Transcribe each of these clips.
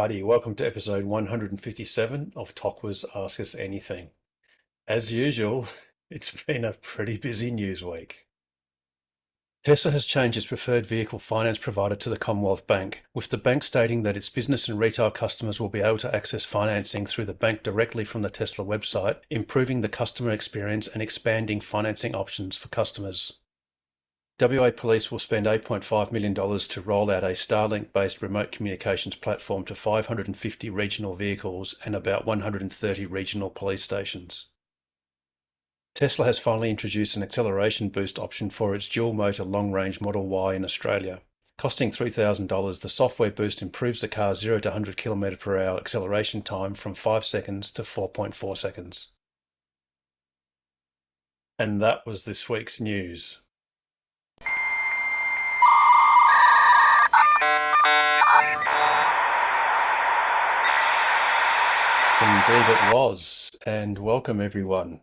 Alrighty, welcome to episode 157 of Tokwa's Ask Us Anything. As usual, it's been a pretty busy news week. Tesla has changed its preferred vehicle finance provider to the Commonwealth Bank, with the bank stating that its business and retail customers will be able to access financing through the bank directly from the Tesla website, improving the customer experience and expanding financing options for customers. WA Police will spend $8.5 million to roll out a Starlink-based remote communications platform to 550 regional vehicles and about 130 regional police stations. Tesla has finally introduced an acceleration boost option for its dual-motor long-range Model Y in Australia. Costing $3,000, the software boost improves the car's 0 to 100 km/h acceleration time from 5 seconds to 4.4 seconds. And that was this week's news. Indeed it was, and welcome everyone.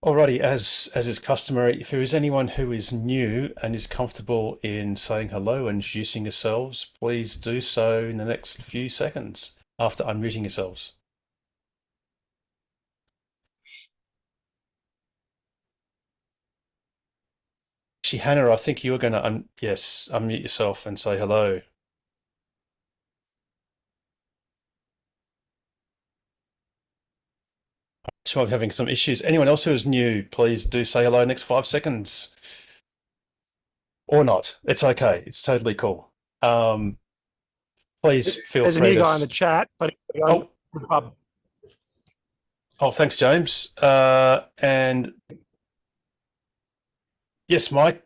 Alrighty, as is customary, if there is anyone who is new and is comfortable in saying hello and introducing yourselves, please do so in the next few seconds after unmuting yourselves. Actually, Hannah, I think you're going to unmute yourself and say hello. So I'm having some issues. Anyone else who is new, please do say hello next 5 seconds. Or not. It's okay. It's totally cool. Please feel There's free a new to... guy in the chat, but Oh, thanks, James. And yes, Mike.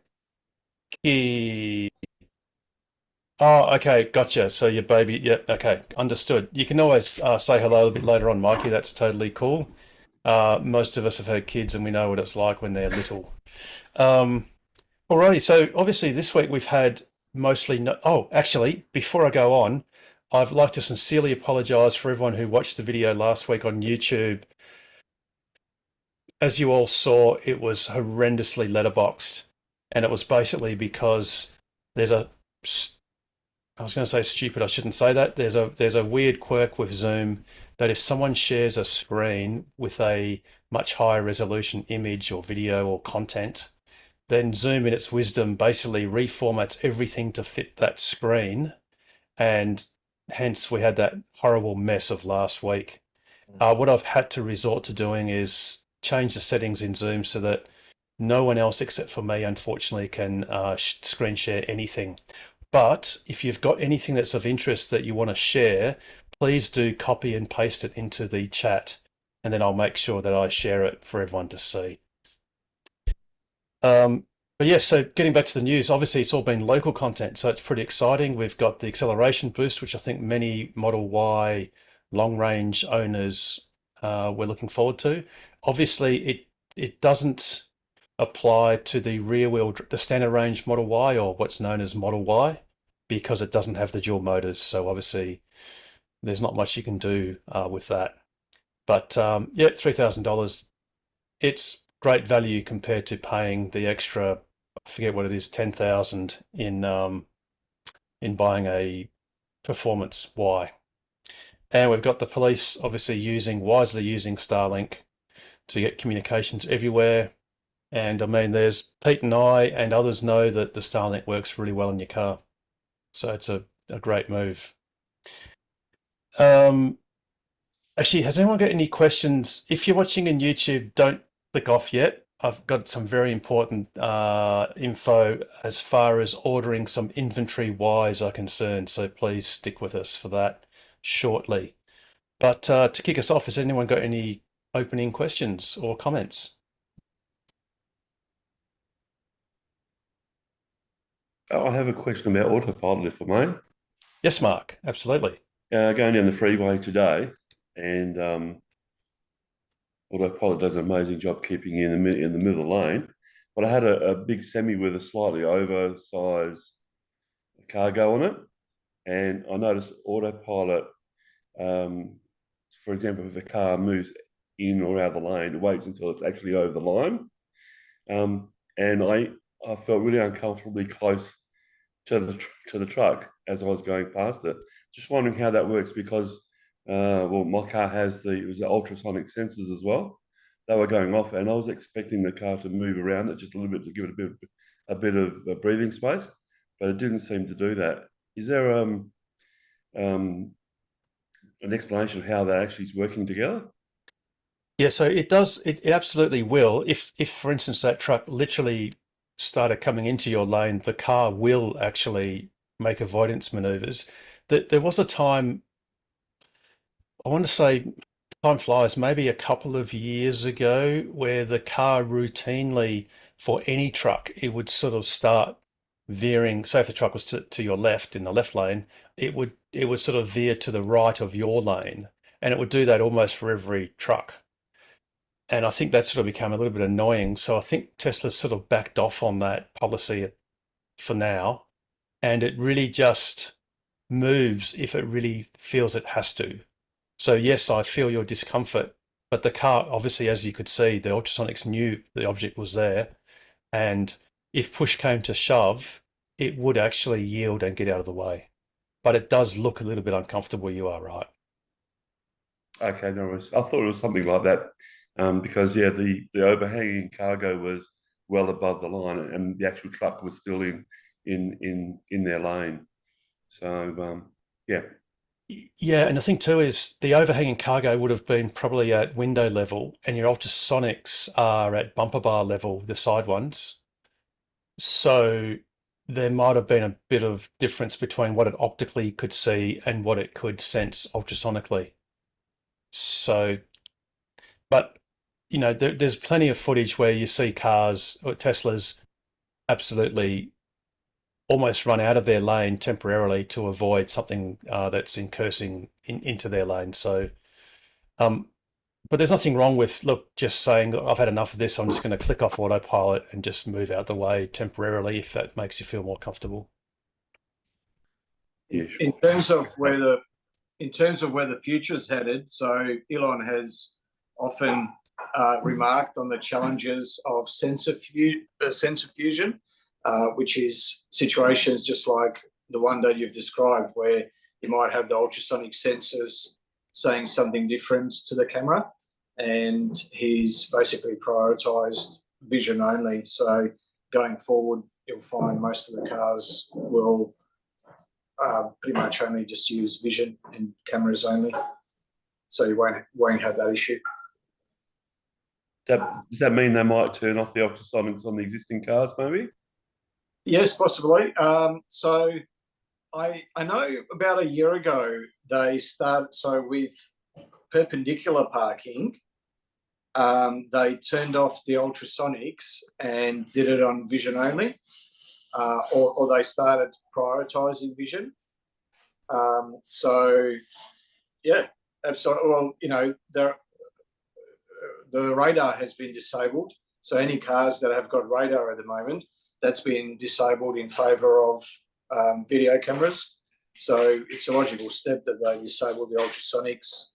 Oh, okay, gotcha. So your baby, yeah, okay, understood. You can always say hello a bit later on, Mikey. That's totally cool. Most of us have had kids and we know what it's like when they're little. Alrighty, so obviously this week we've had mostly no... Oh, actually, before I go on, I'd like to sincerely apologise for everyone who watched the video last week on YouTube. As you all saw, it was horrendously letterboxed, and it was basically because there's a... I was going to say stupid, I shouldn't say that. There's a weird quirk with Zoom that if someone shares a screen with a much higher resolution image or video or content, then Zoom in its wisdom basically reformats everything to fit that screen, and hence we had that horrible mess of last week. What I've had to resort to doing is change the settings in Zoom so that no one else except for me, unfortunately, can screen share anything. But if you've got anything that's of interest that you want to share, please do copy and paste it into the chat, and then I'll make sure that I share it for everyone to see. But yeah, so getting back to the news, obviously it's all been local content, so it's pretty exciting. We've got the acceleration boost, which I think many Model Y long-range owners were looking forward to. Obviously, it doesn't apply to the standard range Model Y, or what's known as Model Y, because it doesn't have the dual motors. So obviously there's not much you can do with that. But yeah, $3,000. It's great value compared to paying the extra, I forget what it is, 10,000 in buying a performance Y. And we've got the police obviously wisely using Starlink to get communications everywhere. And I mean, there's Pete and I and others know that the Starlink works really well in your car. So it's a great move. Actually, has anyone got any questions? If you're watching on YouTube, don't click off yet. I've got some very important info as far as ordering some inventory Ys are concerned. So please stick with us for that shortly. But to kick us off, has anyone got any opening questions or comments? I have a question about autopilot, if I may. Yes, Mark, absolutely. Going down the freeway today, and autopilot does an amazing job keeping you in the middle lane. But I had a big semi with a slightly oversized cargo on it, and I noticed autopilot, for example, if a car moves in or out of the lane, it waits until it's actually over the line. And I felt really uncomfortably close to the truck as I was going past it. Just wondering how that works because, well, my car has it was the ultrasonic sensors as well. They were going off, and I was expecting the car to move around it just a little bit to give it a bit of breathing space, but it didn't seem to do that. Is there um, an explanation of how that actually is working together? Yeah, so it does. It absolutely will. If for instance that truck literally started coming into your lane, the car will actually make avoidance maneuvers. There was a time, I want to say, time flies, maybe a couple of years ago, where the car routinely, for any truck, it would sort of start veering. Say if the truck was to your left in the left lane, it would sort of veer to the right of your lane, and it would do that almost for every truck. And I think that's sort of become a little bit annoying. So I think Tesla's sort of backed off on that policy for now. And it really just moves if it really feels it has to. So yes, I feel your discomfort, but the car, obviously, as you could see, the ultrasonics knew the object was there. And if push came to shove, it would actually yield and get out of the way. But it does look a little bit uncomfortable, you are right. Okay, no worries. I thought it was something like that because yeah, the overhanging cargo was well above the line, and the actual truck was still in their lane. So yeah, Yeah, and the thing too is the overhanging cargo would have been probably at window level, and your ultrasonics are at bumper bar level, the side ones. So there might have been a bit of difference between what it optically could see and what it could sense ultrasonically. So, but there's plenty of footage where you see cars or Teslas absolutely almost run out of their lane temporarily to avoid something that's incursing into their lane. So, um, but there's nothing wrong with, look, just saying, I've had enough of this. I'm just going to click off autopilot and just move out the way temporarily if that makes you feel more comfortable. yeah, In sure. terms of where the future is headed, so Elon has often remarked on the challenges of sensor fusion, which is situations just like the one that you've described, where you might have the ultrasonic sensors saying something different to the camera, and he's basically prioritized vision only. So going forward, you'll find most of the cars will pretty much only just use vision and cameras only, so you won't have that issue. Does that mean they might turn off the ultrasonics on the existing cars, maybe? Yes, possibly. So I know about a year ago they started. So with perpendicular parking, they turned off the ultrasonics and did it on vision only, or they started prioritizing vision. So yeah, absolutely. Well, the radar has been disabled. So any cars that have got radar at the moment, that's been disabled in favour of video cameras. So it's a logical step that they disable the ultrasonics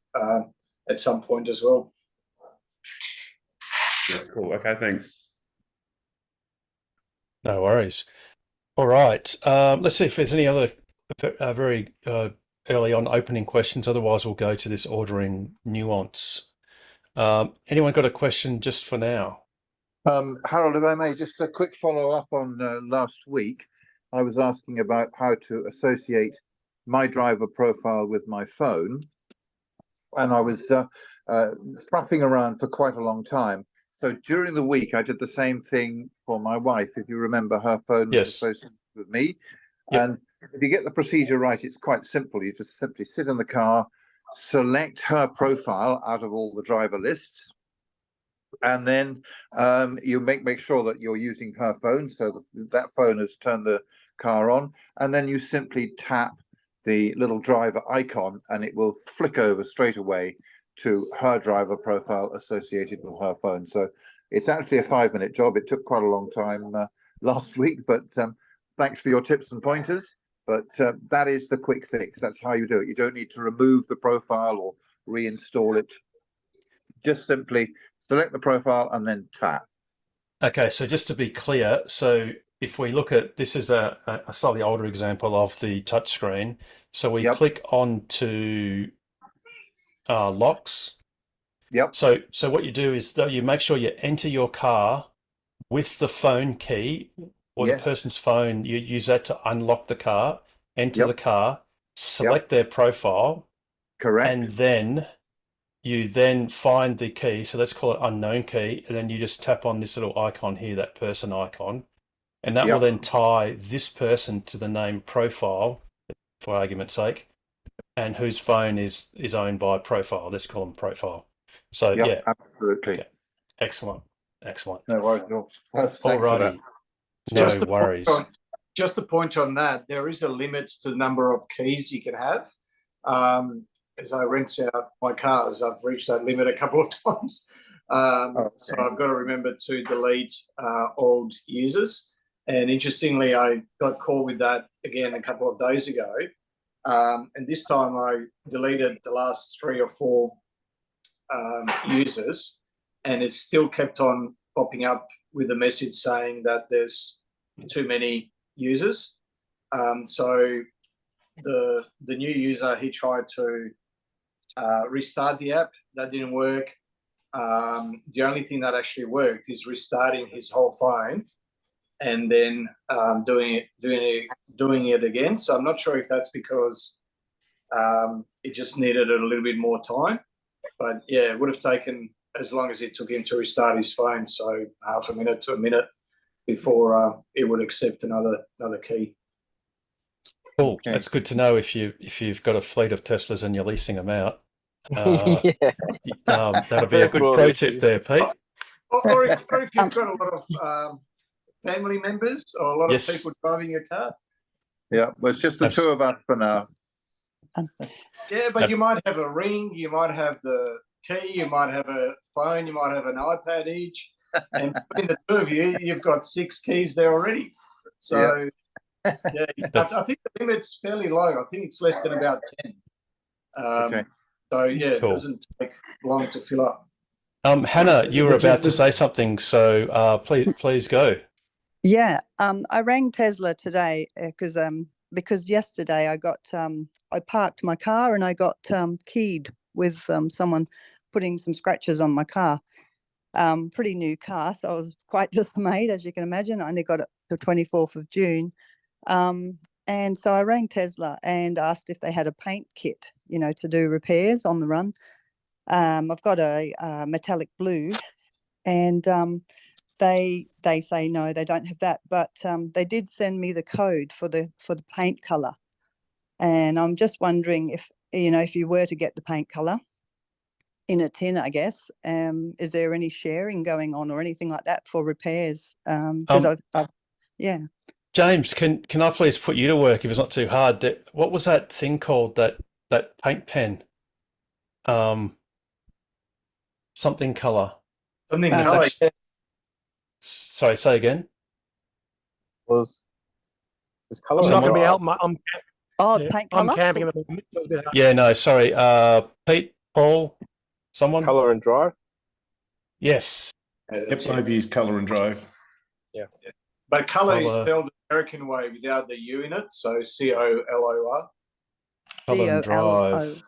at some point as well. Yeah, cool. Okay, thanks. No worries. All right. Let's see if there's any other very early on opening questions. Otherwise, we'll go to this ordering nuance. Anyone got a question just for now? Harold, if I may, just a quick follow-up on last week. I was asking about how to associate my driver profile with my phone, and I was faffing around for quite a long time. So during the week, I did the same thing for my wife. If you remember, her phone was associated with me. Yep. And if you get the procedure right, it's quite simple. You just simply sit in the car, select her profile out of all the driver lists, and then you make sure that you're using her phone, so that phone has turned the car on, and then you simply tap the little driver icon and it will flick over straight away to her driver profile associated with her phone. So it's actually a 5-minute job. It took quite a long time last week, but thanks for your tips and pointers. But that is the quick fix. That's how you do it. You don't need to remove the profile or reinstall it. Just simply select the profile and then tap. Okay, so just to be clear, so if we look at this is a slightly older example of the touchscreen. So we Yep. click on to locks. Yep. So what you do is that you make sure you enter your car with the phone key or the Yes. person's phone. You use that to unlock the car, enter Yep. the car, select their profile, Correct. and then you then find the key. So let's call it unknown key, and then you just tap on this little icon here, that person icon, and that will Yep. then tie this person to the name profile, for argument's sake, and whose phone is owned by profile. Let's call them profile. So Yep, yeah, absolutely. okay. Excellent. No worries at all. Thanks for that. Alrighty. Just No a point worries. just a point on that, there is a limit to the number of keys you can have. As I rent out my cars, I've reached that limit a couple of times. So I've got to remember to delete old users. And interestingly, I got caught with that again a couple of days ago. And this time I deleted the last 3 or 4 users, and it still kept on popping up with a message saying that there's too many users. So the new user, he tried to restart the app. That didn't work. The only thing that actually worked is restarting his whole phone and then doing it again. So I'm not sure if that's because it just needed a little bit more time. But yeah, it would have taken as long as it took him to restart his phone, so half a minute to a minute before it would accept another key. Cool. Okay. That's good to know if you've got a fleet of Teslas and you're leasing them out. That'll be a First good world pro issue. tip there, Pete. Or if you've got a lot of family members or a lot Yes. of people driving your car. Yeah, well, it's just the two of us for now. Yeah, but you might have a ring, you might have the key, you might have a phone, you might have an iPad each. And between the two of you, you've got 6 keys there already. So, yeah, I think the limit's fairly low. I think it's less than about 10. Okay. So, yeah, it Cool. doesn't take long to fill up. Hannah, you were about to say something, so please go. Yeah, I rang Tesla today because yesterday I got I parked my car and I got keyed with someone putting some scratches on my car. Pretty new car, so I was quite dismayed, as you can imagine. I only got it the 24th of June. And so I rang Tesla and asked if they had a paint kit, to do repairs on the run. I've got a metallic blue, and they say no, they don't have that, but they did send me the code for the paint color, and I'm just wondering if you were to get the paint color in a tin, I guess, is there any sharing going on or anything like that for repairs? Because yeah. James, can I please put you to work if it's not too hard? What was that thing called? That paint pen? Something color. Something It's colour. actually- Sorry, say again. Was colour? I'm not gonna be be out. Oh, paint color. I'm camping at the moment. So yeah. Yeah, no, sorry. Pete, Paul, someone? Colour and drive. Yes. That's I've used Colour and Drive. But colour is I'll, spelled American way without the U in it, so COLOR. Color and drive.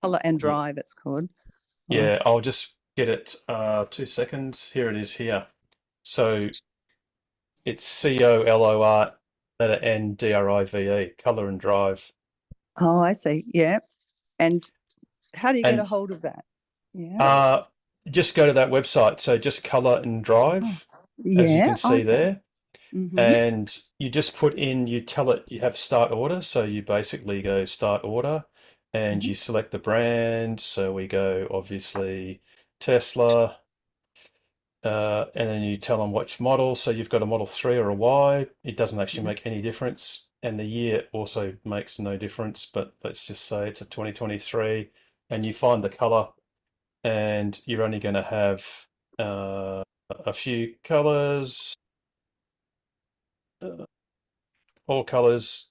Color and drive, it's called. Yeah, I'll just get it 2 seconds. Here it is here. So it's COLOR letter NDRIVE, color and drive. Oh, I see. Yeah. And how do you get a And- hold of that? Yeah. Just go to that website. So just color and drive, as you Yeah. can see there. Mhm. And you just put in, you tell it you have start order. So you basically go start order and you select the brand. So we go obviously Tesla. And then you tell them which model. So you've got a Model 3 or a Y. It doesn't actually make any difference. And the year also makes no difference. But let's just say it's a 2023. And you find the color. And you're only going to have a few colors. All colors.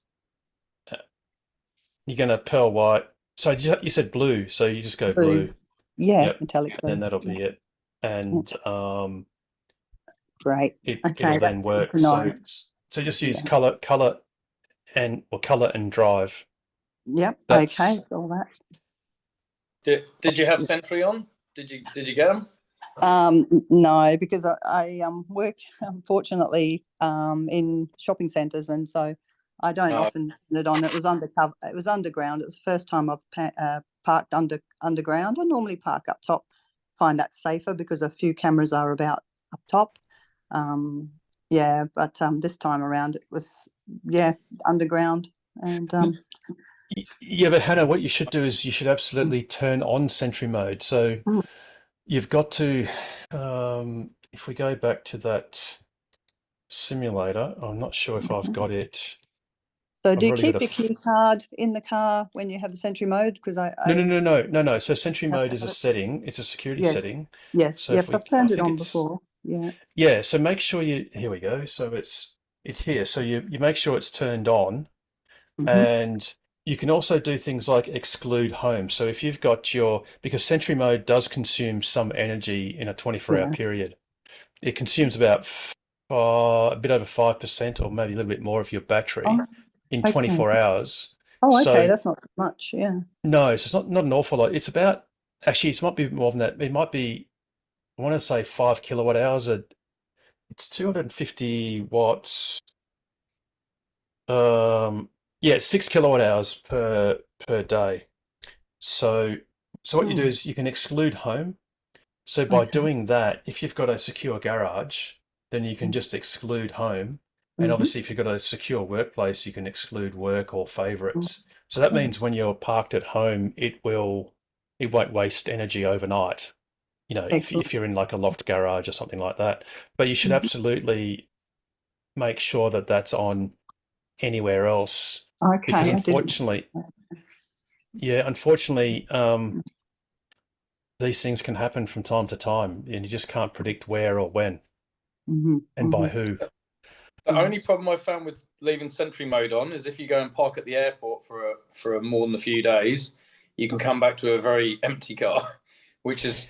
You're going to pearl white. So you said blue. So you just go blue. Yeah, Yep. metallic blue. And that'll be it. And Great. it'll Okay, then that's good work. to know. So just use Yeah. color color and drive. Yep. That's- Okay. All that. Did you have Sentry on? Did you get them? No, because I work unfortunately in shopping centres, and so I don't Oh. often turn it on. It was undercover. It was underground. It was the first time I've parked underground. I normally park up top. Find that safer because a few cameras are about up top. Yeah, but this time around it was underground, and Yeah, but Hannah, what you should do is you should absolutely turn on Sentry mode. So Mm. you've got to, if we go back to that simulator, I'm not sure if I've got it. so I've do you already got keep a your key card in the car when you have the Sentry mode? Because No. So Sentry Have mode to is a have it. setting. It's a security Yes. setting. Yes, So yes, if we, I've turned I it think on it's, before. Yeah. yeah. So make sure here we go. So it's here. So you make sure it's turned on, Mhm. and you can also do things like exclude home. So if you've got because Sentry mode does consume some energy in a 24-hour Yeah. period. It consumes about a bit over 5% or maybe a little bit more of your battery Oh, in okay. 24 hours. Oh, So okay, that's not so much. Yeah. no, so it's not an awful lot. It's about, actually, it might be more than that. It might be, I want to say 5 kilowatt hours. It's 250 watts. Yeah, 6 kilowatt hours per day. So what you do is you can exclude home. So by Okay. doing that, if you've got a secure garage, then you can Mm. just exclude home. And Mhm. obviously, if you've got a secure workplace, you can exclude work or favorites. So that means Yes. when you're parked at home, it won't waste energy overnight. You know, Excellent. if you're in like a locked garage or something like that. But you should Mhm. absolutely make sure that that's on anywhere else, Okay, because I didn't. unfortunately, these things can happen from time to time, and you just can't predict where or when Mhm, and by mhm. who. The Mm. only problem I found with leaving Sentry mode on is if you go and park at the airport for more than a few days, you can come back to a very empty car, which is,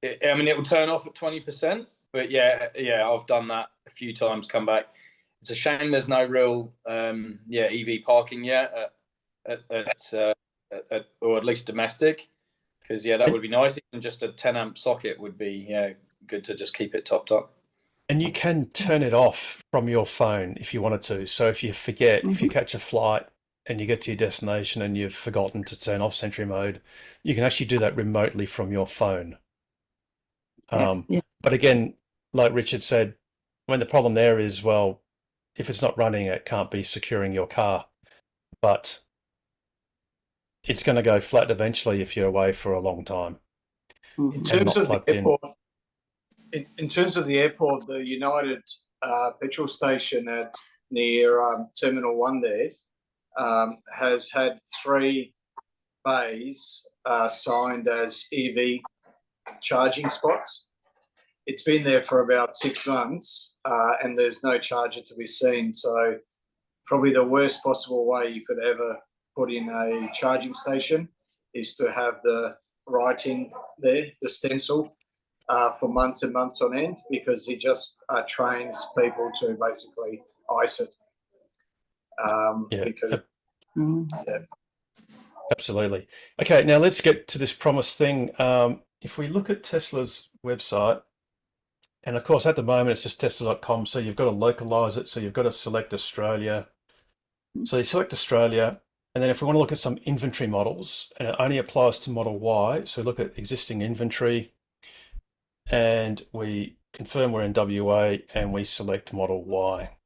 I mean, it will turn off at 20%, but yeah, I've done that a few times. Come back. It's a shame there's no real EV parking yet or at least domestic, because that would be nice. Even just a 10 amp socket would be good to just keep it topped up. And you can turn it off from your phone if you wanted to. So if you forget, if you catch a flight and you get to your destination and you've forgotten to turn off Sentry mode, you can actually do that remotely from your phone. Yeah. But again, like Richard said, when the problem there is, well, if it's not running, it can't be securing your car. But it's going to go flat eventually if you're away for a long time Mhm. In and terms not of the plugged in. airport, in terms of the airport, the United petrol station near Terminal 1 there has had 3 bays signed as EV charging spots. It's been there for about 6 months and there's no charger to be seen. So probably the worst possible way you could ever put in a charging station is to have the writing there, the stencil, for months and months on end, because he just trains people to basically ice it. Yeah, Because, Mhm. absolutely. Okay, now let's get to this promised thing. If we look at Tesla's website, and of course at the moment it's just tesla.com, so you've got to localize it, so you've got to select Australia. So you select Australia, and then if we want to look at some inventory models, and it only applies to Model Y, so look at existing inventory, and we confirm we're in WA, and we select Model Y.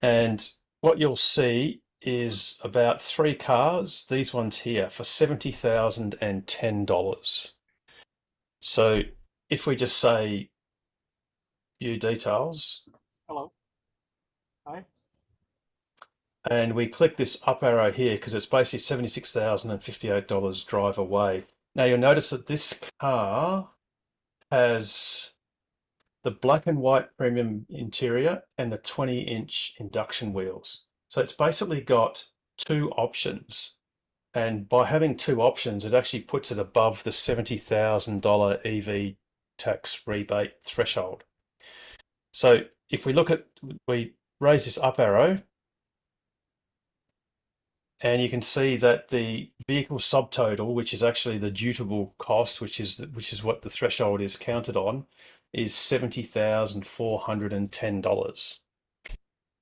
And what you'll see is about 3 cars, these ones here, for $70,010. So if we just say view details, Hello. Hi. and we click this up arrow here because it's basically $76,058 drive away. Now you'll notice that this car has the black and white premium interior and the 20-inch induction wheels. So it's basically got 2 options. And by having 2 options, it actually puts it above the $70,000 EV tax rebate threshold. So if we look at, we raise this up arrow, and you can see that the vehicle subtotal, which is actually the dutiable cost, which is what the threshold is counted on, is $70,410.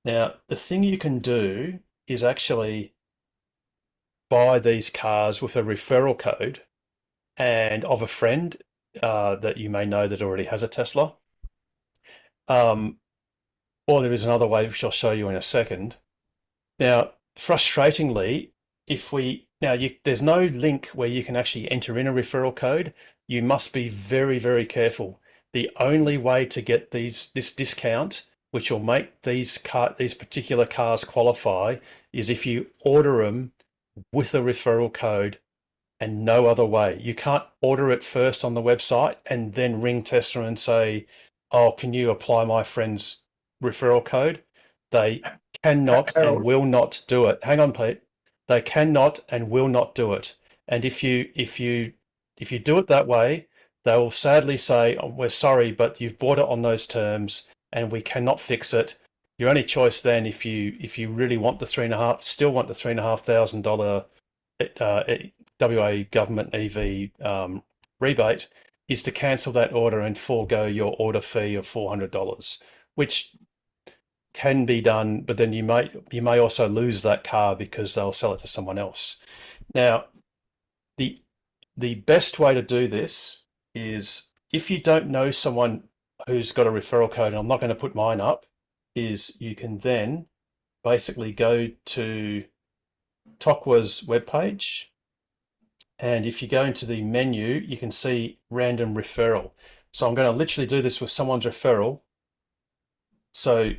Now, the thing you can do is actually buy these cars with a referral code and of a friend that you may know that already has a Tesla. Or there is another way, which I'll show you in a second. Now, frustratingly, there's no link where you can actually enter in a referral code. You must be very, very careful. The only way to get this discount, which will make these particular cars qualify, is if you order them with a referral code and no other way. You can't order it first on the website and then ring Tesla and say, "Oh, can you apply my friend's referral code?" They cannot and will not do it. Hang on, Pete. They cannot and will not do it. And if you do it that way, they will sadly say, "Oh, we're sorry, but you've bought it on those terms and we cannot fix it." Your only choice then, if you really want the $3,500 WA government EV rebate, is to cancel that order and forego your order fee of $400, which can be done, but then you may also lose that car because they'll sell it to someone else. Now, the best way to do this is, if you don't know someone who's got a referral code, and I'm not going to put mine up, is you can then basically go to TOCWA's webpage, and if you go into the menu, you can see random referral. So I'm going to literally do this with someone's referral. So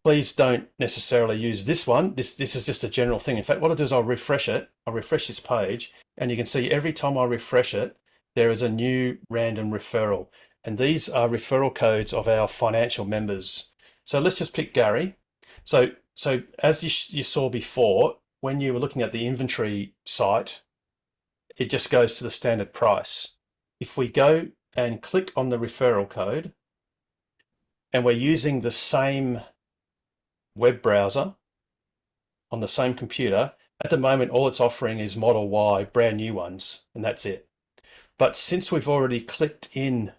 please don't necessarily use this one. This is just a general thing. In fact, what I'll do is I'll refresh it. I'll refresh this page, and you can see every time I refresh it, there is a new random referral. And these are referral codes of our financial members. So let's just pick Gary. So as you saw before, when you were looking at the inventory site, it just goes to the standard price. If we go and click on the referral code, and we're using the same web browser on the same computer, at the moment, all it's offering is Model Y, brand new ones, and that's it. But since we've already clicked in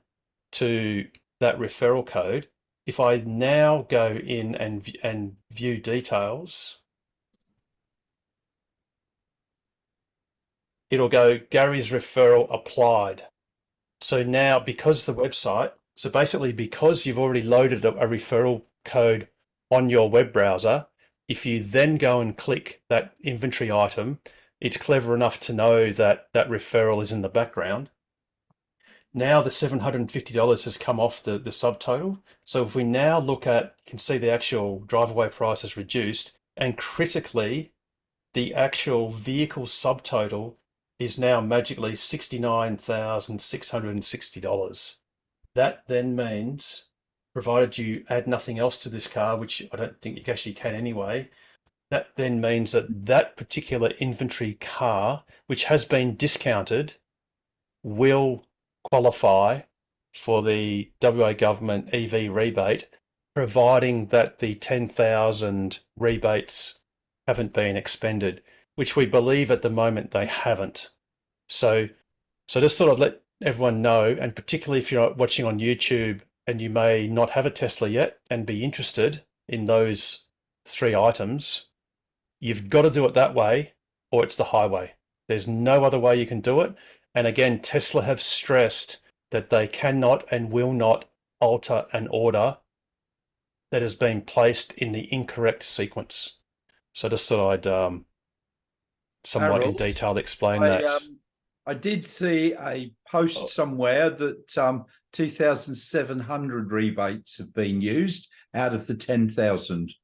to that referral code, if I now go in and view details, it'll go Gary's referral applied. So now, because you've already loaded a referral code on your web browser, if you then go and click that inventory item, it's clever enough to know that that referral is in the background. Now the $750 has come off the subtotal. So if we now look at, you can see the actual drive-away price is reduced, and critically, the actual vehicle subtotal is now magically $69,660. That then means, provided you add nothing else to this car, which I don't think you actually can anyway, that then means that that particular inventory car, which has been discounted, will qualify for the WA government EV rebate, providing that the 10,000 rebates haven't been expended, which we believe at the moment they haven't. So just thought I'd let everyone know, and particularly if you're watching on YouTube and you may not have a Tesla yet and be interested in those three items, you've got to do it that way, or it's the highway. There's no other way you can do it. And again, Tesla have stressed that they cannot and will not alter an order that has been placed in the incorrect sequence. So just thought I'd somewhat in detail explain that. I did see a post somewhere that 2,700 rebates have been used out of the 10,000.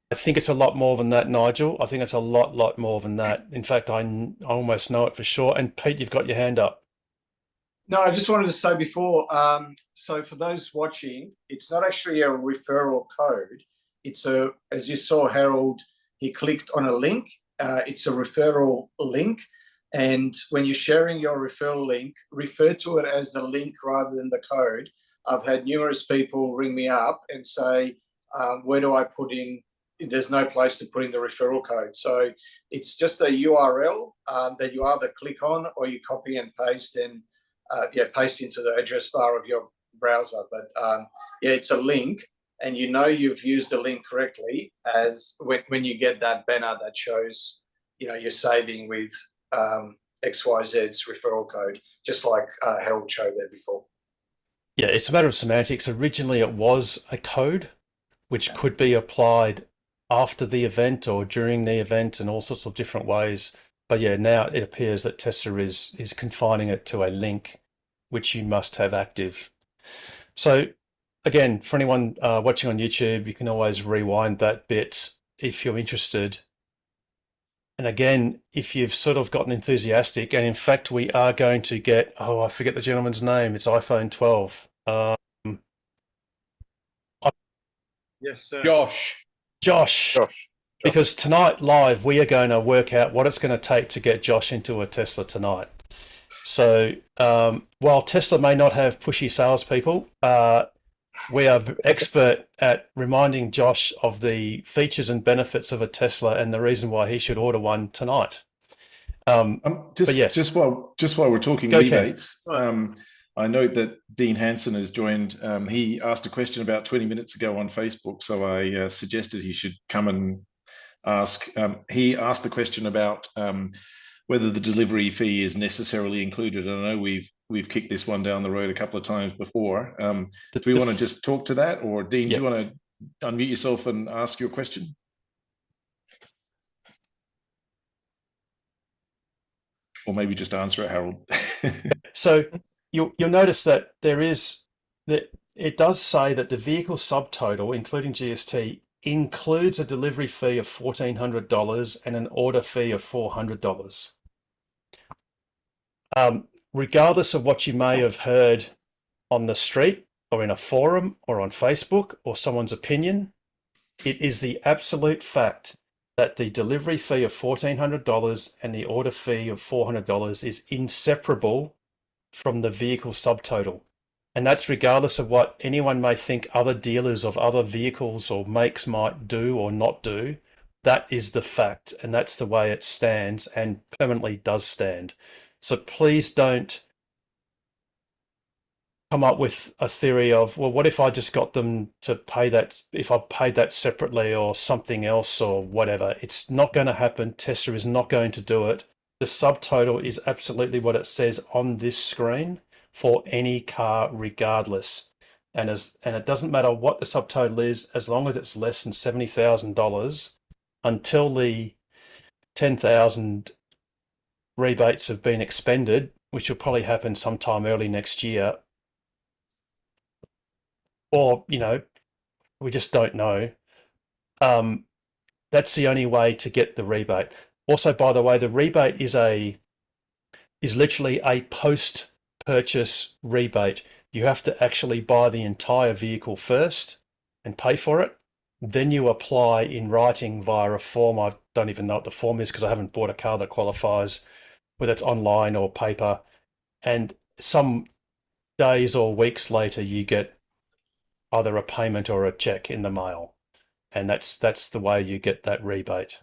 I think it's a lot more than that, Nigel. I think it's a lot more than that. In fact, I almost know it for sure. And Pete, you've got your hand up. No, I just wanted to say before, so for those watching, it's not actually a referral code. It's as you saw, Harold, he clicked on a link. It's a referral link. And when you're sharing your referral link, refer to it as the link rather than the code. I've had numerous people ring me up and say, where do I put in? There's no place to put in the referral code. So it's just a URL that you either click on or you copy and paste and paste into the address bar of your browser. But it's a link, and you've used the link correctly as when you get that banner that shows you're saving with XYZ's referral code, just like Harold showed there before. Yeah, it's a matter of semantics. Originally, it was a code which could be applied after the event or during the event in all sorts of different ways. But yeah, now it appears that Tesla is confining it to a link which you must have active. So again, for anyone watching on YouTube, you can always rewind that bit if you're interested. And again, if you've sort of gotten enthusiastic, and in fact, we are going to get, I forget the gentleman's name, it's iPhone 12. Yes, sir. Josh. Because tonight live, we are going to work out what it's going to take to get Josh into a Tesla tonight. So while Tesla may not have pushy salespeople, we are expert at reminding Josh of the features and benefits of a Tesla and the reason why he should order one tonight. Just while we're talking rebates, I note that Dean Hanson has joined. He asked a question about 20 minutes ago on Facebook, so I suggested he should come and ask. He asked the question about whether the delivery fee is necessarily included. And I know we've kicked this one down the road a couple of times before. Do we want to just talk to that, or Dean, do you want to unmute yourself and ask your question? Or maybe just answer it, Harold. So you'll notice that it does say that the vehicle subtotal, including GST, includes a delivery fee of $1,400 and an order fee of $400. Regardless of what you may have heard on the street or in a forum or on Facebook or someone's opinion, it is the absolute fact that the delivery fee of $1,400 and the order fee of $400 is inseparable from the vehicle subtotal. And that's regardless of what anyone may think other dealers of other vehicles or makes might do or not do. That is the fact, and that's the way it stands and permanently does stand. So please don't come up with a theory of, well, what if I just got them to pay that, if I paid that separately or something else or whatever. It's not going to happen. Tesla is not going to do it. The subtotal is absolutely what it says on this screen for any car regardless. And it doesn't matter what the subtotal is, as long as it's less than $70,000 until the 10,000 rebates have been expended, which will probably happen sometime early next year. Or, we just don't know. That's the only way to get the rebate. Also, by the way, the rebate is literally a post-purchase rebate. You have to actually buy the entire vehicle first and pay for it. Then you apply in writing via a form. I don't even know what the form is because I haven't bought a car that qualifies, whether it's online or paper. And some days or weeks later, you get either a payment or a check in the mail. And that's the way you get that rebate.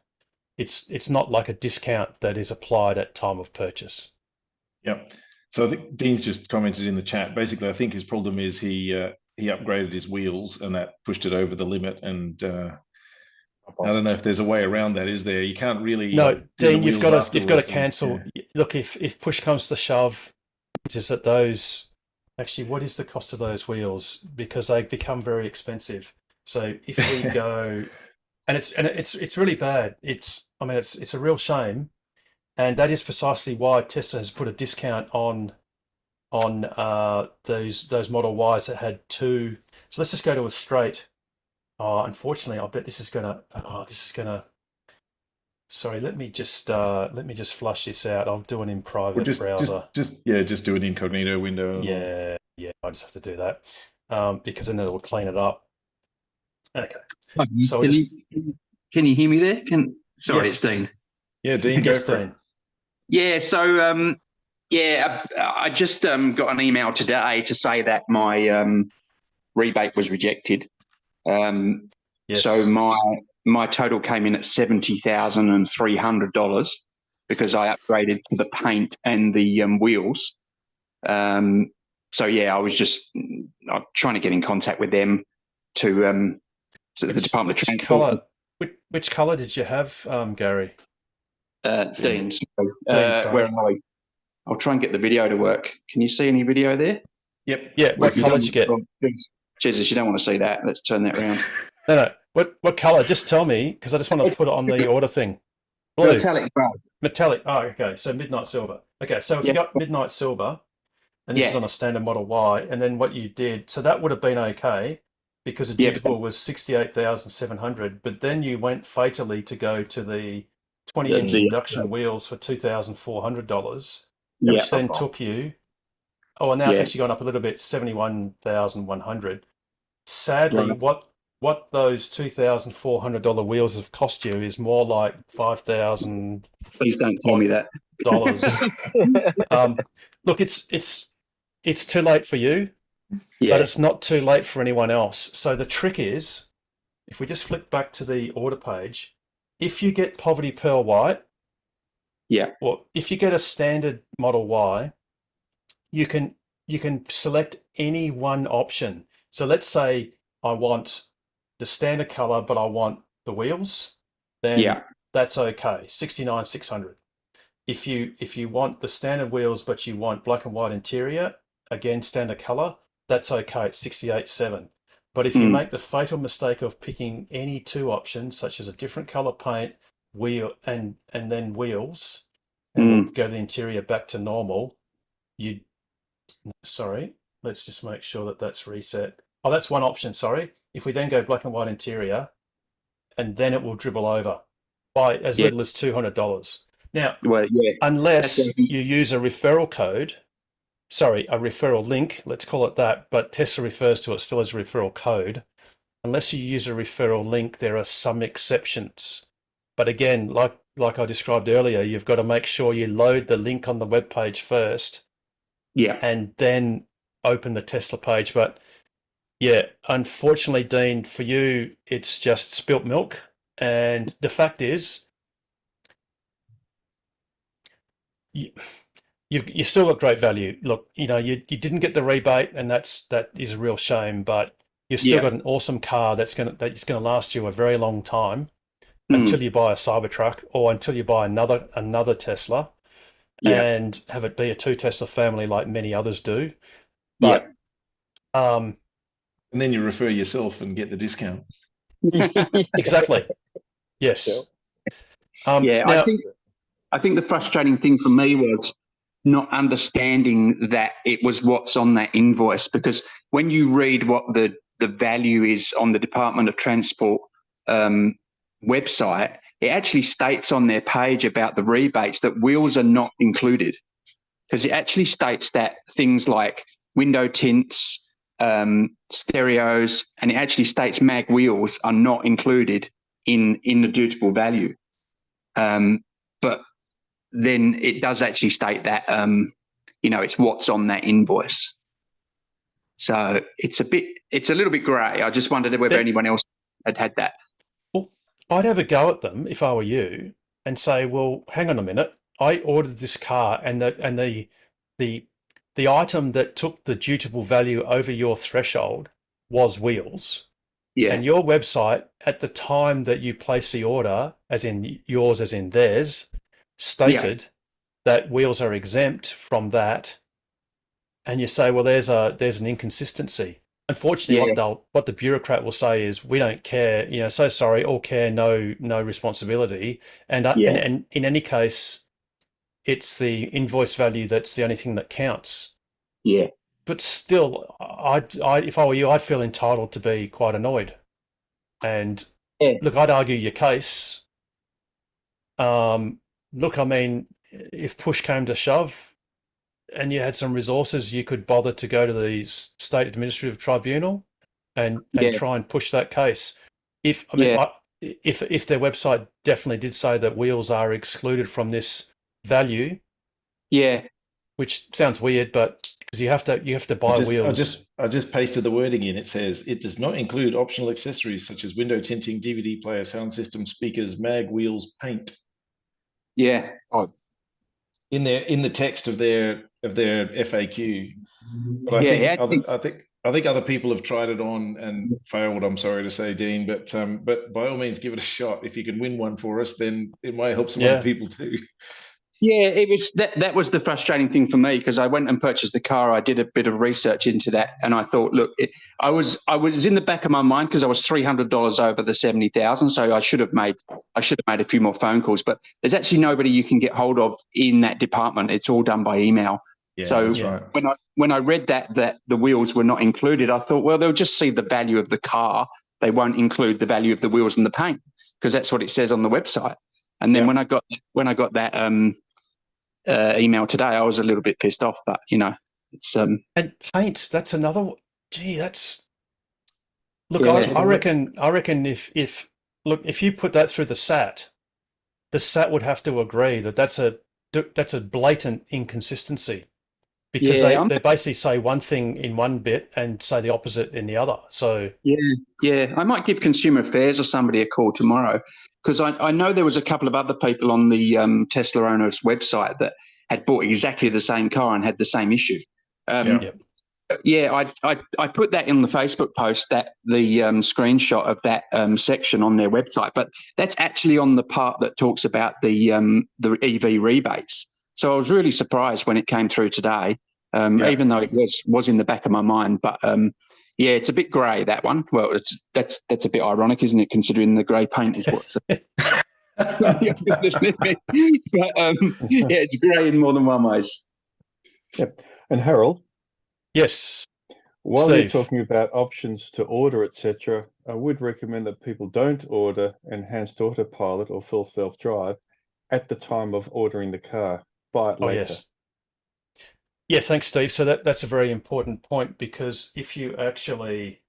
It's not like a discount that is applied at time of purchase. Yep. So I think Dean's just commented in the chat. Basically, I think his problem is he upgraded his wheels and that pushed it over the limit. And I don't know if there's a way around that. Is there? You can't really. No, Dean, you've got to cancel. Yeah. Look, if push comes to shove, is that those actually? What is the cost of those wheels? Because they become very expensive. So if we go, and it's really bad. It's a real shame. And that is precisely why Tesla has put a discount on those Model Ys that had two. So let's just go to a straight. Unfortunately, I bet this is gonna. Sorry, let me just flush this out. I'll do it in private browser. Just do an incognito window. Yeah. I just have to do that because then it'll clean it up. Okay. So can you hear me there? Sorry, yes. It's Dean. Yeah, Dean, go for it. Yeah, so I just got an email today to say that my rebate was rejected. Yes. So my total came in at $70,300 because I upgraded to the paint and the wheels. So yeah, I was I'm trying to get in contact with them to the Department of Transport. Which color did you have, Gary? Dean, sorry. Sorry. Where am I? I'll try and get the video to work. Can you see any video there? Yep. Yeah. What color did you get? Jesus, you don't want to see that. Let's turn that around. No. What color? Just tell me, because I just want to put it on the order thing. Blue. Metallic grey. Metallic. Oh, okay. So midnight silver. Okay. So if you got midnight silver, and this is on a standard Model Y, and then what you did, so that would have been okay because the dutable was 68,700, but then you went fatally to go to the 20-inch induction wheels for $2,400, which then took you. Oh, and now it's actually gone up a little bit, 71,100. Sadly, what those $2,400 wheels have cost you is more like $5,000. Please don't tell me that. Look, it's too late for you, but it's not too late for anyone else. So the trick is, if we just flick back to the order page, if you get Poverty Pearl White, or if you get a standard Model Y, you can select any one option. So let's say I want the standard color, but I want the wheels, then that's okay, 69,600. If you want the standard wheels, but you want black and white interior, again, standard color, that's okay, it's 68,700. But if you make the fatal mistake of picking any two options, such as a different color paint, wheel, and then wheels, and we'll go the interior back to normal, let's just make sure that that's reset. Oh, that's one option, sorry. If we then go black and white interior, and then it will dribble over by as little as $200. Now, unless you use a referral code, a referral link, let's call it that, but Tesla refers to it still as a referral code. Unless you use a referral link, there are some exceptions. But again, like I described earlier, you've got to make sure you load the link on the web page first. And then open the Tesla page. But yeah, unfortunately, Dean, for you, it's just spilt milk. And the fact is, you still got great value. Look, you didn't get the rebate, and that is a real shame. But you've still got an awesome car that's gonna last you a very long time until you buy a Cybertruck or until you buy another Tesla, and have it be a 2 Tesla family like many others do. But and then you refer yourself and get the discount. Exactly. Yes. Now, I think the frustrating thing for me was not understanding that it was what's on that invoice, because when you read what the value is on the Department of Transport website, it actually states on their page about the rebates that wheels are not included, because it actually states that things like window tints, stereos, and it actually states mag wheels are not included in the dutable value. But then it does actually state that, it's what's on that invoice. So it's a little bit grey. I just wondered whether anyone else had that. Well, I'd have a go at them if I were you and say, well, hang on a minute. I ordered this car and the item that took the dutable value over your threshold was wheels. And your website at the time that you place the order, as in yours, as in theirs, stated that wheels are exempt from that. And you say, well, there's an inconsistency. Unfortunately, what the bureaucrat will say is, we don't care. So sorry, all care, no responsibility. And in any case, it's the invoice value that's the only thing that counts. But still, if I were you, I'd feel entitled to be quite annoyed. And look, I'd argue your case. Look, I mean, if push came to shove and you had some resources, you could bother to go to the State Administrative Tribunal and try and push that case. If their website definitely did say that wheels are excluded from this value, which sounds weird, but because you have to buy wheels. I just pasted the wording in. It says it does not include optional accessories such as window tinting, DVD player, sound system, speakers, mag, wheels, paint. Yeah. In the text of their FAQ. But I think other people have tried it on and failed. I'm sorry to say, Dean, but by all means, give it a shot. If you can win one for us, then it might help some other people too. Yeah, it was that was the frustrating thing for me, because I went and purchased the car. I did a bit of research into that, and I thought, look, I was in the back of my mind because I was $300 over the 70,000, so I should have made a few more phone calls. But there's actually nobody you can get hold of in that department. It's all done by email. Yeah, so that's right. when I read that the wheels were not included, I thought, well, they'll just see the value of the car. They won't include the value of the wheels and the paint, because that's what it says on the website. And then when I got that email today, I was a little bit pissed off, but it's and paint, that's another. Gee, that's look. Yeah. I reckon if you put that through the SAT would have to agree that that's a blatant inconsistency, because they basically say one thing in one bit and say the opposite in the other. So yeah, I might give Consumer Affairs or somebody a call tomorrow, because I know there was a couple of other people on the Tesla owners website that had bought exactly the same car and had the same issue. Yeah, I put that in the Facebook post, that the screenshot of that section on their website, but that's actually on the part that talks about the EV rebates. So I was really surprised when it came through today, even though it was in the back of my mind. But yeah, it's a bit grey, that one. Well, that's a bit ironic, isn't it, considering the grey paint is what's. But yeah, it's grey in more than one ways. Yep. And Harold. Yes. While Steve. you're talking about options to order, etc., I would recommend that people don't order enhanced autopilot or full self-drive at the time of ordering the car. Buy it later. Yes. Yeah, thanks, Steve. So that's a very important point, because if you actually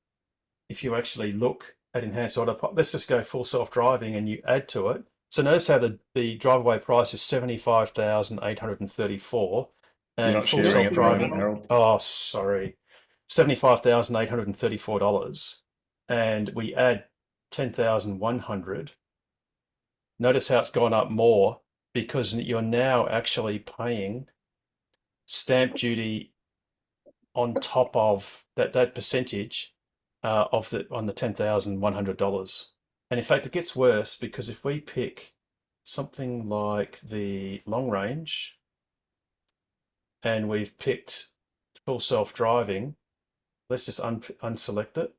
look at enhanced autopilot, let's just go full self-driving and you add to it. So notice how the drive-away price is $75,834. And full self-driving, $75,834, and we add 10,100. Notice how it's gone up more, because you're now actually paying stamp duty on top of that percentage on the $10,100. And in fact, it gets worse, because if we pick something like the long range, and we've picked full self-driving, let's just unselect it.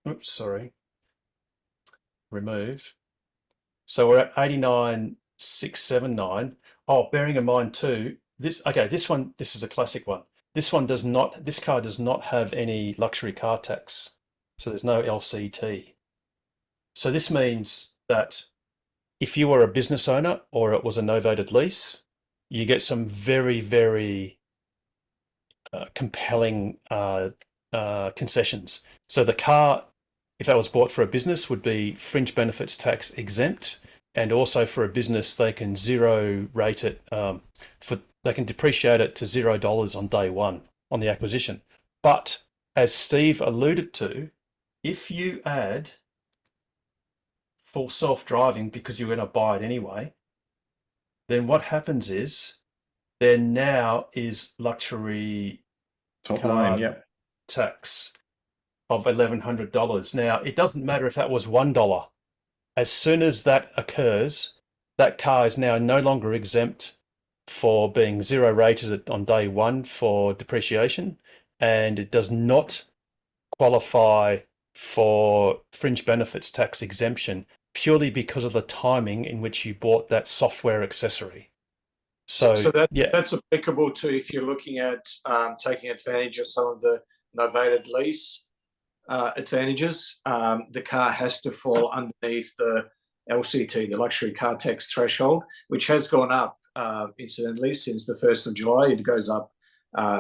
Oops, sorry. Remove. So we're at 89,679. Oh, bearing in mind too, this is a classic one. This car does not have any luxury car tax. So there's no LCT. So this means that if you were a business owner or it was a novated lease, you get some very, very compelling concessions. So the car, if that was bought for a business, would be fringe benefits tax exempt, and also for a business they can zero rate it they can depreciate it to $0 on day one on the acquisition. But as Steve alluded to, if you add full self-driving because you're going to buy it anyway, then what happens is there now is luxury top car line, tax of $1,100. Now, it doesn't matter if that was $1. As soon as that occurs, that car is now no longer exempt for being zero rated on day one for depreciation, and it does not qualify for fringe benefits tax exemption purely because of the timing in which you bought that software accessory. So that's applicable to if you're looking at taking advantage of some of the novated lease advantages. The car has to fall underneath the LCT, the luxury car tax threshold, which has gone up incidentally since the 1st of July. It goes up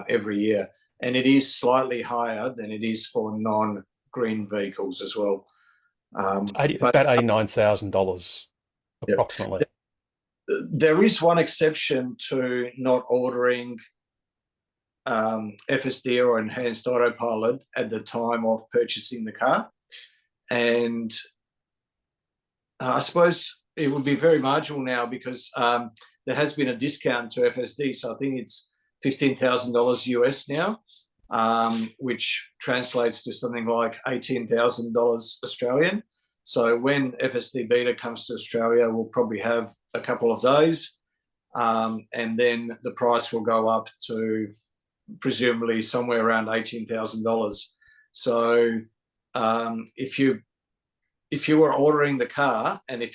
every year, and it is slightly higher than it is for non-green vehicles as well. About $89,000 approximately. There is one exception to not ordering FSD or enhanced autopilot at the time of purchasing the car. And I suppose it would be very marginal now because there has been a discount to FSD. So I think it's $15,000 US now, which translates to something like $18,000 Australian. So when FSD Beta comes to Australia, we'll probably have a couple of days, and then the price will go up to presumably somewhere around $18,000. So if you were ordering the car, and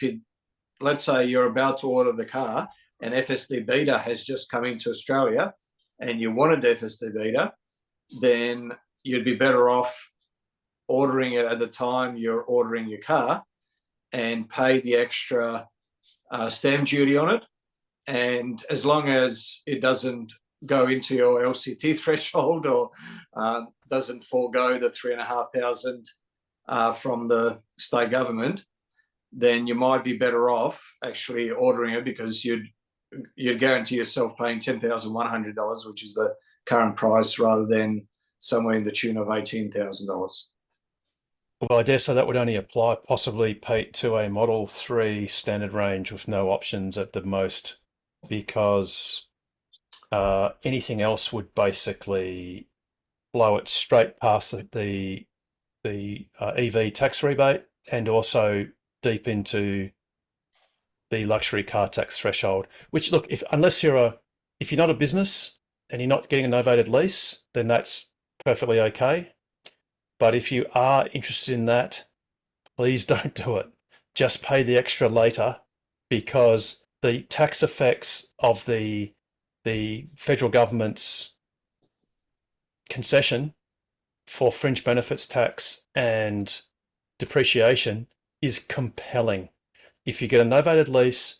let's say you're about to order the car, and FSD Beta has just come into Australia, and you wanted FSD Beta, then you'd be better off ordering it at the time you're ordering your car and pay the extra stamp duty on it. And as long as it doesn't go into your LCT threshold or doesn't forego the $3,500 from the state government, then you might be better off actually ordering it, because you'd guarantee yourself paying $10,100, which is the current price, rather than somewhere in the tune of $18,000. Well, I dare say that would only apply possibly, Pete, to a Model 3 standard range with no options at the most, because anything else would basically blow it straight past the EV tax rebate, and also deep into the luxury car tax threshold. Which, look, if you're not a business and you're not getting a novated lease, then that's perfectly okay. But if you are interested in that, please don't do it. Just pay the extra later, because the tax effects of the federal government's concession for fringe benefits tax and depreciation is compelling. If you get a novated lease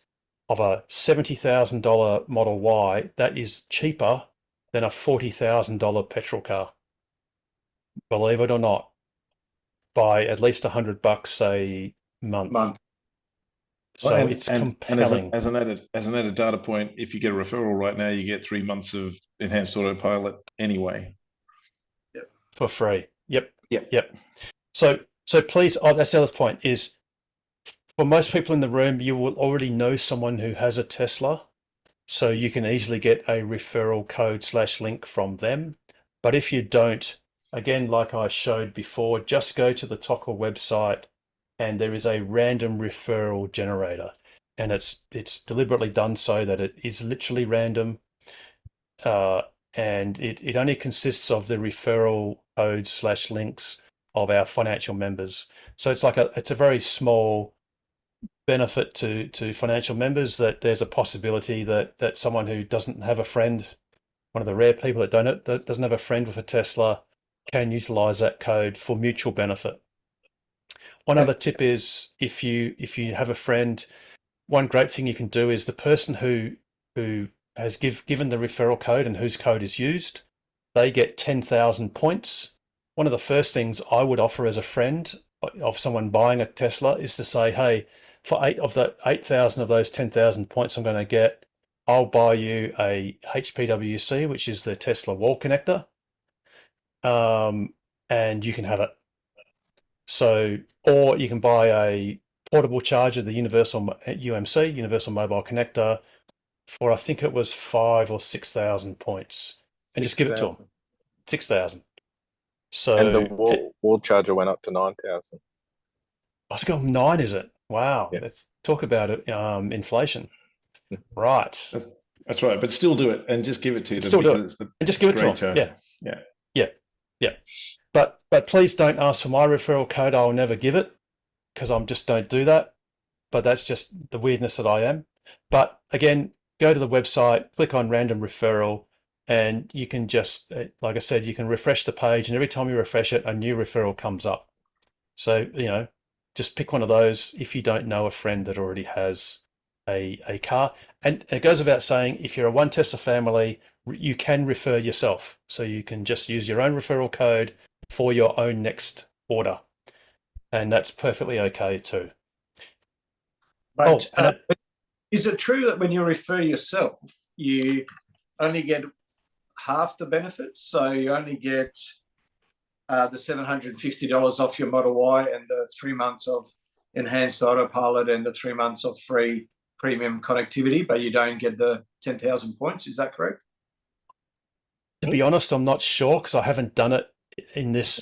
of a $70,000 Model Y, that is cheaper than a $40,000 petrol car. Believe it or not, by at least $100 a month. So And- it's and compelling. as an added data point, if you get a referral right now, you get 3 months of enhanced autopilot anyway. For free. Yep. Yep. So please, that's the other point, is for most people in the room, you will already know someone who has a Tesla, so you can easily get a referral code /link from them. But if you don't, again, like I showed before, just go to the TOCL website, and there is a random referral generator, and it's deliberately done so that it is literally random, and it only consists of the referral codes /links of our financial members. So it's a very small benefit to financial members, that there's a possibility that someone who doesn't have a friend, one of the rare people that doesn't have a friend with a Tesla, can utilize that code for mutual benefit. One other tip is, if you have a friend, one great thing you can do is the person who has given the referral code and whose code is used, they get 10,000 points. One of the first things I would offer as a friend of someone buying a Tesla is to say, hey, for 8,000 of those 10,000 points I'm going to get, I'll buy you a HPWC, which is the Tesla wall connector, and you can have it. So, or you can buy a portable charger, the Universal UMC, Universal Mobile Connector, for I think it was 5,000 or 6,000 points, and just give it to them. 6,000. So, and the wall charger went up to 9,000. I was going 9, is it? Wow. Yeah. Let's talk about it. Inflation. Right. That's right, but still do it and just give it to them. Still do it. It's And just give it to great them. charger. Yeah. But please don't ask for my referral code. I'll never give it, because just don't do that. But that's just the weirdness that I am. But again, go to the website, click on random referral, and you can just, like I said, you can refresh the page, and every time you refresh it, a new referral comes up. So, just pick one of those if you don't know a friend that already has a car. And it goes without saying, if you're a one Tesla family, you can refer yourself. So you can just use your own referral code for your own next order. And that's perfectly okay too. But is it true that when you refer yourself, you only get half the benefits. So you only get the $750 off your Model Y and the 3 months of enhanced autopilot and the 3 months of free premium connectivity, but you don't get the 10,000 points. Is that correct? To be honest, I'm not sure because I haven't done it in this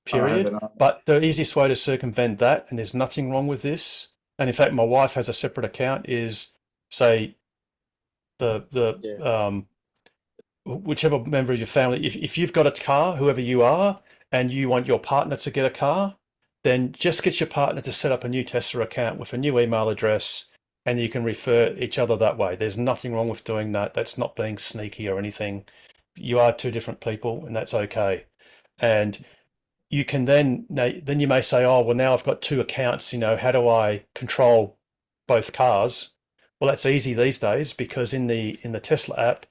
period. But the easiest way to circumvent that, and there's nothing wrong with this, and in fact, my wife has a separate account, is say whichever member of your family, if you've got a car, whoever you are, and you want your partner to get a car, then just get your partner to set up a new Tesla account with a new email address, and you can refer each other that way. There's nothing wrong with doing that. That's not being sneaky or anything. You are two different people, and that's okay. And you can then you may say, oh, well, now I've got two accounts, how do I control both cars? Well, that's easy these days, because in the Tesla app,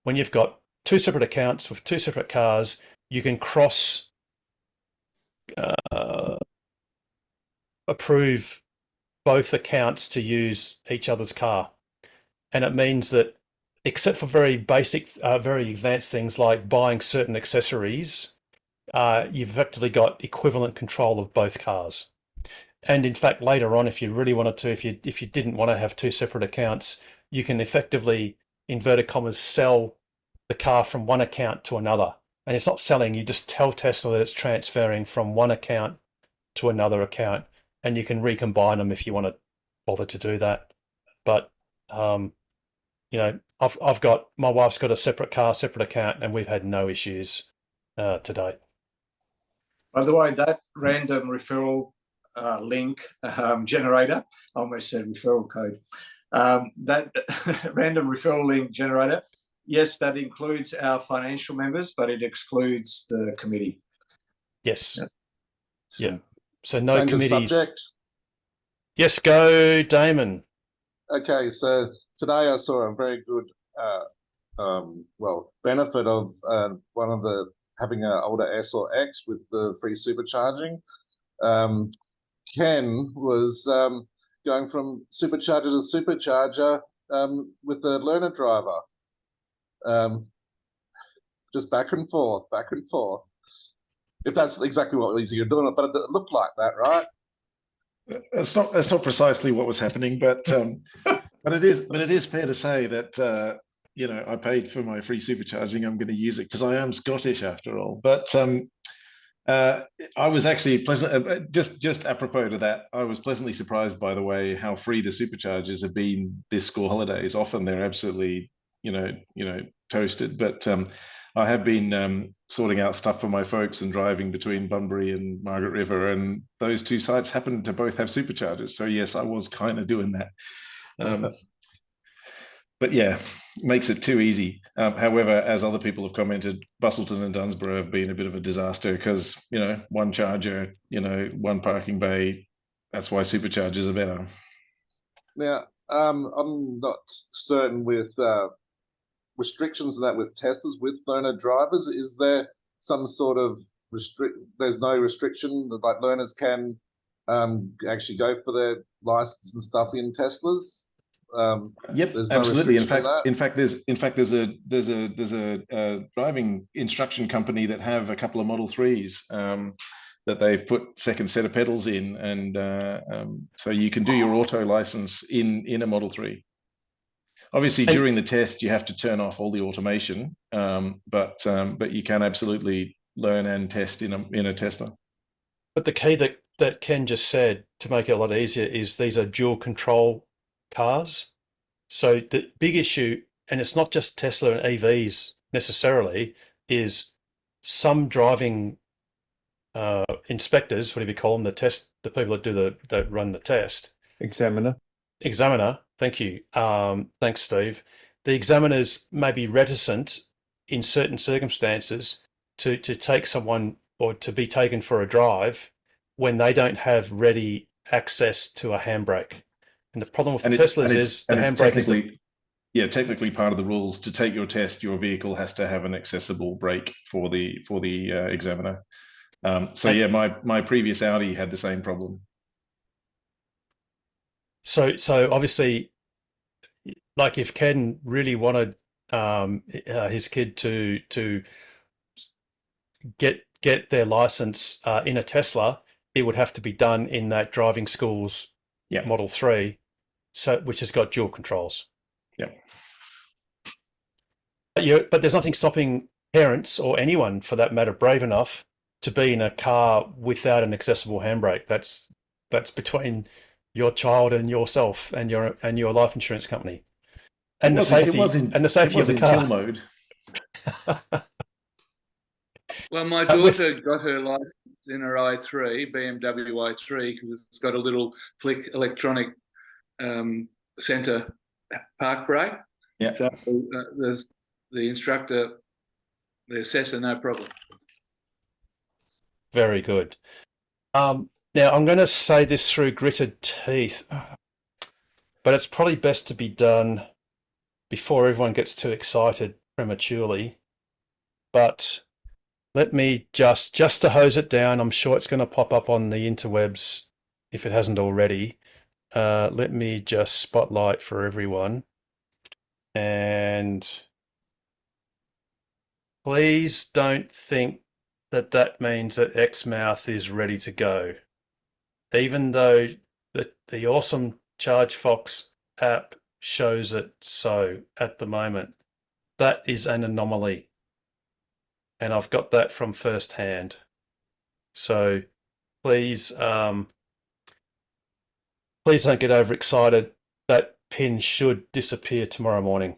when you've got two separate accounts with two separate cars, you can cross approve both accounts to use each other's car. And it means that, except for very basic, very advanced things like buying certain accessories, you've effectively got equivalent control of both cars. And in fact, later on, if you really wanted to, if you didn't want to have two separate accounts, you can effectively, inverted commas, sell the car from one account to another. And it's not selling, you just tell Tesla that it's transferring from one account to another account, and you can recombine them if you want to bother to do that. But I've got, my wife's got a separate car, separate account, and we've had no issues to date. By the way, that random referral link generator, I almost said referral code, that random referral link generator, yes, that includes our financial members, but it excludes the committee. Yes. So, yeah. So no Change of committees. subject. Yes, go, Damon. Okay, so today I saw a very good benefit of one of the having an older S or X with the free supercharging. Ken was going from supercharger to supercharger with the learner driver. Just back and forth. If that's exactly what you're doing, but it looked like that, right? That's not precisely what was happening, but it is fair to say that I paid for my free supercharging. I'm going to use it because I am Scottish after all. But I was actually pleasant. Just apropos to that, I was pleasantly surprised by the way how free the superchargers have been this school holidays. Often they're absolutely toasted, but I have been sorting out stuff for my folks and driving between Bunbury and Margaret River, and those two sites happen to both have superchargers. So yes, I was kind of doing that. But yeah, makes it too easy. However, as other people have commented, Busselton and Dunsborough have been a bit of a disaster because, one charger, one parking bay. That's why superchargers are better. Now, I'm not certain with restrictions and that with testers with learner drivers. Is there some sort of there's no restriction that like learners can actually go for their license and stuff in Teslas? Yep, absolutely. In fact, there's a driving instruction company that have a couple of Model 3s that they've put second set of pedals in, and so you can do your auto license in a Model 3. Obviously, during the test, you have to turn off all the automation, but you can absolutely learn and test in a Tesla. But the key that Ken just said, to make it a lot easier, is these are dual control cars. So the big issue, and it's not just Tesla and EVs necessarily, is some driving inspectors, whatever you call them, the people that run the test. Examiner, thank you. Thanks, Steve. The examiners may be reticent in certain circumstances to take someone or to be taken for a drive when they don't have ready access to a handbrake. And the problem with the Teslas is the handbrake is technically part of the rules. To take your test, your vehicle has to have an accessible brake for the examiner. My previous Audi had the same problem. So obviously, like if Ken really wanted his kid to get their license in a Tesla, it would have to be done in that driving school's Model 3, which has got dual controls. Yeah. But there's nothing stopping parents or anyone, for that matter, brave enough to be in a car without an accessible handbrake. That's between your child and yourself and your life insurance company, and the safety of the car. Kill mode. Well, my daughter got her license in her i3, BMW i3, because it's got a little flick electronic center park brake. Yeah. So the instructor, the assessor, no problem. Very good. Now, I'm going to say this through gritted teeth, but it's probably best to be done before everyone gets too excited prematurely. But let me just to hose it down, I'm sure it's going to pop up on the interwebs if it hasn't already. Let me just spotlight for everyone. And please don't think that means that Exmouth is ready to go. Even though the awesome ChargeFox app shows it so at the moment, that is an anomaly. And I've got that from first hand. So please don't get overexcited. That pin should disappear tomorrow morning.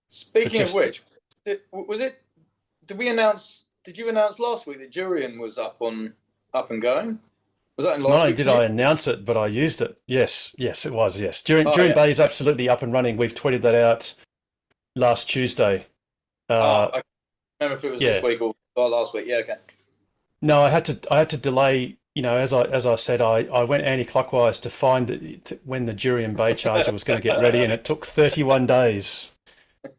Speaking of which, did you announce last week that Jurian was up and going? Was that in last Not only week's did news? I announce it, but I used it. Yes, it was. Yes, Jurian Bay is absolutely up and running. We've tweeted that out last Tuesday. I can't remember if it was this week or last week. Yeah, okay. No, I had to delay. As I said, I went anti-clockwise to find when the Jurian Bay charger was going to get ready, and it took 31 days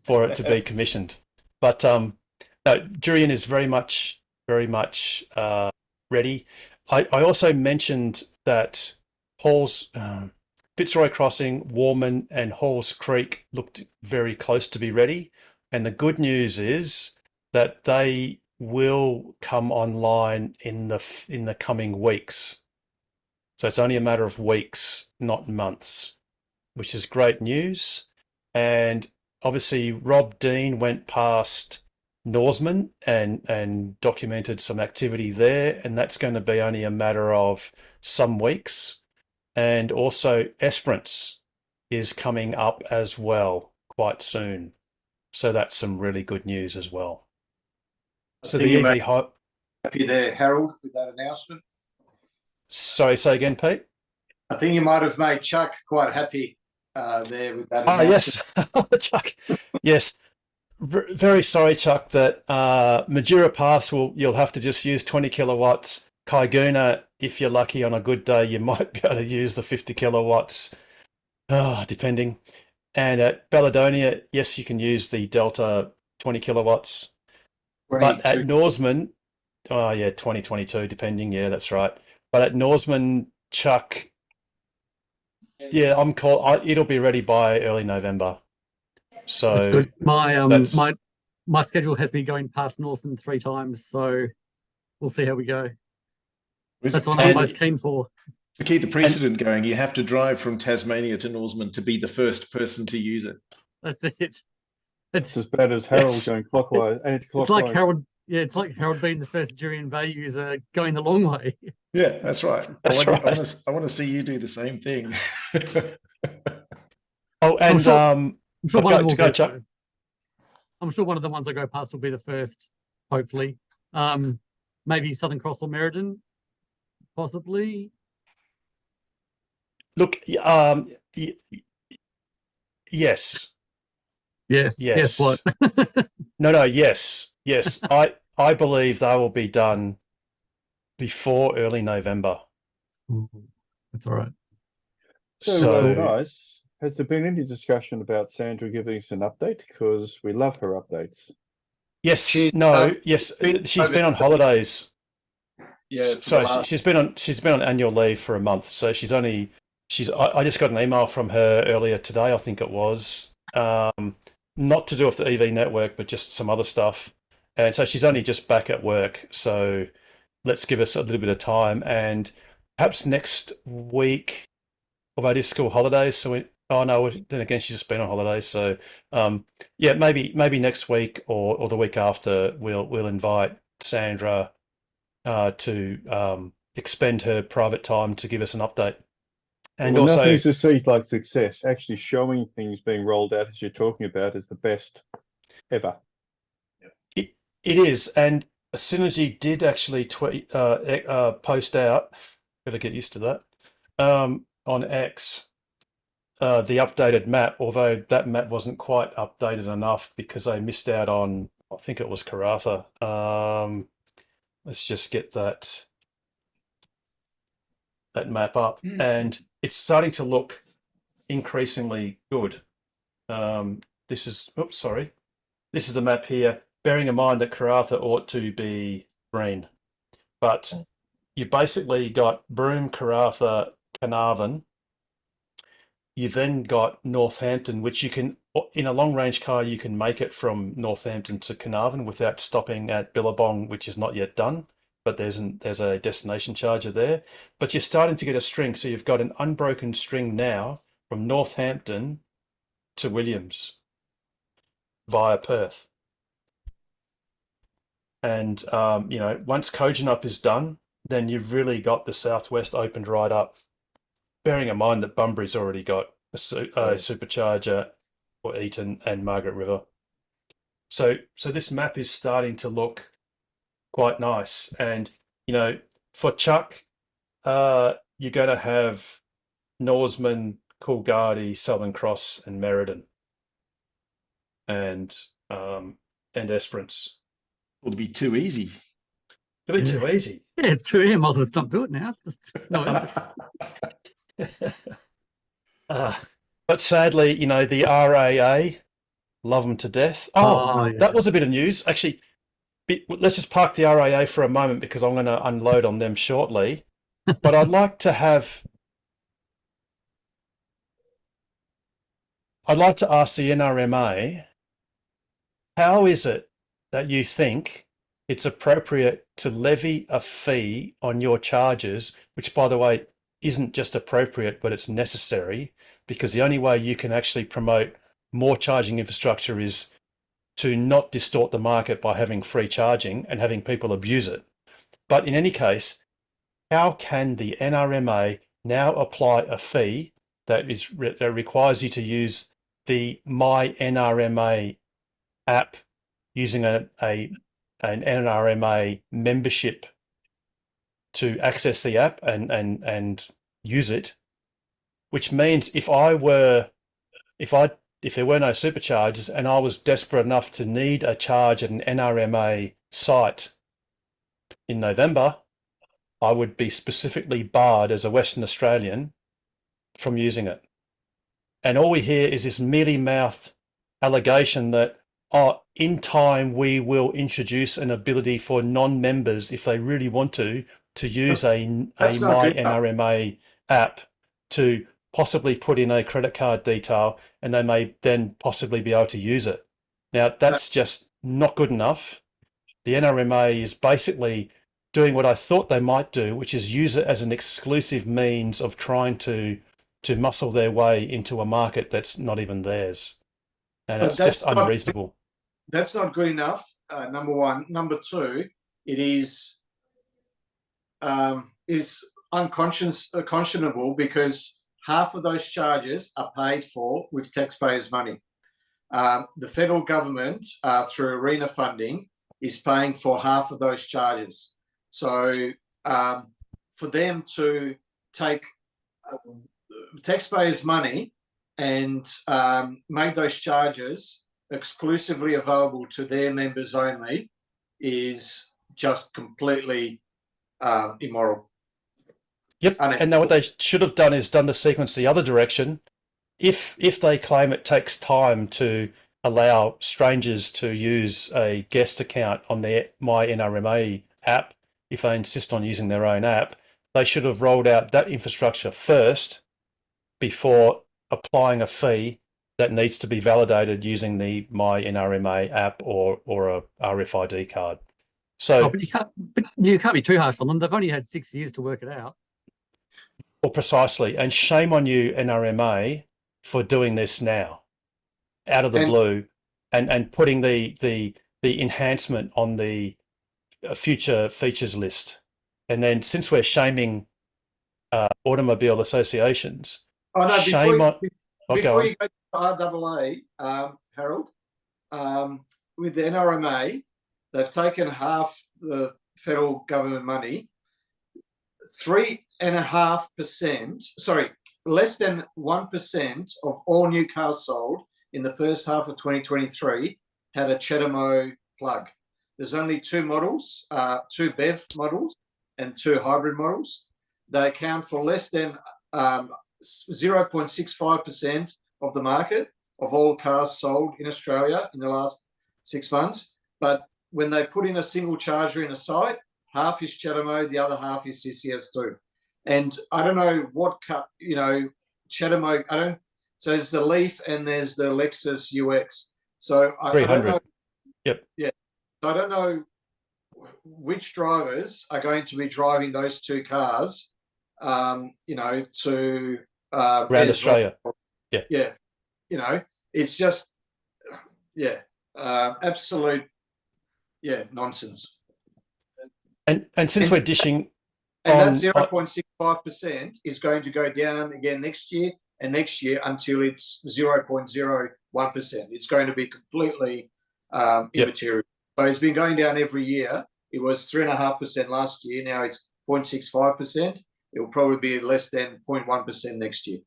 for it to be commissioned. But no, Jurian is very much ready. I also mentioned that Halls, Fitzroy Crossing, Warman, and Halls Creek looked very close to be ready. And the good news is that they will come online in the coming weeks. So it's only a matter of weeks, not months, which is great news. And obviously, Rob Dean went past Norseman and documented some activity there, and that's going to be only a matter of some weeks. And also Esperance is coming up as well quite soon. So that's some really good news as well. So the EV hype. Happy there, Harold, with that announcement. Sorry, say again, Pete? I think you might have made Chuck quite happy there with that announcement. Oh, yes. Chuck. Yes. Very sorry, Chuck, that Majura Pass you'll have to just use 20 kilowatts. Kaiguna, if you're lucky on a good day, you might be able to use the 50 kilowatts, depending. And at Balladonia, yes, you can use the Delta 20 kilowatts. 22. But at Norseman, 2022, depending. Yeah, that's right. But at Norseman, Chuck, yeah, it'll be ready by early November. So that's good. My schedule has been going past Norseman 3 times, so we'll see how we go. That's what I'm most keen for. To keep the precedent going, you have to drive from Tasmania to Norseman to be the first person to use it. That's it. It's as bad as Harold going clockwise, anti-clockwise. It's like Harold. Yeah, it's like Harold being the first Jurian Bay user going the long way. Yeah, that's right. I want to see you do the same thing. Oh, and I'm sure one of them Chuck. I'm sure one of the ones I go past will be the first, hopefully. Maybe Southern Cross or Meriden, possibly. Look, yes. Yes. What? No. Yes. I believe they will be done before early November. That's all right. So guys, has there been any discussion about Sandra giving us an update? Because we love her updates. Yes. She's been on holidays. Yeah. Sorry, she's been on annual leave for a month. So I just got an email from her earlier today, I think it was. not to do with the EV network, but just some other stuff. And so she's only just back at work. So let's give us a little bit of time, and perhaps next week, although it is school holidays, so oh no, then again she's just been on holidays. So yeah, maybe next week or the week after we'll invite Sandra to expend her private time to give us an update. And well, also, nothing's perceived like success. Actually showing things being rolled out as you're talking about is the best ever. it is. And Synergy did actually post out, gotta get used to that, on X, the updated map, although that map wasn't quite updated enough because they missed out on, I think it was Karratha. Let's just get that map up, and it's starting to look increasingly good. This is, oops, sorry. This is the map here, bearing in mind that Karratha ought to be green. But you basically got Broome, Karratha, Carnarvon. You've then got Northampton, which you can, in a long-range car, you can make it from Northampton to Carnarvon without stopping at Billabong, which is not yet done. But there's a destination charger there. But you're starting to get a string. So you've got an unbroken string now from Northampton to Williams via Perth. And, you know, once Kojonup is done, then you've really got the southwest opened right up. Bearing in mind that Bunbury's already got a supercharger for Eton and Margaret River. So this map is starting to look quite nice. And, you know, for Chuck, you're going to have Norseman, Coolgardie, Southern Cross, and Meriden, and Esperance. It'll be too easy. It'll be too easy. Yeah, it's 2 a.m. I'll just not do it now. It's just no. But sadly, you know, the RAA, love them to death. Oh, yeah. That was a bit of news. Actually, let's just park the RAA for a moment because I'm going to unload on them shortly. But I'd like to ask the NRMA, how is it that you think it's appropriate to levy a fee on your charges, which, by the way, isn't just appropriate, but it's necessary, because the only way you can actually promote more charging infrastructure is to not distort the market by having free charging and having people abuse it. But in any case, how can the NRMA now apply a fee that requires you to use the My NRMA app using an NRMA membership to access the app and use it, which means if there were no superchargers and I was desperate enough to need a charge at an NRMA site in November, I would be specifically barred as a Western Australian from using it. And all we hear is this mealy-mouthed allegation that, in time we will introduce an ability for non-members, if they really want to use a My NRMA app to possibly put in a credit card detail, and they may then possibly be able to use it. Now, that's just not good enough. The NRMA is basically doing what I thought they might do, which is use it as an exclusive means of trying to muscle their way into a market that's not even theirs. And it's just unreasonable. That's not good enough, number one. Number two, it is unconscionable because half of those charges are paid for with taxpayers' money. The federal government, through ARENA funding, is paying for half of those charges. So for them to take taxpayers' money and make those charges exclusively available to their members only is just completely immoral. Yep, and now what they should have done is done the sequence the other direction. If they claim it takes time to allow strangers to use a guest account on their My NRMA app, if they insist on using their own app, they should have rolled out that infrastructure first before applying a fee that needs to be validated using the My NRMA app or a RFID card. So, but you can't be too harsh on them. They've only had 6 years to work it out. Well, precisely. And shame on you, NRMA, for doing this now, out of the blue, and putting the enhancement on the future features list. And then, since we're shaming automobile associations, shame on. Before you go to RAA, Harold, with the NRMA, they've taken half the federal government money. 3.5%, sorry, less than 1% of all new cars sold in the first half of 2023 had a CHAdeMO plug. There's only 2 models, 2 BEV models and 2 hybrid models. They account for less than 0.65% of the market of all cars sold in Australia in the last 6 months. But when they put in a single charger in a site, half is CHAdeMO, the other half is CCS2. And I don't know what car, CHAdeMO, so there's the Leaf and there's the Lexus UX. So I don't know. Yep. Yeah. So I don't know which drivers are going to be driving those 2 cars, to around Australia. Yeah. It's just, absolute, nonsense. And since we're dishing, and that 0.65% is going to go down again next year and next year until it's 0.01%. It's going to be completely immaterial. So it's been going down every year. It was 3.5% last year. Now it's 0.65%. It will probably be less than 0.1% next year.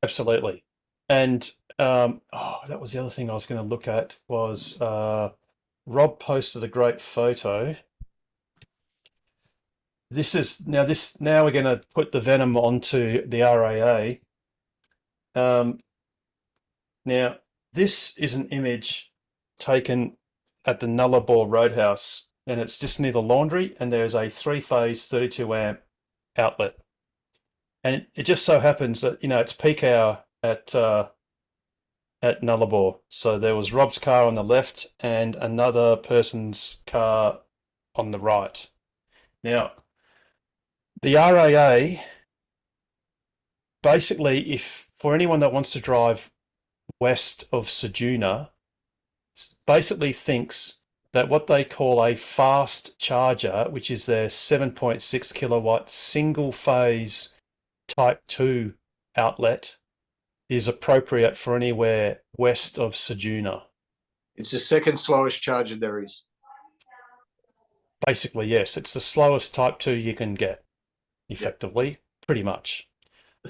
Absolutely. And that was the other thing I was going to look at was Rob posted a great photo. Now we're going to put the Venom onto the RAA. Now this is an image taken at the Nullarbor Roadhouse, and it's just near the laundry, and there's a 3-phase 32 amp outlet. And it just so happens that, it's peak hour at Nullarbor. So there was Rob's car on the left and another person's car on the right. Now, the RAA, basically, if for anyone that wants to drive west of Ceduna, basically thinks that what they call a fast charger, which is their 7.6 kilowatt single phase Type 2 outlet, is appropriate for anywhere west of Ceduna. It's the second slowest charger there is. Basically, yes. It's the slowest Type 2 you can get, effectively, pretty much.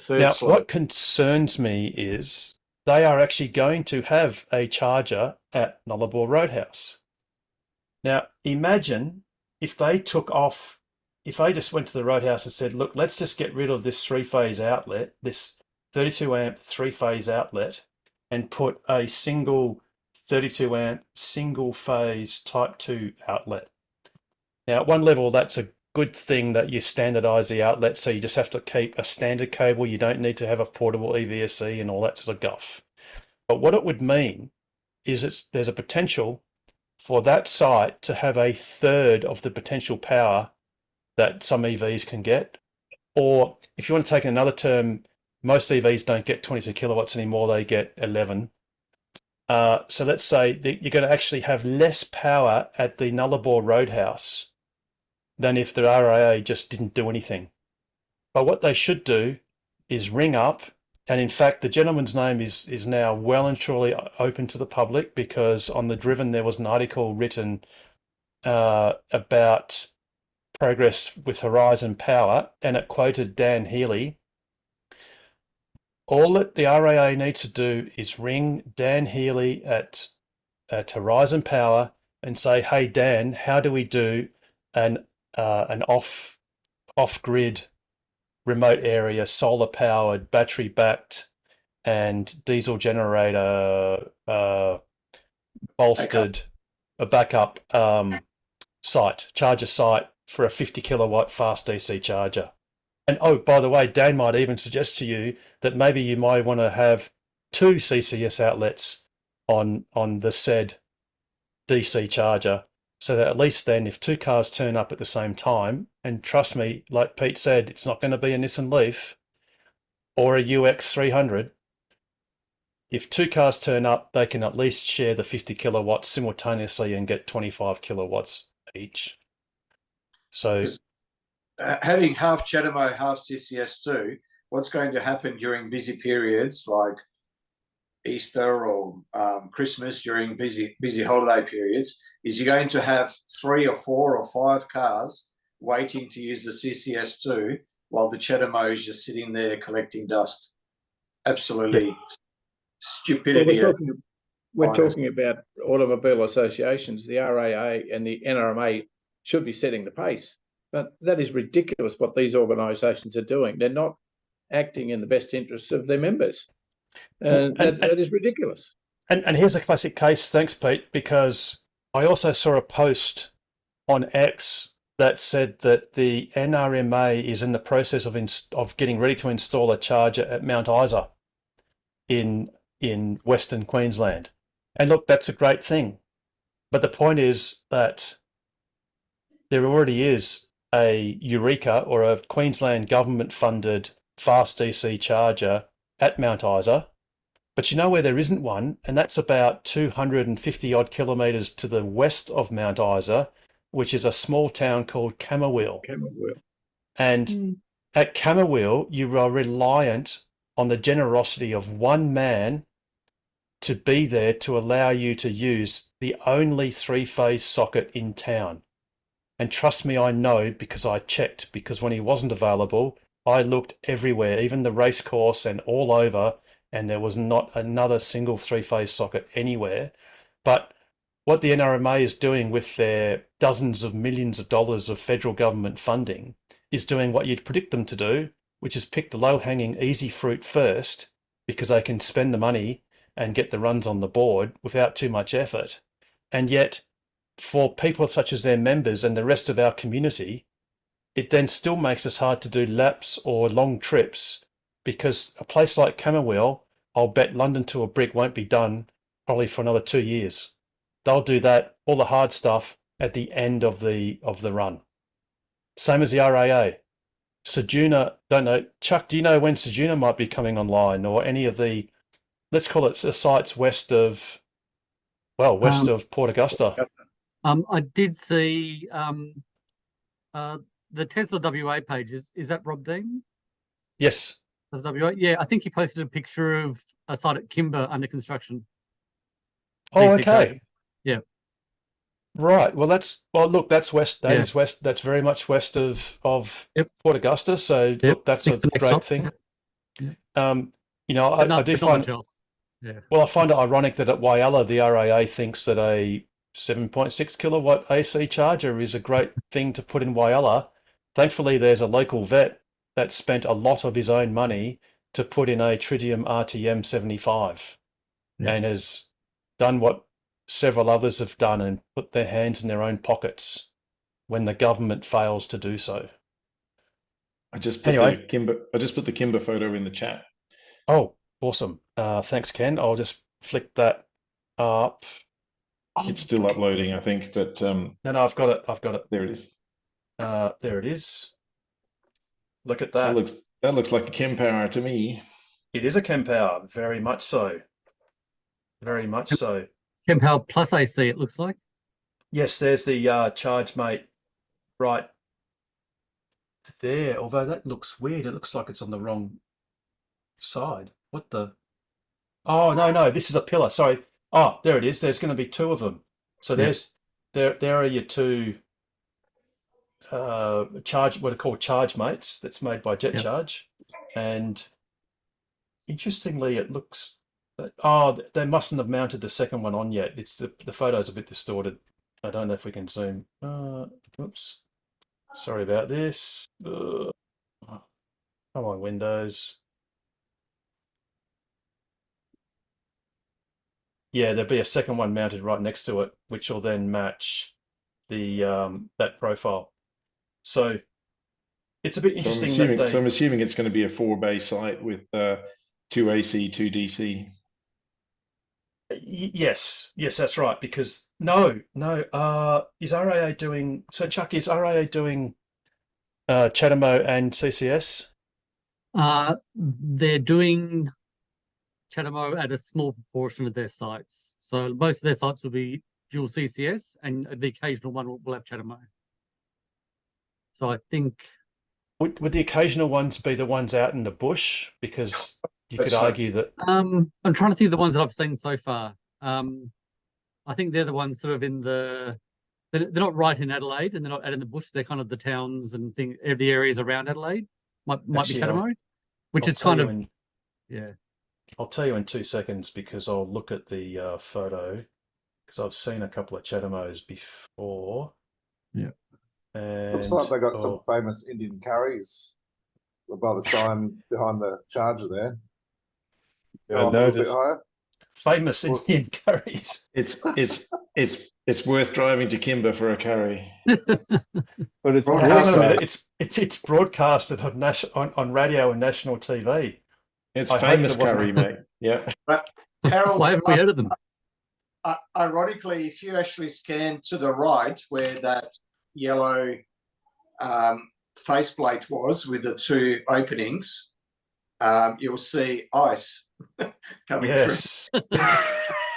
Now, what concerns me is they are actually going to have a charger at Nullarbor Roadhouse. Now, imagine if they just went to the Roadhouse and said, look, let's just get rid of this 3-phase outlet, this 32 amp 3-phase outlet, and put a single 32 amp single phase Type 2 outlet. Now, at one level, that's a good thing that you standardize the outlet, so you just have to keep a standard cable. You don't need to have a portable EVSE and all that sort of guff. But what it would mean is there's a potential for that site to have a third of the potential power that some EVs can get. Or if you want to take another term, most EVs don't get 22 kilowatts anymore, they get 11. So let's say that you're going to actually have less power at the Nullarbor Roadhouse than if the RAA just didn't do anything. But what they should do is ring up, and in fact the gentleman's name is now well and truly open to the public, because on The Driven there was an article written about progress with Horizon Power, and it quoted Dan Healy. All that the RAA needs to do is ring Dan Healy at Horizon Power and say, hey Dan, how do we do an off-grid remote area, solar powered, battery backed and diesel generator bolstered backup charger site for a 50 kilowatt fast DC charger? And oh, by the way, Dan might even suggest to you that maybe you might want to have 2 CCS outlets on the said DC charger, so that at least then if 2 cars turn up at the same time, and trust me, like Pete said, it's not going to be a Nissan Leaf or a UX 300. If 2 cars turn up, they can at least share the 50 kilowatts simultaneously and get 25 kilowatts each. So having half CHAdeMO, half CCS2, what's going to happen during busy periods like Easter or Christmas, during busy holiday periods, is you're going to have 3 or 4 or 5 cars waiting to use the CCS2 while the CHAdeMO is just sitting there collecting dust. Absolutely stupidity. We're talking about automobile associations. The RAA and the NRMA should be setting the pace. But that is ridiculous what these organisations are doing. They're not acting in the best interests of their members. That is ridiculous. And here's a classic case, thanks, Pete, because I also saw a post on X that said that the NRMA is in the process of getting ready to install a charger at Mount Isa in Western Queensland. And look, that's a great thing. But the point is that there already is a Eureka or a Queensland government-funded fast DC charger at Mount Isa. But you know where there isn't one, and that's about 250 odd kilometres to the west of Mount Isa, which is a small town called Camberwell. And at Camberwell, you are reliant on the generosity of one man to be there to allow you to use the only 3-phase socket in town. And trust me, I know, because I checked, because when he wasn't available, I looked everywhere, even the race course and all over, and there was not another single 3-phase socket anywhere. But what the NRMA is doing with their dozens of millions of dollars of federal government funding is doing what you'd predict them to do, which is pick the low-hanging easy fruit first, because they can spend the money and get the runs on the board without too much effort. And yet, for people such as their members and the rest of our community, it then still makes us hard to do laps or long trips, because a place like Camberwell, I'll bet London to a brick won't be done probably for another 2 years. They'll do that, all the hard stuff, at the end of the run. Same as the RAA. Ceduna, don't know. Chuck, do you know when Ceduna might be coming online, or any of the, let's call it the sites west of Port Augusta? I did see the Tesla WA page. Is that Rob Dean? Yes. WA? Yeah, I think he posted a picture of a site at Kimber under construction. Oh, DC okay. charger. Yeah. Right. Well, look, that's west. That Yeah. is west. That's very much west of Yep. Port Augusta. So look, that's a It's the next great stop. thing. Yeah. You know, But I do but not find much else. Yeah. well, I find it ironic that at Whyalla, the RAA thinks that a 7.6 kilowatt AC charger is a great thing to put in Whyalla. Thankfully, there's a local vet that spent a lot of his own money to put in a Tritium RTM 75 and has done what several others have done and put their hands in their own pockets when the government fails to do so. I just put the Kimber photo in the chat. Oh, awesome. Thanks, Ken. I'll just flick that up. It's still uploading, I think, but No, I've got it. There it is. There it is. Look at that. That looks like a Kempower to me. It is a Kempower, very much so. Very much so. Kempower plus AC, it looks like. Yes, there's the ChargeMate right there. Although that looks weird. It looks like it's on the wrong side. What the? Oh, no, this is a pillar. Sorry. Oh, there it is. There's going to be 2 of them. So there are your 2 what are called ChargeMates that's made by Jet Charge. And interestingly, it looks they mustn't have mounted the second one on yet. It's the photo's a bit distorted. I don't know if we can zoom. Oops. Sorry about this. Come on, Windows. Yeah, there'll be a second one mounted right next to it, which will then match the that profile. So it's a bit So I'm interesting assuming, that so I'm assuming it's going to be a 4-bay site with 2 AC, 2 DC. Yes, that's right. Because no, is RAA doing? So Chuck, is RAA doing CHAdeMO and CCS? They're doing CHAdeMO at a small proportion of their sites. So most of their sites will be dual CCS, and the occasional one will have CHAdeMO. So I think Would the occasional ones be the ones out in the bush? Because you could argue that. I'm trying to think of the ones that I've seen so far. I think they're the ones sort of in the. They're not right in Adelaide, and they're not out in the bush. They're kind of the towns and the areas around Adelaide. Might be Actually, CHAdeMO, which I'll is tell kind you of in- yeah. I'll tell you in 2 seconds because I'll look at the photo because I've seen a couple of CHAdeMOs before. Yeah. And Looks like they got some famous Indian curries by the sign behind the charger there. Yeah, Go I on a little bit noticed. higher. famous Indian curries. It's worth driving to Kimber for a curry. But it's Hang on a minute, broadcast. it's broadcasted on radio and national TV. It's I hope famous there wasn't- curry, mate. Yeah. But Harold, Why haven't we heard of them? ironically, if you actually scan to the right where that yellow faceplate was with the 2 openings, you'll see ice coming Yes.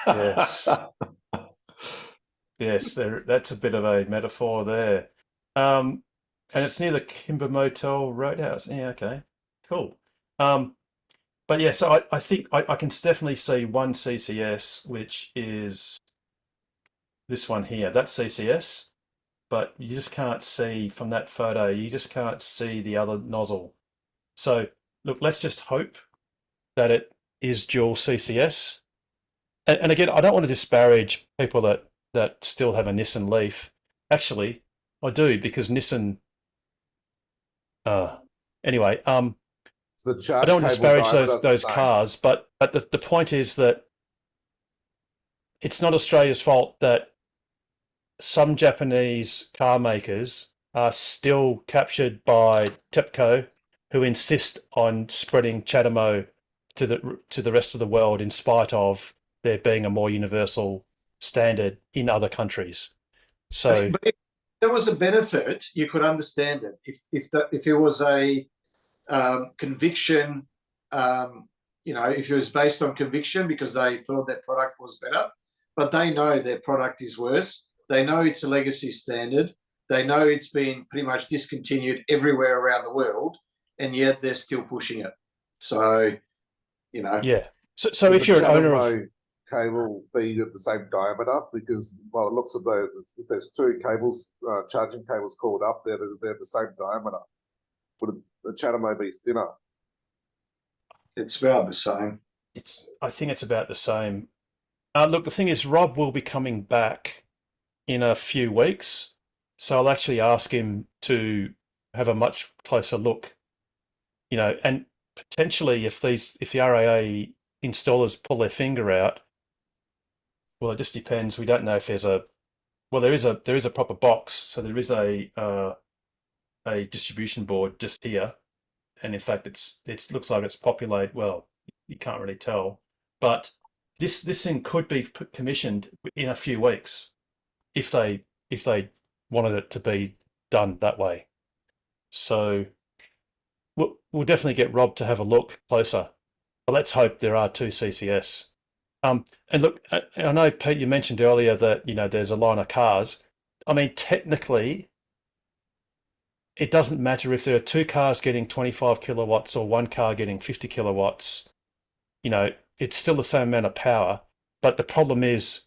Yes. Yes, that's a bit of a metaphor there. And it's near the Kimber Motel Roadhouse. Yeah, okay. Cool. But yeah, so I think I can definitely see one CCS, which is this one here. That's CCS, but you just can't see from that photo, you just can't see the other nozzle. So look, let's just hope that it is dual CCS. And again, I don't want to disparage people that still have a Nissan Leaf. Actually, I do because Nissan. Anyway, It's the charge I don't want to cable disparage diameter the those same. cars, but the point is that it's not Australia's fault that some Japanese car makers are still captured by TEPCO, who insist on spreading CHAdeMO to the rest of the world in spite of there being a more universal standard in other countries. So But if there was a benefit, you could understand it. If it was a conviction, if it was based on conviction because they thought their product was better, but they know their product is worse. They know it's a legacy standard. They know it's been pretty much discontinued everywhere around the world, and yet they're still pushing it. So, yeah. So if you're an owner of cable be of the same diameter, because it looks as though if there's 2 cables, charging cables called up, they're the same diameter. Would a CHAdeMO be thinner? it's about the same. I think it's about the same. Look, the thing is, Rob will be coming back in a few weeks, so I'll actually ask him to have a much closer look, and potentially if the RAA installers pull their finger out, well, it just depends. We don't know if there is a proper box, so there is a distribution board just here, and in fact, it looks like it's populated. Well, you can't really tell, but this thing could be commissioned in a few weeks if they wanted it to be done that way. So we'll definitely get Rob to have a look closer. But let's hope there are 2 CCS. And look, I know, Pete, you mentioned earlier that there's a line of cars. I mean, technically, it doesn't matter if there are 2 cars getting 25 kilowatts or 1 car getting 50 kilowatts. It's still the same amount of power. But the problem is,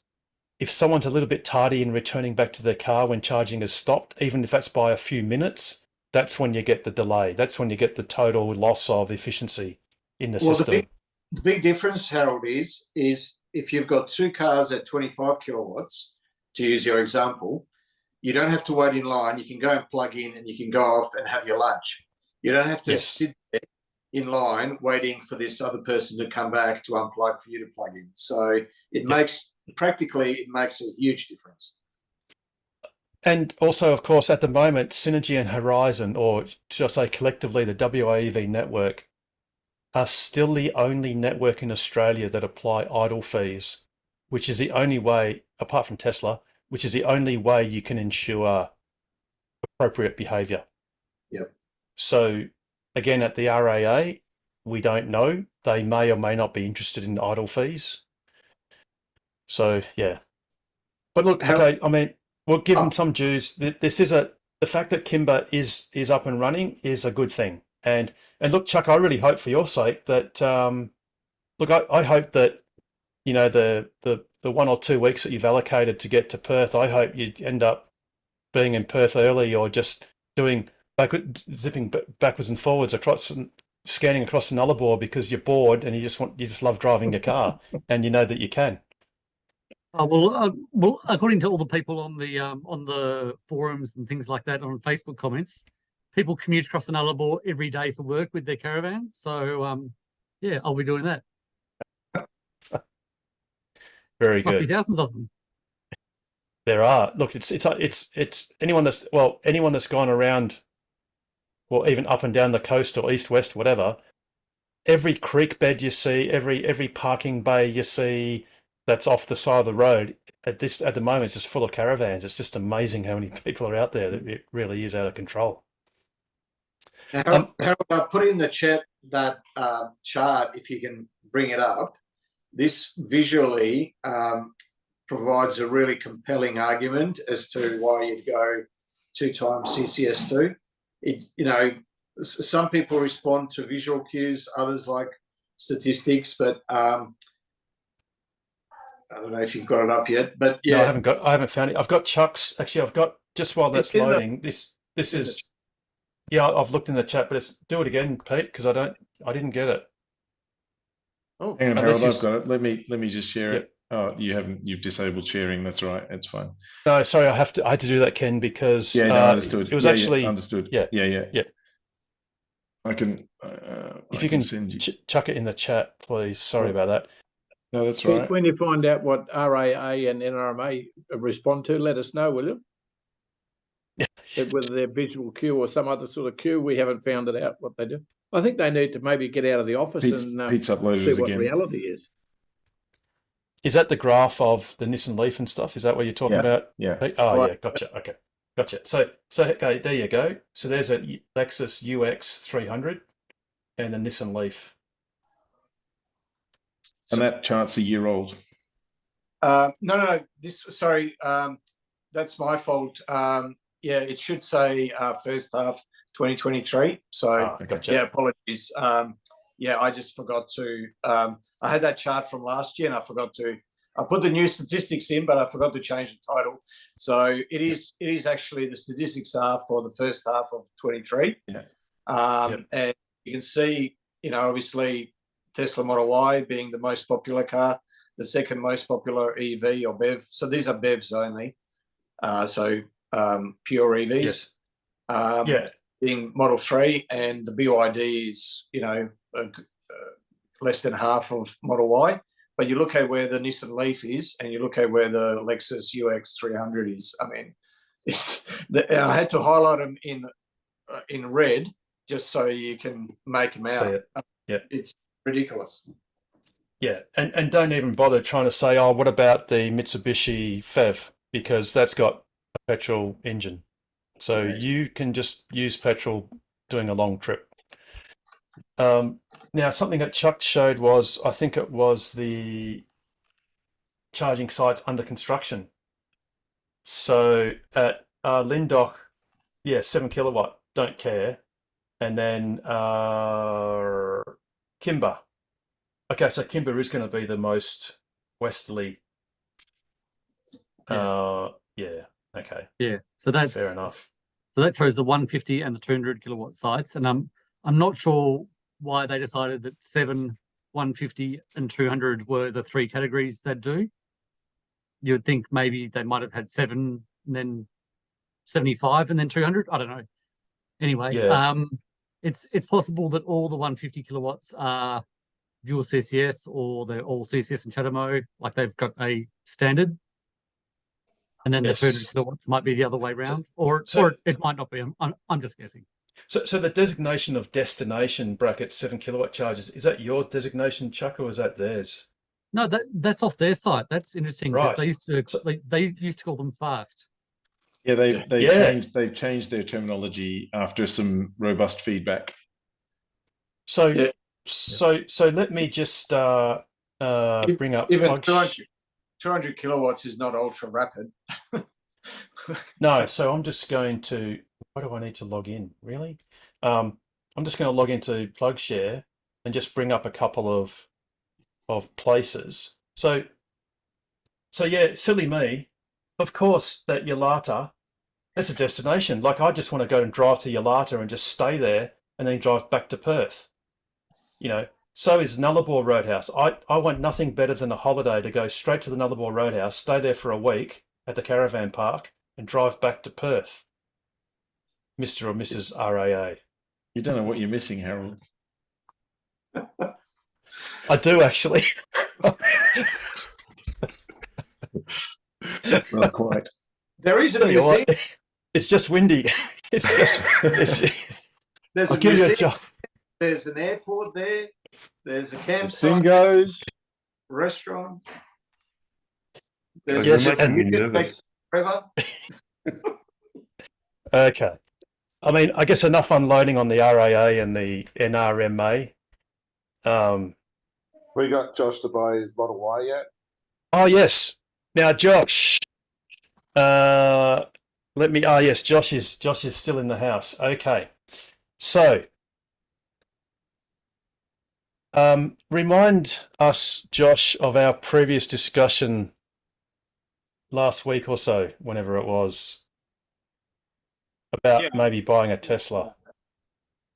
if someone's a little bit tardy in returning back to their car when charging has stopped, even if that's by a few minutes, that's when you get the delay. That's when you get the total loss of efficiency in the system. The big difference, Harold, is if you've got 2 cars at 25 kilowatts, to use your example, you don't have to wait in line. You can go and plug in and you can go off and have your lunch. You don't have to sit there in line waiting for this other person to come back to unplug for you to plug in. So it makes a huge difference. And also, of course, at the moment, Synergy and Horizon, or should I say collectively, the WAEV network, are still the only network in Australia that apply idle fees, which is the only way, apart from Tesla, which is the only way you can ensure appropriate behaviour. Yep. So again, at the RAA, we don't know. They may or may not be interested in idle fees. So yeah. But look, okay, I mean, we'll give them some dues. This is the fact that Kimber is up and running is a good thing. And look, Chuck, I really hope for your sake that look, I hope that, you know, the 1 or 2 weeks that you've allocated to get to Perth, I hope you end up being in Perth early, or just doing zipping backwards and forwards across and scanning across the Nullarbor because you're bored and you just love driving your car and you know that you can. Well, according to all the people on the forums and things like that, on Facebook comments, people commute across the Nullarbor every day for work with their caravan. So yeah, I'll be doing that. Very Must good. be thousands of them. There are. Look, it's anyone that's gone around, well, even up and down the coast or east, west, whatever. Every creek bed you see, every parking bay you see that's off the side of the road at the moment, it's just full of caravans. It's just amazing how many people are out there. That it really is out of control. Harold, I put in the chat that chart, if you can bring it up. This visually provides a really compelling argument as to why you'd go 2 times CCS2. You know, some people respond to visual cues, others like statistics, but I don't know if you've got it up yet. But yeah, No, I haven't found it. I've got Chuck's. Actually, I've got, just while that's loading. This is. Yeah, I've looked in the chat, but do it again, Pete, because I didn't get it. Oh, hang on, Harold, I've got it. Let me just share it. Oh, you've disabled sharing. That's right. It's fine. No, sorry, I had to do that, Ken, because understood. It was actually understood. Yeah. I can. If you can chuck it in the chat, please. Sorry about that. No, that's right. When you find out what RAA and NRMA respond to, let us know, will you? Whether they're visual cue or some other sort of cue, we haven't found it out what they do. I think they need to maybe get out of the office and see what reality is. Is that the graph of the Nissan Leaf and stuff? Is that what you're talking about? Yeah. Oh, yeah. Gotcha. Okay. Gotcha. So okay, there you go. So there's a Lexus UX 300 and the Nissan Leaf. And that chart's a year old. No. Sorry, that's my fault. Yeah, it should say first half 2023. So gotcha. Yeah, apologies. Yeah, I just forgot to. I had that chart from last year, and I forgot to. I put the new statistics in, but I forgot to change the title. So it is actually, the statistics are for the first half of 23. Yeah. And you can see, you know, obviously Tesla Model Y being the most popular car, the second most popular EV or BEV. So these are BEVs only. Pure EVs. Yes. Being Model 3, and the BYD is, you know, less than half of Model Y. But you look at where the Nissan Leaf is, and you look at where the Lexus UX 300 is. I mean, and I had to highlight them in red just so you can make them out. Yeah, it's ridiculous. Yeah, and don't even bother trying to say, oh, what about the Mitsubishi FEV, because that's got a petrol engine. So you can just use petrol doing a long trip. Now, something that Chuck showed was, I think it was the charging sites under construction. So at Lindock, 7 kilowatt, don't care. And then Kimber. Okay, so Kimber is going to be the most westerly. Okay. Yeah, so that's fair enough. So that shows the 150 and the 200 kilowatt sites, and I'm not sure why they decided that 7, 150, and 200 were the 3 categories they'd do. You would think maybe they might have had 7 and then 75 and then 200. I don't know. Anyway, it's possible that all the 150 kilowatts are dual CCS, or they're all CCS and CHAdeMO, like they've got a standard. and then the 200 Yes. kilowatts might be the other way round, or it might not be. I'm just guessing. So the designation of destination bracket 7 kilowatt charges, is that your designation, Chuck, or is that theirs? No, that's off their site. That's interesting because Right. they used to call them fast. Yeah, they've Yeah. changed their terminology after some robust feedback. So Yeah. so let me just bring up Even plug 200 kilowatts is not ultra rapid. No, so I'm just going to, why do I need to log in? Really? I'm just going to log into PlugShare and just bring up a couple of places. So yeah, silly me. Of course, that Yalata, that's a destination. Like I just want to go and drive to Yalata and just stay there and then drive back to Perth. You know, so is Nullarbor Roadhouse. I want nothing better than a holiday to go straight to the Nullarbor Roadhouse, stay there for a week at the caravan park and drive back to Perth. Mr. or Mrs. RAA. You don't know what you're missing, Harold. I do actually. Not quite. There is a Tell you museum. what, it's just windy. There's There's I'll a give you a museum. job. There's an airport there. There's a campsite. Singos. Restaurant. You're Yes, making me and nervous. River. okay. I mean, I guess enough unloading on the RAA and the NRMA. We got Josh to buy his Model Y yet? Oh yes. Now, Josh. Let me. Oh yes, Josh is still in the house. Okay. So, remind us, Josh, of our previous discussion last week or so, whenever it was, about maybe buying a Tesla.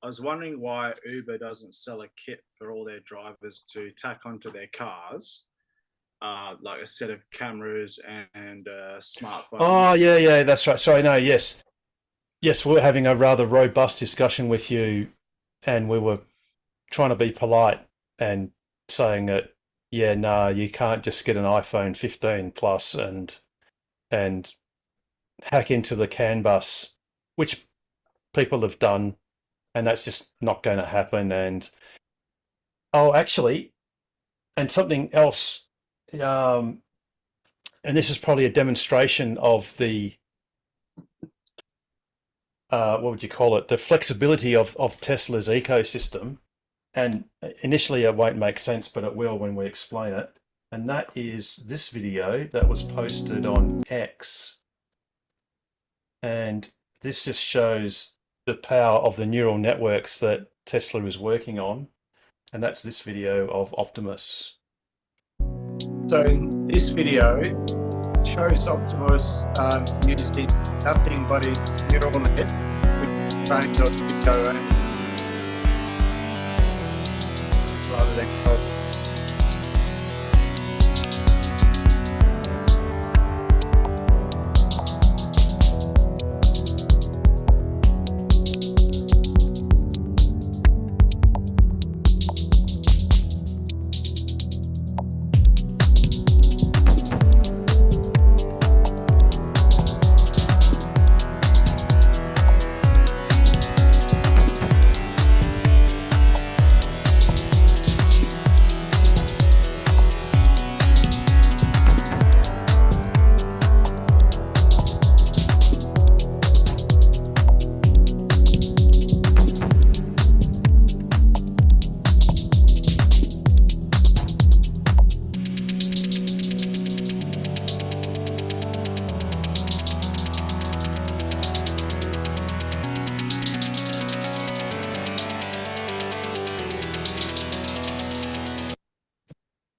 I was wondering why Uber doesn't sell a kit for all their drivers to tack onto their cars, like a set of cameras and a smartphone. Oh yeah, that's right. Sorry, no, yes, we were having a rather robust discussion with you, and we were trying to be polite and saying that, yeah, no, you can't just get an iPhone 15 Plus and hack into the CAN bus, which people have done, and that's just not going to happen. And actually, and something else, and this is probably a demonstration of the what would you call it? The flexibility of Tesla's ecosystem. And initially it won't make sense, but it will when we explain it. And that is this video that was posted on X. And this just shows the power of the neural networks that Tesla is working on. And that's this video of Optimus. So in this video, it shows Optimus using nothing but its neural net, which is trained on video rather than code.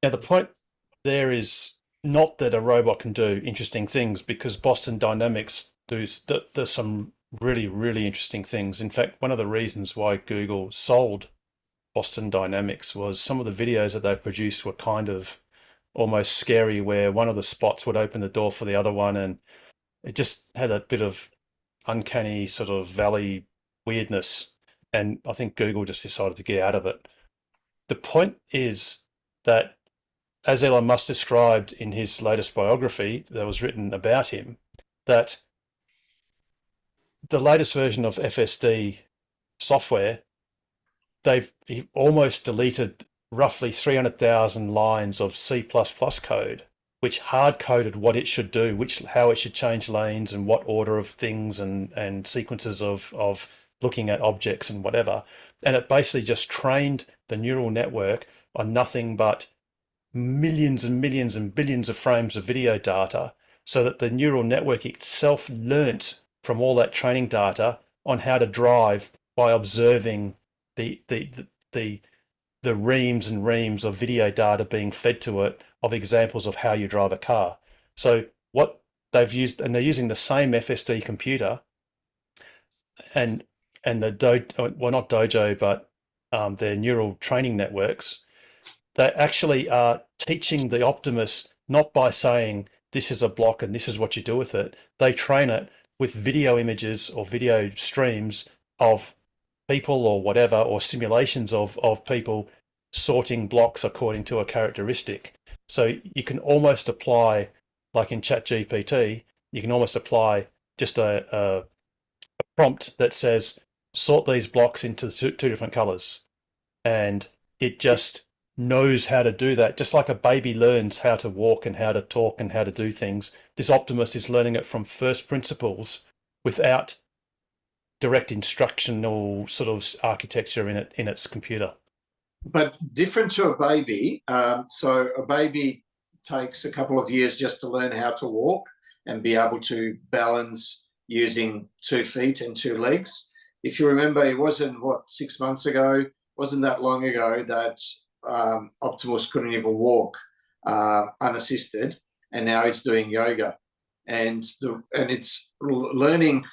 Now, the point there is not that a robot can do interesting things, because Boston Dynamics does some really, really interesting things. In fact, one of the reasons why Google sold Boston Dynamics was some of the videos that they produced were kind of almost scary, where one of the spots would open the door for the other one, and it just had a bit of uncanny sort of valley weirdness. And I think Google just decided to get out of it. The point is that as Elon Musk described in his latest biography that was written about him, that the latest version of FSD software, he almost deleted roughly 300,000 lines of C++ code, which hard-coded what it should do, how it should change lanes and what order of things and sequences of looking at objects and whatever. And it basically just trained the neural network on nothing but millions and millions and billions of frames of video data, so that the neural network itself learnt from all that training data on how to drive by observing the reams and reams of video data being fed to it of examples of how you drive a car. So what they've used, and they're using the same FSD computer and the not Dojo, but their neural training networks. They actually are teaching the Optimus not by saying this is a block and this is what you do with it. They train it with video images or video streams of people or whatever, or simulations of people sorting blocks according to a characteristic. So you can almost apply, like in ChatGPT, you can almost apply just a prompt that says, sort these blocks into two different colors. And it just knows how to do that. Just like a baby learns how to walk and how to talk and how to do things, this Optimus is learning it from first principles without direct instructional sort of architecture in its computer. But different to a baby. So a baby takes a couple of years just to learn how to walk and be able to balance using 2 feet and 2 legs. If you remember, it wasn't 6 months ago, wasn't that long ago that Optimus couldn't even walk unassisted, and now it's doing yoga, and it's learning.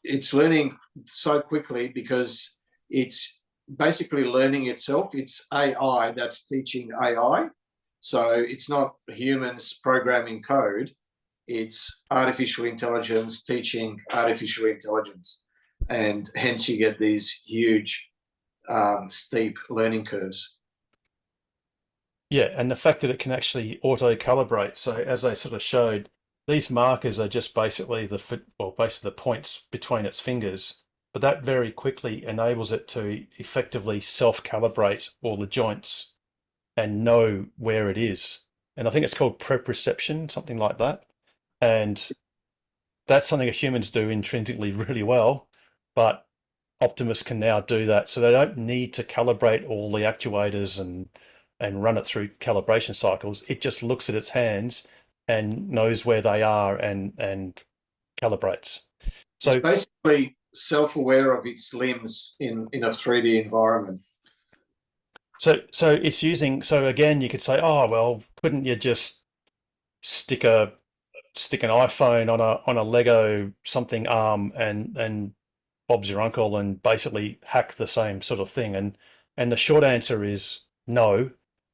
It's learning so quickly because it's basically learning itself. It's AI that's teaching AI. So it's not humans programming code. It's artificial intelligence teaching artificial intelligence. And hence you get these huge, steep learning curves. Yeah, and the fact that it can actually auto-calibrate. So as I sort of showed, these markers are just basically basically the points between its fingers, but that very quickly enables it to effectively self-calibrate all the joints and know where it is. And I think it's called proprioception, something like that. And that's something that humans do intrinsically really well, but Optimus can now do that. So they don't need to calibrate all the actuators and run it through calibration cycles. It just looks at its hands and knows where they are and calibrates. So it's basically self-aware of its limbs in a 3D environment. So it's using, so again, you could say, oh, well, couldn't you just stick an iPhone on a Lego something arm and Bob's your uncle and basically hack the same sort of thing? And the short answer is no.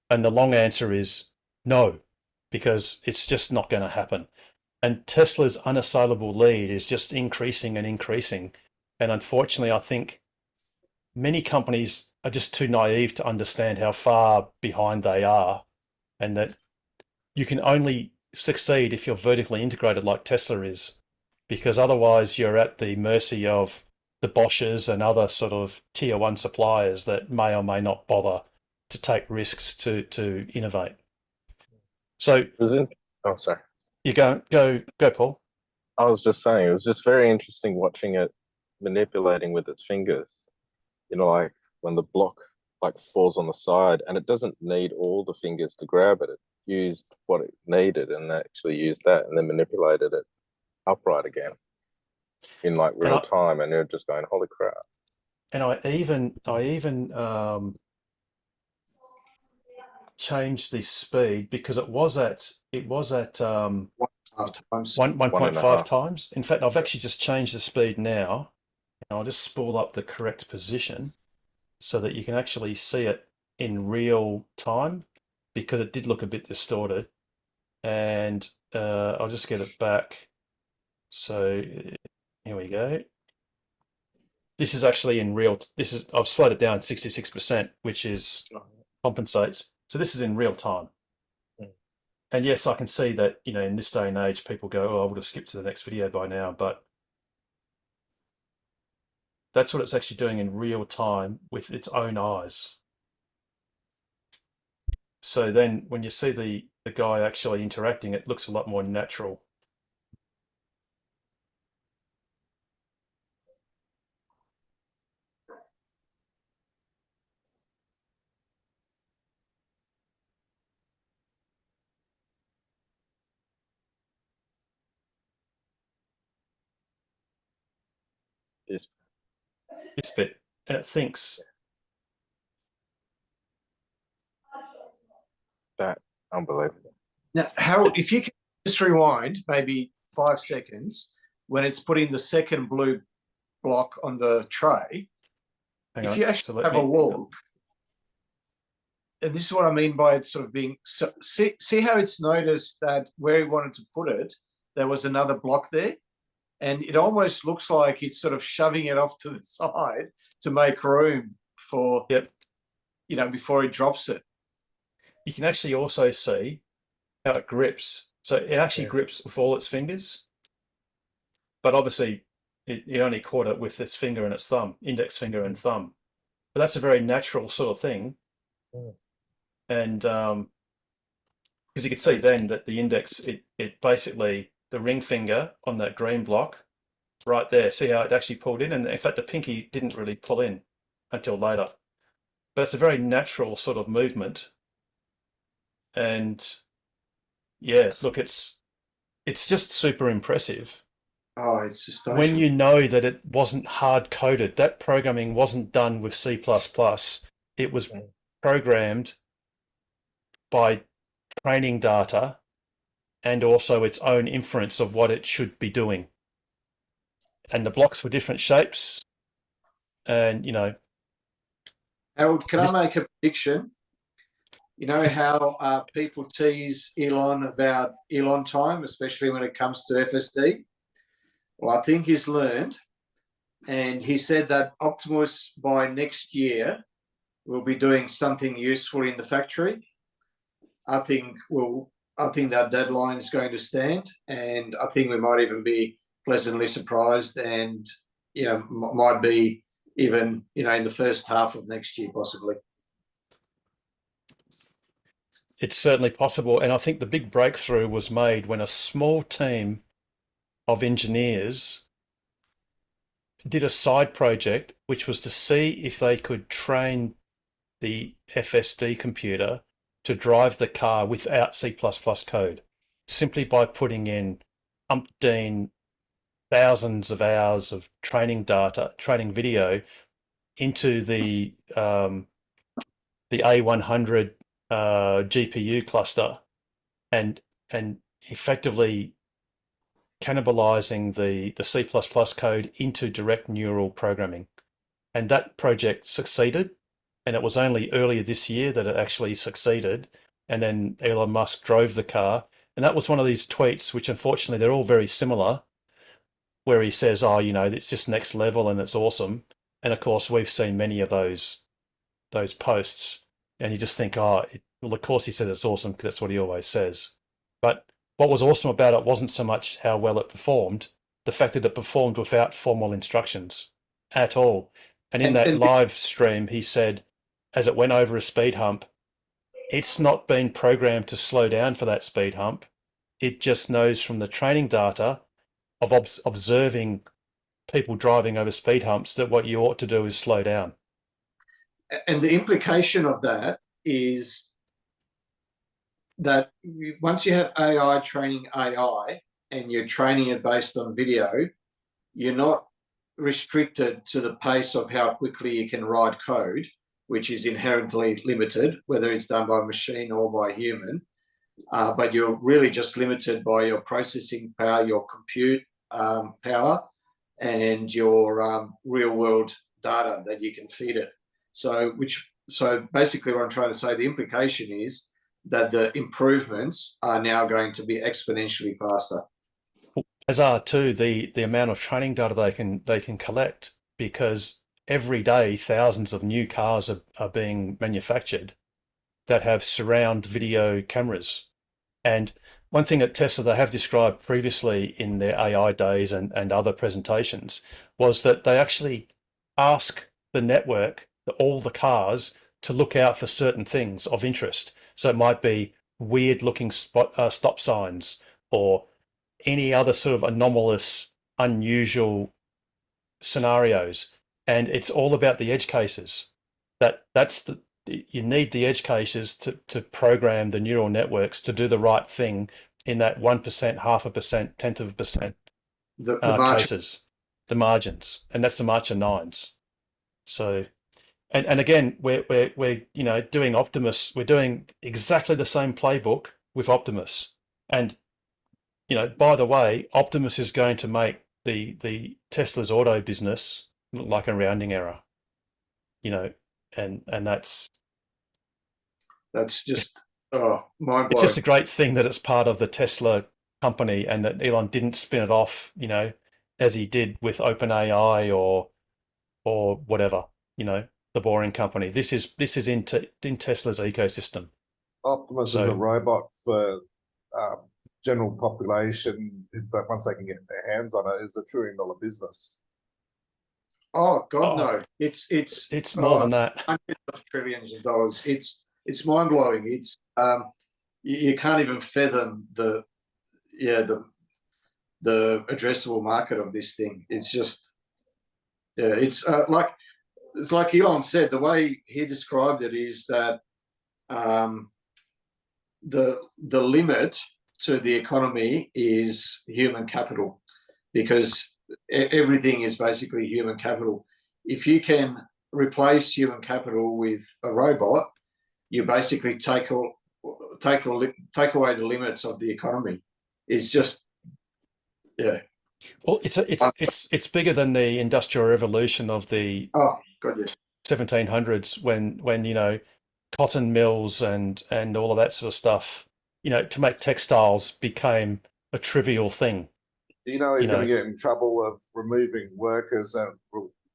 And the long answer is no, because it's just not going to happen. And Tesla's unassailable lead is just increasing and increasing. And unfortunately, I think many companies are just too naive to understand how far behind they are, and that you can only succeed if you're vertically integrated like Tesla is, because otherwise you're at the mercy of the Bosches and other sort of tier 1 suppliers that may or may not bother to take risks to innovate. So oh, sorry. You go, Paul. I was just saying, it was just very interesting watching it manipulating with its fingers. You know, like when the block like falls on the side, and it doesn't need all the fingers to grab it. It used what it needed and actually used that, and then manipulated it upright again in like real time, and you're just going, holy crap. And I even changed the speed because it was at 1.5 times. In fact, I've actually just changed the speed now, and I'll just spool up the correct position so that you can actually see it in real time, because it did look a bit distorted. And I'll just get it back. So here we go. This is actually in real. I've slowed it down 66%, which is compensates. So this is in real time. And yes, I can see that, you know, in this day and age, people go, oh, I would have skipped to the next video by now, but that's what it's actually doing in real time with its own eyes. So then when you see the guy actually interacting, it looks a lot more natural. This bit, and it thinks. That unbelievable. Now, Harold, if you can just rewind maybe 5 seconds when it's putting the second blue block on the tray, Hang if on, you actually so have a look, and this is what I mean by it sort of being, so see how it's noticed that where he wanted to put it, there was another block there, and it almost looks like it's sort of shoving it off to the side to make room for, you know, before he drops it. You can actually also see how it grips. So it actually grips with all its fingers, but obviously it only caught it with its finger and its thumb, index finger and thumb. But that's a very natural sort of thing. And because you can see then that the index, it basically, the ring finger on that green block right there, see how it actually pulled in? And in fact, the pinky didn't really pull in until later. But it's a very natural sort of movement. And yeah, look, it's just super impressive. Oh, it's astonishing. When you know that it wasn't hard coded, that programming wasn't done with C++. It was programmed by training data and also its own inference of what it should be doing. And the blocks were different shapes. And, you know. Harold, can I make a prediction? You know how people tease Elon about Elon time, especially when it comes to FSD? Well, I think he's learned, and he said that Optimus by next year will be doing something useful in the factory. I think that deadline is going to stand, and I think we might even be pleasantly surprised, and you know, might be even, you know, in the first half of next year possibly. It's certainly possible, and I think the big breakthrough was made when a small team of engineers did a side project, which was to see if they could train the FSD computer to drive the car without C++ code, simply by putting in umpteen thousands of hours of training data, training video into the A100 GPU cluster, and effectively cannibalizing the C++ code into direct neural programming. And that project succeeded, and it was only earlier this year that it actually succeeded. And then Elon Musk drove the car, and that was one of these tweets, which unfortunately they're all very similar, where he says, oh, you know, it's just next level and it's awesome. And of course, we've seen many of those posts, and you just think, oh, well, of course he says it's awesome because that's what he always says. But what was awesome about it wasn't so much how well it performed, the fact that it performed without formal instructions at all. And in that live stream, he said, as it went over a speed hump, it's not been programmed to slow down for that speed hump. It just knows from the training data of observing people driving over speed humps that what you ought to do is slow down. And the implication of that is that once you have AI training AI and you're training it based on video, you're not restricted to the pace of how quickly you can write code, which is inherently limited, whether it's done by machine or by human. But you're really just limited by your processing power, your compute power, and your real world data that you can feed it. So basically what I'm trying to say, the implication is that the improvements are now going to be exponentially faster. As are too the amount of training data they can collect, because every day thousands of new cars are being manufactured that have surround video cameras. And one thing that Tesla they have described previously in their AI days and other presentations was that they actually ask the network, all the cars, to look out for certain things of interest. So it might be weird looking stop signs or any other sort of anomalous, unusual scenarios. And it's all about the edge cases. You need the edge cases to program the neural networks to do the right thing in that 1%, 0.5%, 1/10%, cases, the margins, and that's the march of nines. So, and again, we're doing Optimus. We're doing exactly the same playbook with Optimus, and by the way, Optimus is going to make the Tesla's auto business look like a rounding error. And that's just mind-blowing. It's just a great thing that it's part of the Tesla company and that Elon didn't spin it off, as he did with OpenAI or whatever, the Boring Company. This is in Tesla's ecosystem. Optimus is a robot for general population that once they can get their hands on it is a $1 trillion business. Oh God, no! It's more than that. Hundreds of trillions of dollars. It's mind blowing. It's you can't even fathom the addressable market of this thing. It's just it's like Elon said. The way he described it is that the limit to the economy is human capital, because everything is basically human capital. If you can replace human capital with a robot, you basically take away the limits of the economy. It's just, yeah. Well, it's bigger than the Industrial Revolution of the 1700s when cotton mills and all of that sort of stuff, to make textiles became a trivial thing. He's going to get in trouble of removing workers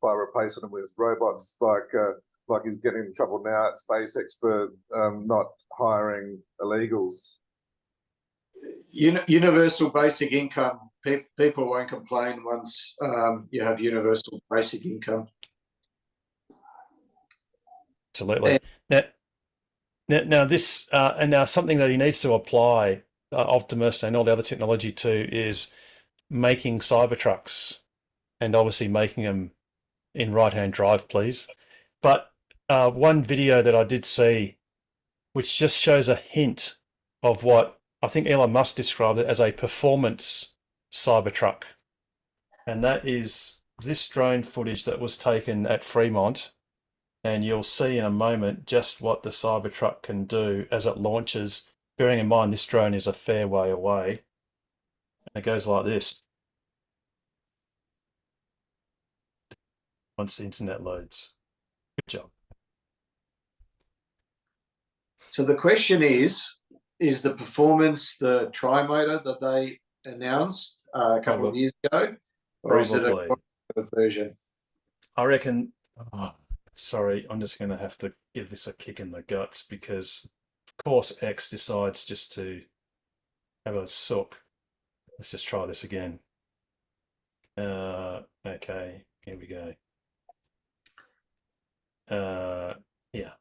by replacing them with robots, like he's getting in trouble now at SpaceX for not hiring illegals. Universal basic income. People won't complain once you have universal basic income. Absolutely. Now this and now something that he needs to apply Optimus and all the other technology to is making Cybertrucks, and obviously making them in right-hand drive, please. But one video that I did see, which just shows a hint of what I think Elon Musk described it as a performance Cybertruck, and that is this drone footage that was taken at Fremont. And you'll see in a moment just what the Cybertruck can do as it launches, bearing in mind this drone is a fair way away. And it goes like this. Once the internet loads. Good job. So the question is the performance the Tri-Motor that they announced a couple of years ago, or is it a version? I reckon... sorry, I'm just going to have to give this a kick in the guts because, of course, X decides just to have a sook. Let's just try this again. Okay, here we go. Yeah.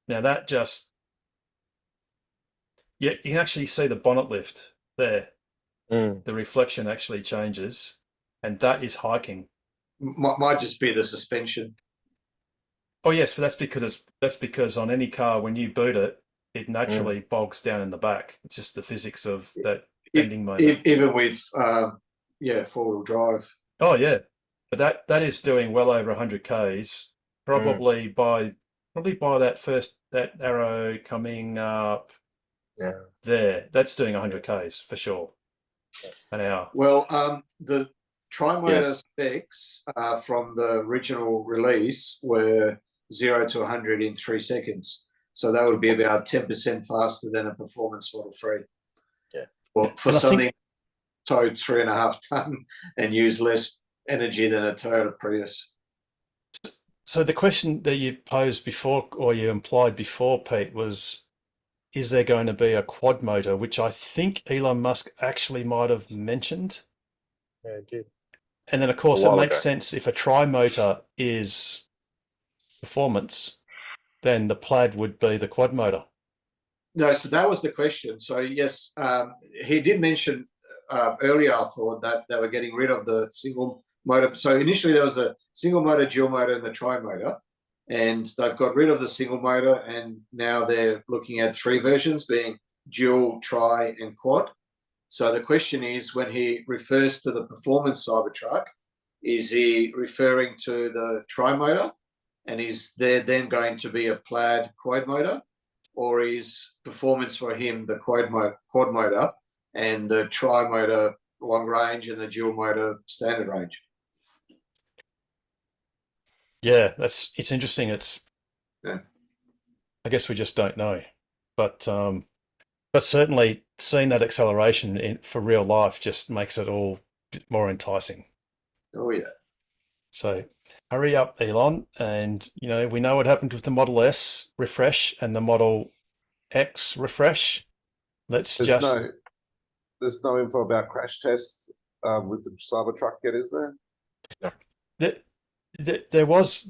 Now that just... Yeah, you can actually see the bonnet lift there. The reflection actually changes, and that is hiking. Might just be the suspension. Oh yes, but that's because on any car when you boot it, it naturally bogs down in the back. It's just the physics of that bending moment. Even with four-wheel drive. Oh yeah, but that is doing well over 100 k's. Probably by that arrow coming up. Yeah. There, that's doing 100 k's for sure. An hour. Well, the Tri-Motor specs from the original release were 0 to 100 in 3 seconds. So that would be about 10% faster than a performance Model 3. Yeah. For something towed 3.5 ton and use less energy than a Toyota Prius. So the question that you've posed before, or you implied before, Pete, was, is there going to be a quad motor, which I think Elon Musk actually might have mentioned. Yeah, it did. And then, of course, A it while makes ago. sense if a tri-motor is performance, then the Plaid would be the quad motor. No, so that was the question. So yes, he did mention earlier, I thought, that they were getting rid of the single motor. So initially there was a single motor, dual motor, and the tri-motor, and they've got rid of the single motor, and now they're looking at 3 versions, being dual, tri, and quad. So the question is, when he refers to the performance Cybertruck, is he referring to the tri-motor, and is there then going to be a Plaid quad motor, or is performance for him the quad motor and the tri-motor long range and the dual motor standard range? Yeah, it's interesting. Yeah. I guess we just don't know, but certainly seeing that acceleration for real life just makes it all a bit more enticing. Oh yeah. So hurry up, Elon, and we know what happened with the Model S refresh and the Model X refresh. There's no info about crash tests with the Cybertruck yet, is there? There was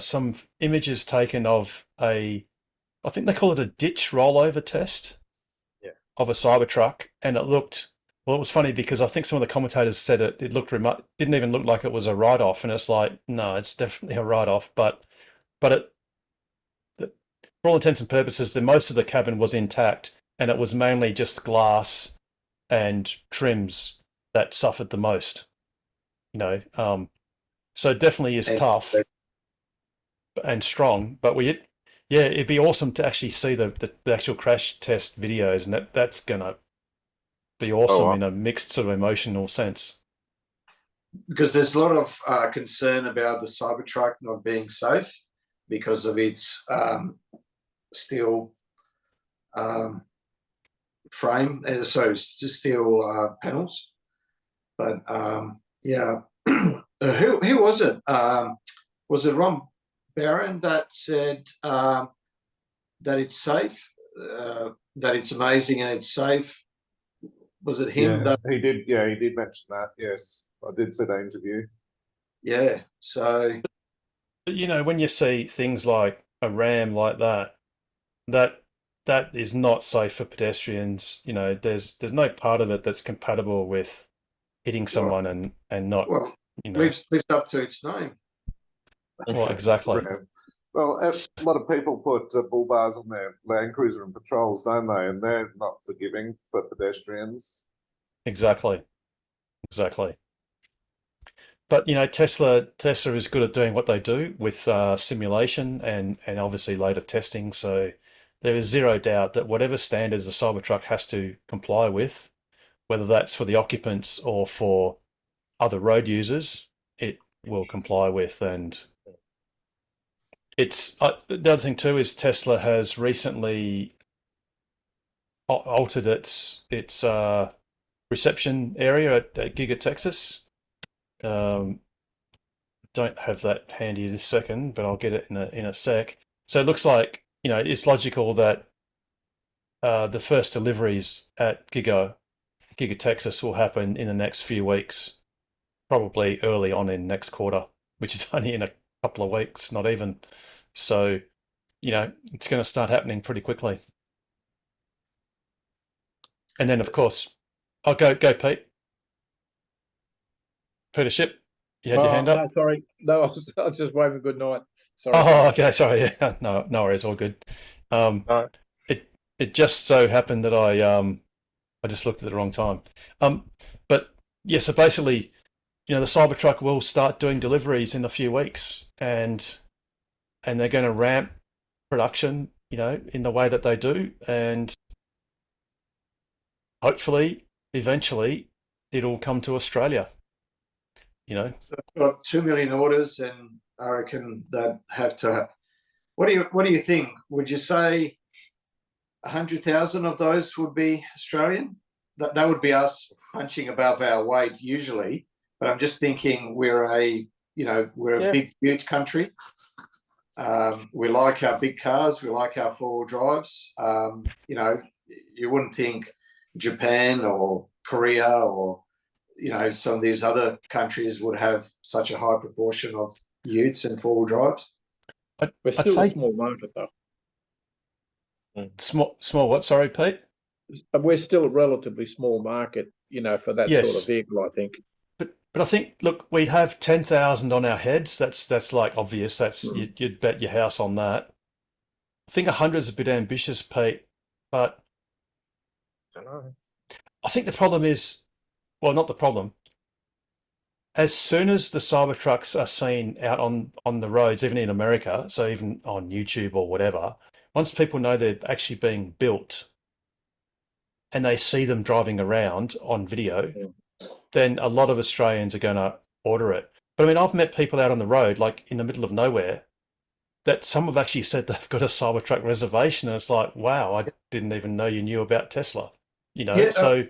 some images taken of I think they call it a ditch rollover test of a Cybertruck, and it looked, well, it was funny because I think some of the commentators said it looked didn't even look like it was a write-off, and it's like, no, it's definitely a write-off, but for all intents and purposes, most of the cabin was intact, and it was mainly just glass and trims that suffered the most, so it definitely is tough and strong, but it'd be awesome to actually see the actual crash test videos, and that's gonna be awesome in a mixed sort of emotional sense. Because there's a lot of concern about the Cybertruck not being safe because of its steel frame, steel panels. But yeah, who was it? Was it Ron Barron that said that it's safe, that it's amazing and it's safe? Was it him? Yeah, he did. Yeah, he did mention that. Yes, I did see that interview. Yeah. So, when you see things like a Ram like that is not safe for pedestrians. There's no part of it that's compatible with hitting someone and not. Well, lives up to its name. Well, exactly. Well, a lot of people put bull bars on their Land Cruiser and Patrols, don't they? And they're not forgiving for pedestrians. Exactly. But Tesla is good at doing what they do with simulation and obviously later testing. So there is zero doubt that whatever standards the Cybertruck has to comply with, whether that's for the occupants or for other road users, it will comply with. And it's the other thing too is Tesla has recently altered its reception area at Giga Texas. Don't have that handy this second, but I'll get it in a sec. So it looks like it's logical that the first deliveries at Giga Texas will happen in the next few weeks, probably early on in next quarter, which is only in a couple of weeks, not even. So, it's going to start happening pretty quickly. And then, of course, I'll go, Pete. Peter Ship, you had your hand up? No, sorry. No, I was just waving good night. Sorry. Oh, okay. Sorry. Yeah. No worries. All good. It just so happened that I just looked at the wrong time. But yeah, so basically, the Cybertruck will start doing deliveries in a few weeks, and they're going to ramp production, in the way that they do, and hopefully, eventually, it'll come to Australia. Got 2 million orders, and I reckon that have to. What do you think? Would you say 100,000 of those would be Australian? That would be us punching above our weight usually. But I'm just thinking we're a we're a big ute country. We like our big cars. We like our four-wheel drives. You wouldn't think Japan or Korea or some of these other countries would have such a high proportion of utes and four-wheel drives. We're still a small market, though. Small what? Sorry, Pete. We're still a relatively small market, for that sort of vehicle, I think. But I think, look, we have 10,000 on our heads. That's like obvious. That's you'd bet your house on that. I think 100's a bit ambitious, Pete. But I don't know. I think the problem is, well, not the problem. As soon as the Cybertrucks are seen out on the roads, even in America, so even on YouTube or whatever, once people know they're actually being built and they see them driving around on video, then a lot of Australians are going to order it. But I mean, I've met people out on the road, like in the middle of nowhere, that some have actually said they've got a Cybertruck reservation. And it's like, wow, I didn't even know you knew about Tesla. So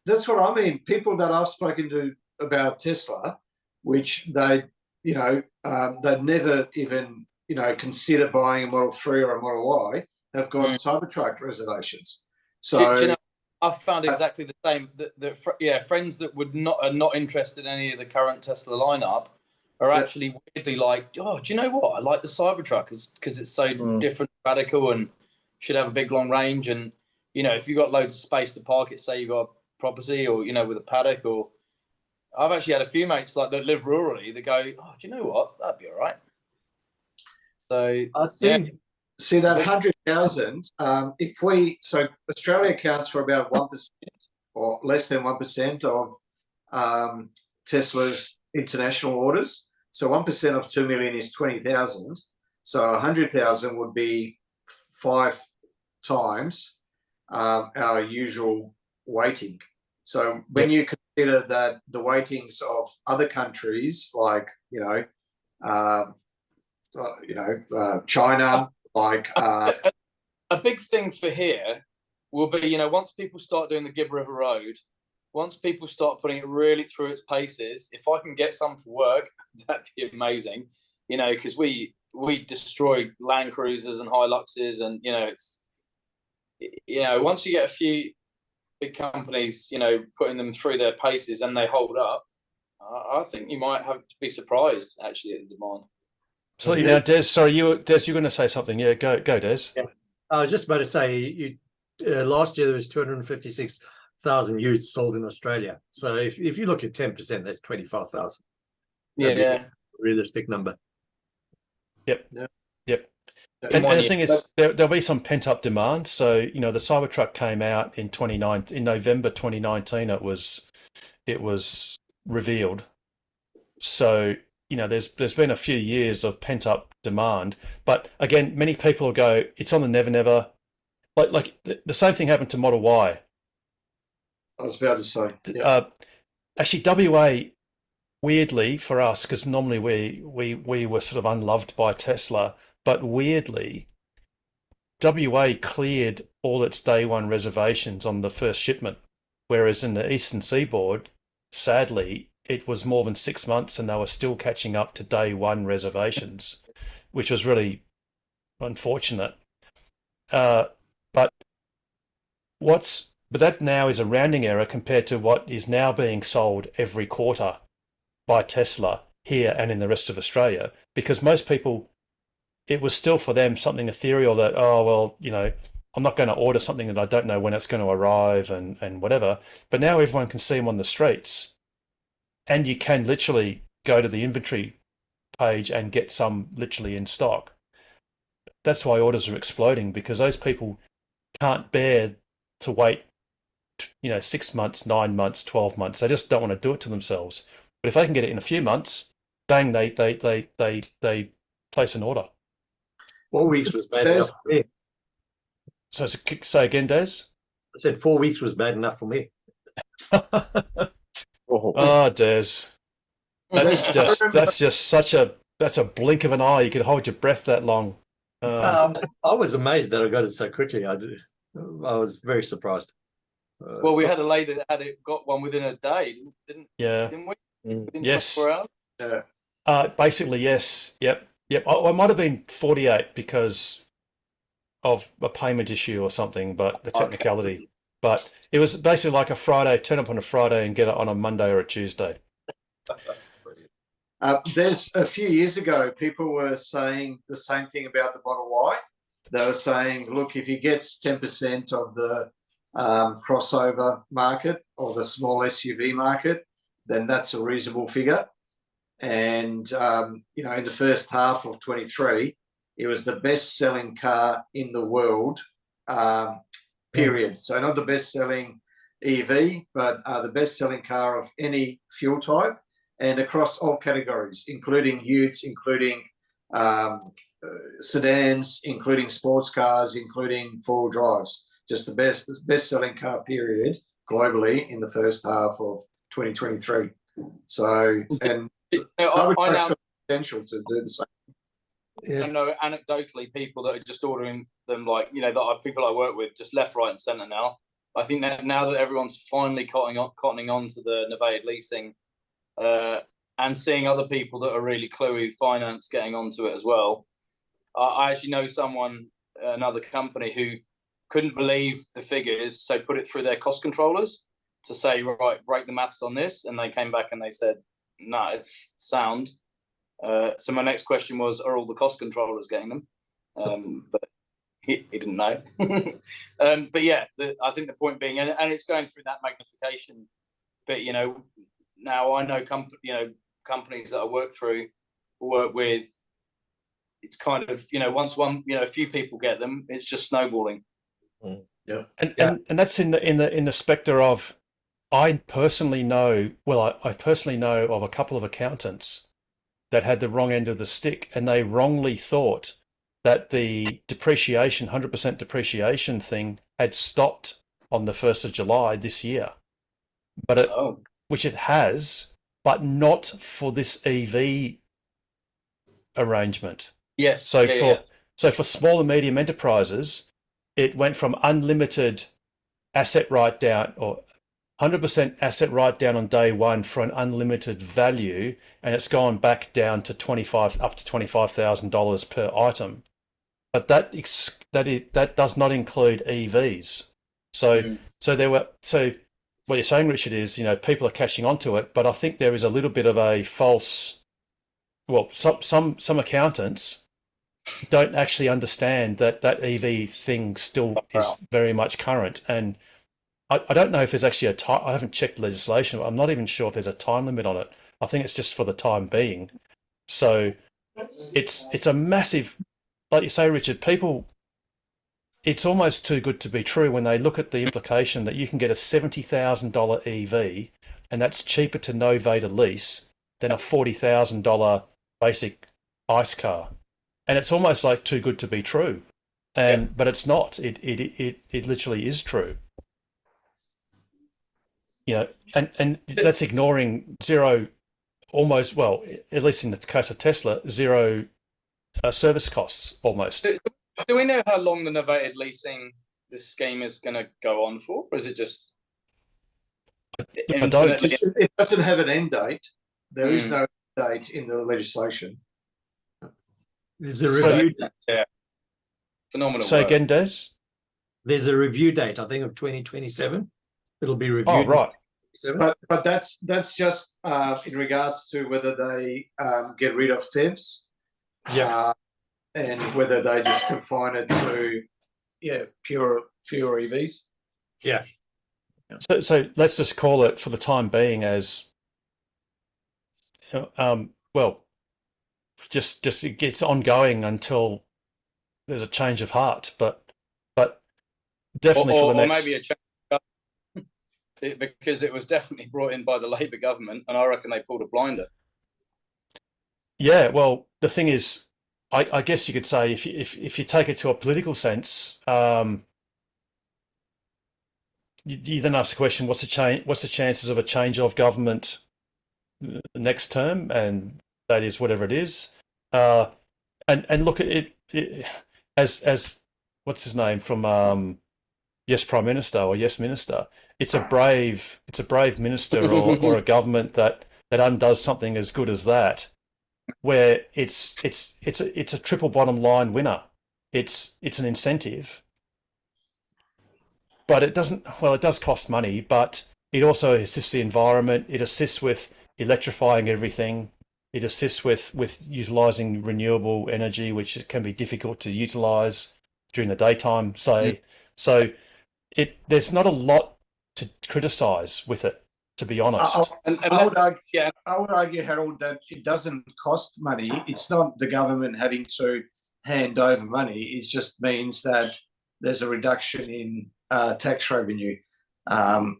that's what I mean. People that I've spoken to about Tesla, which they they'd never even consider buying a Model 3 or a Model Y, have got Cybertruck reservations. So Do you know, I've found exactly the same. Friends that are not interested in any of the current Tesla lineup are actually weirdly like, oh, do you know what? I like the Cybertruck because it's so different, radical, and should have a big long range. And if you've got loads of space to park it, say you've got a property or with a paddock, or I've actually had a few mates like that live rurally that go, oh, do you know what? That'd be all right. So I think see that 100,000. So Australia accounts for about 1% or less than 1% of Tesla's international orders. So 1% of 2 million is 20,000. So 100,000 would be 5 times our usual weighting. So when you consider that the weightings of other countries like China, like a big thing for here will be, once people start doing the Gibb River Road, once people start putting it really through its paces, if I can get some for work, that'd be amazing. Because we destroy Land Cruisers and Hiluxes, and it's once you get a few big companies, putting them through their paces and they hold up, I think you might have to be surprised actually at the demand. So now, Des, sorry, you're going to say something. Yeah, go, Des. Yeah, I was just about to say, last year there was 256,000 utes sold in Australia. So if you look at 10%, that's 25,000. Yeah, realistic number. Yep. And the thing is, there'll be some pent up demand. So the Cybertruck came out in November 2019. It was revealed. So there's been a few years of pent up demand. But again, many people will go, it's on the never. Like the same thing happened to Model Y. I was about to say. Actually, WA, weirdly for us, because normally we were sort of unloved by Tesla. But weirdly, WA cleared all its day one reservations on the first shipment, whereas in the Eastern Seaboard, sadly, it was more than 6 months and they were still catching up to day one reservations, which was really unfortunate. But that now is a rounding error compared to what is now being sold every quarter by Tesla here and in the rest of Australia, because most people, it was still for them something ethereal that, oh, well, I'm not going to order something that I don't know when it's going to arrive and whatever. But now everyone can see them on the streets, and you can literally go to the inventory page and get some literally in stock. That's why orders are exploding, because those people can't bear to wait, 6 months, 9 months, 12 months. They just don't want to do it to themselves. But if they can get it in a few months, dang, they place an order. 4 weeks was bad enough for me. So say again, Des? I said 4 weeks was bad enough for me. Oh, Des. That's just that's a blink of an eye. You could hold your breath that long. I was amazed that I got it so quickly. I was very surprised. Well, we had a lady that got one within a day, didn't we? Yes. 24 hours? Basically, yes. Yep. Yep. I might have been 48 because of a payment issue or something, but the technicality. But it was basically like a Friday, turn up on a Friday and get it on a Monday or a Tuesday. There's a few years ago, people were saying the same thing about the Model Y. They were saying, look, if he gets 10% of the crossover market or the small SUV market, then that's a reasonable figure. And, you know, in the first half of 23, it was the best-selling car in the world, period. So not the best-selling EV, but the best-selling car of any fuel type and across all categories, including utes, including sedans, including sports cars, including four-wheel drives. Just the best-selling car, period, globally in the first half of 2023. So, and I now potential to do the same. I know anecdotally people that are just ordering them, like, you know, that are people I work with, just left, right, and centre now. I think that now that everyone's finally cottoning on to the novated leasing, and seeing other people that are really cluey with finance getting onto it as well. I actually know someone, another company, who couldn't believe the figures, so put it through their cost controllers to say, right, break the maths on this, and they came back and they said, no, it's sound. So my next question was, are all the cost controllers getting them? But he didn't know. But yeah, I think the point being, and it's going through that magnification bit, you know, now I know companies that I work with, it's kind of, you know, once a few people get them, it's just snowballing. Yeah. And that's in the spectre of, I personally know of a couple of accountants that had the wrong end of the stick, and they wrongly thought that the depreciation, 100% depreciation thing had stopped on the 1st of July this year. But which it has, but not for this EV arrangement. Yes. So for small and medium enterprises, it went from unlimited asset write down or 100% asset write down on day one for an unlimited value, and it's gone back down to up to $25,000 per item. But that does not include EVs. So what you're saying, Richard, is, you know, people are catching on to it, but I think there is a little bit of a false. Well, some accountants don't actually understand that EV thing still is very much current, and I don't know if there's actually I haven't checked legislation. I'm not even sure if there's a time limit on it. I think it's just for the time being. So it's a massive, like you say, Richard, people, it's almost too good to be true when they look at the implication that you can get a $70,000 EV, and that's cheaper to novate a lease than a $40,000 basic ICE car. And it's almost like too good to be true. But it's not. It literally is true. You know, and that's ignoring zero, almost, well, at least in the case of Tesla, zero service costs almost. Do we know how long the novated leasing, this scheme, is going to go on for, or is it just? I don't. It doesn't have an end date. There is no date in the legislation. There's a review. Yeah. Phenomenal. Say work. again, Des? There's a review date, I think, of 2027. It'll be reviewed. Oh, right. But that's just in regards to whether they get rid of FEVs, and whether they just confine it to pure EVs. Yeah. So let's just call it for the time being as well. Just it gets ongoing until there's a change of heart, but definitely for the next. Or maybe a change. Because it was definitely brought in by the Labour government, and I reckon they pulled a blinder. Yeah, well, the thing is, I guess you could say if you take it to a political sense, you then ask the question: what's the chances of a change of government next term? And that is whatever it is. And look at it as what's his name from Yes Prime Minister or Yes Minister. It's a brave minister or a government that undoes something as good as that, where it's a triple bottom line winner. It's an incentive, but it doesn't. Well, it does cost money, but it also assists the environment. It assists with electrifying everything. It assists with utilizing renewable energy, which can be difficult to utilize during the daytime, say. So there's not a lot to criticize with it, to be honest. I would argue, Harold, that it doesn't cost money. It's not the government having to hand over money. It just means that there's a reduction in tax revenue. But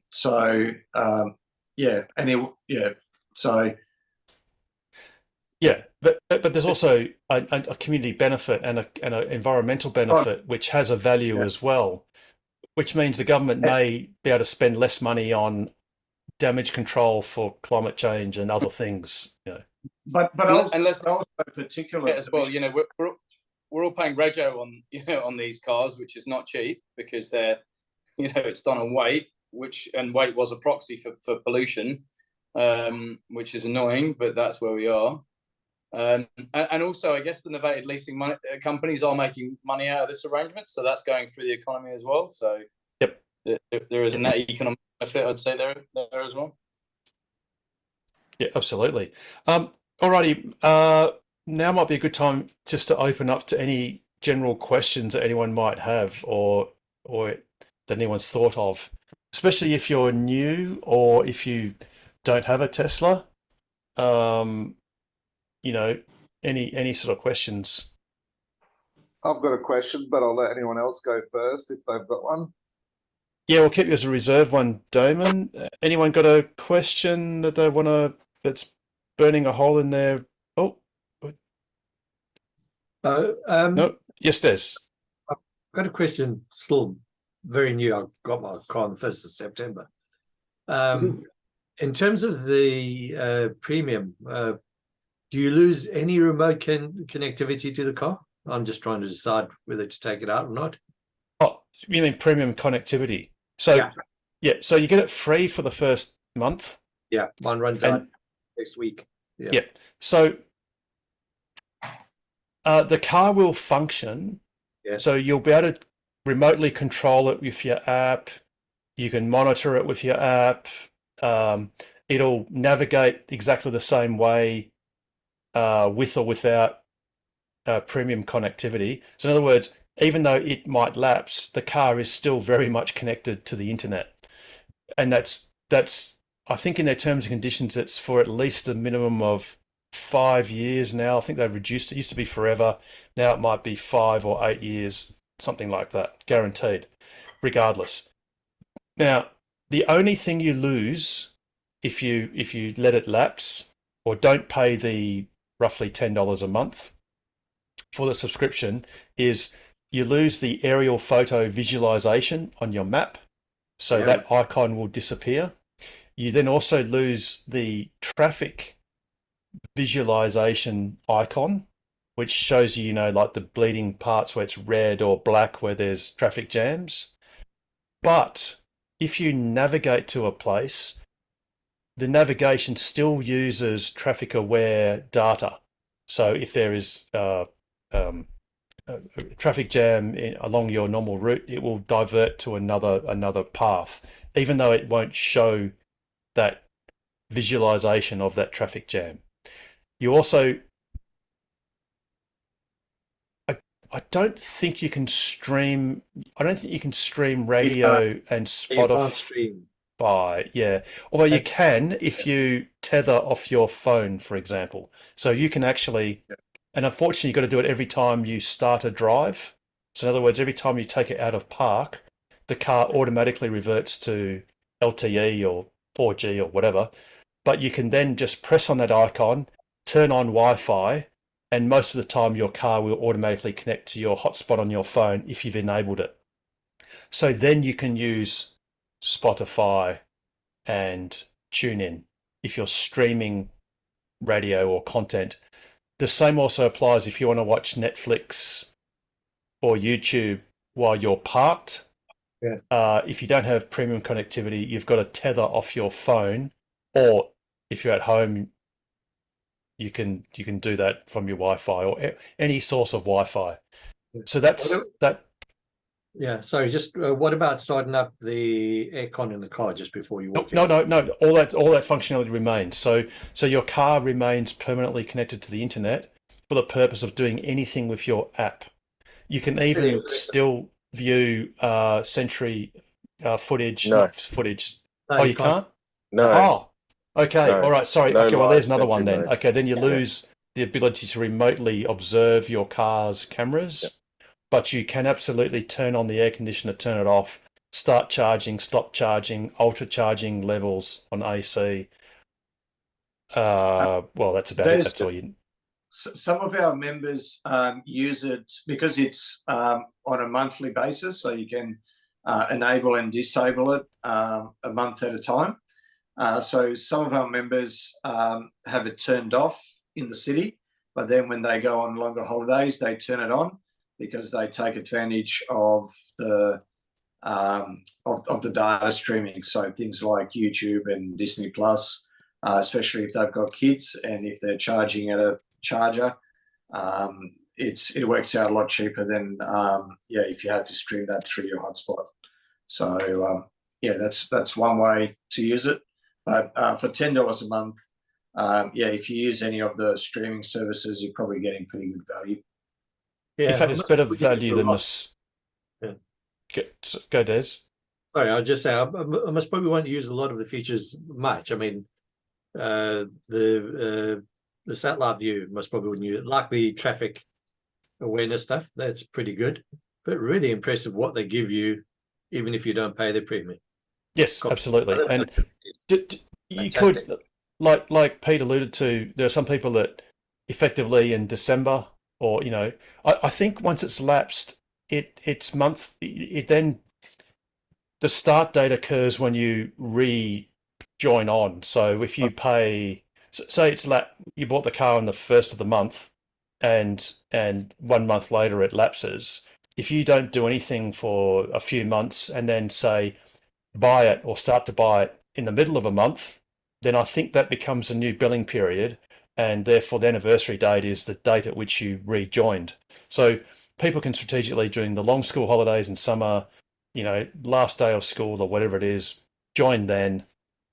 there's also a community benefit and an environmental benefit, which has a value as well, which means the government may be able to spend less money on damage control for climate change and other things. But also particularly as well, we're all paying rego on on these cars, which is not cheap because they're it's done on weight, and weight was a proxy for pollution, which is annoying, but that's where we are. And also, I guess the novated leasing companies are making money out of this arrangement, so that's going through the economy as well. So there is a net economic benefit, I'd say, there as well. Yeah, absolutely. Alrighty, now might be a good time just to open up to any general questions that anyone might have or that anyone's thought of, especially if you're new or if you don't have a Tesla. Any sort of questions? I've got a question, but I'll let anyone else go first if they've got one. Yeah, we'll keep you as a reserve one, Damon. Anyone got a question that they want to, that's burning a hole in their... No? Yes, Des. I've got a question, still very new. I got my car on the 1st of September. In terms of the premium, do you lose any remote connectivity to the car? I'm just trying to decide whether to take it out or not. Oh, you mean premium connectivity? So so you get it free for the first month. Yeah, mine runs out next week. Yeah. So the car will function. Yeah. So you'll be able to remotely control it with your app. You can monitor it with your app. It'll navigate exactly the same way with or without premium connectivity. So in other words, even though it might lapse, the car is still very much connected to the internet. And that's I think in their terms and conditions, it's for at least a minimum of 5 years now. I think they've reduced it. It used to be forever. Now it might be 5 or 8 years, something like that, guaranteed, regardless. Now, the only thing you lose if you let it lapse or don't pay the roughly $10 a month for the subscription is you lose the aerial photo visualization on your map. So that icon will disappear. You then also lose the traffic visualization icon, which shows you, like the bleeding parts where it's red or black where there's traffic jams. But if you navigate to a place, the navigation still uses traffic aware data. So if there is a traffic jam along your normal route, it will divert to another path, even though it won't show that visualization of that traffic jam. You also, I don't think you can stream radio and Spotify. Yeah, although you can if you tether off your phone, for example. So you can actually, and unfortunately you've got to do it every time you start a drive. So in other words, every time you take it out of park, the car automatically reverts to LTE or 4G or whatever. But you can then just press on that icon, turn on Wi-Fi, and most of the time your car will automatically connect to your hotspot on your phone if you've enabled it. So then you can use Spotify and TuneIn if you're streaming radio or content. The same also applies if you want to watch Netflix or YouTube while you're parked. If you don't have premium connectivity, you've got to tether off your phone, or if you're at home, you can do that from your Wi-Fi or any source of Wi-Fi. So that's that. Yeah, sorry, just what about starting up the aircon in the car just before you walk in? No. All that functionality remains. So your car remains permanently connected to the internet for the purpose of doing anything with your app. You can even still view Sentry footage. No. Not footage. No, Oh, you can't? No. Oh, okay. No. All right. Sorry. No Okay. Well, live there's another one Sentry then. mode. Okay. Then you lose the ability to remotely observe your car's cameras. Yep. But you can absolutely turn on the air conditioner, turn it off, start charging, stop charging, alter charging levels on AC. Well, that's about it. That's all you. Some of our members use it because it's on a monthly basis, so you can enable and disable it a month at a time. So some of our members have it turned off in the city, but then when they go on longer holidays, they turn it on, because they take advantage of the data streaming. So things like YouTube and Disney Plus, especially if they've got kids and if they're charging at a charger, it works out a lot cheaper than if you had to stream that through your hotspot. So that's one way to use it. But for $10 a month, if you use any of the streaming services, you're probably getting pretty good value. Yeah, In fact, it's better we use value a than lot. this. Yeah. Go, Des. Sorry, I'll just say I must probably won't use a lot of the features much. I mean, the satellite view must probably wouldn't use it. Like the traffic awareness stuff, that's pretty good. But really impressive what they give you, even if you don't pay the premium. Yes, absolutely. And you could, like Pete alluded to, there are some people that effectively in December, or I think once it's lapsed, it's then the start date occurs when you rejoin on. So if you pay, say you bought the car on the 1st of the month, and 1 month later it lapses. If you don't do anything for a few months and then say buy it or start to buy it in the middle of a month, then I think that becomes a new billing period, and therefore the anniversary date is the date at which you rejoined. So people can strategically, during the long school holidays in summer, last day of school or whatever it is, join then,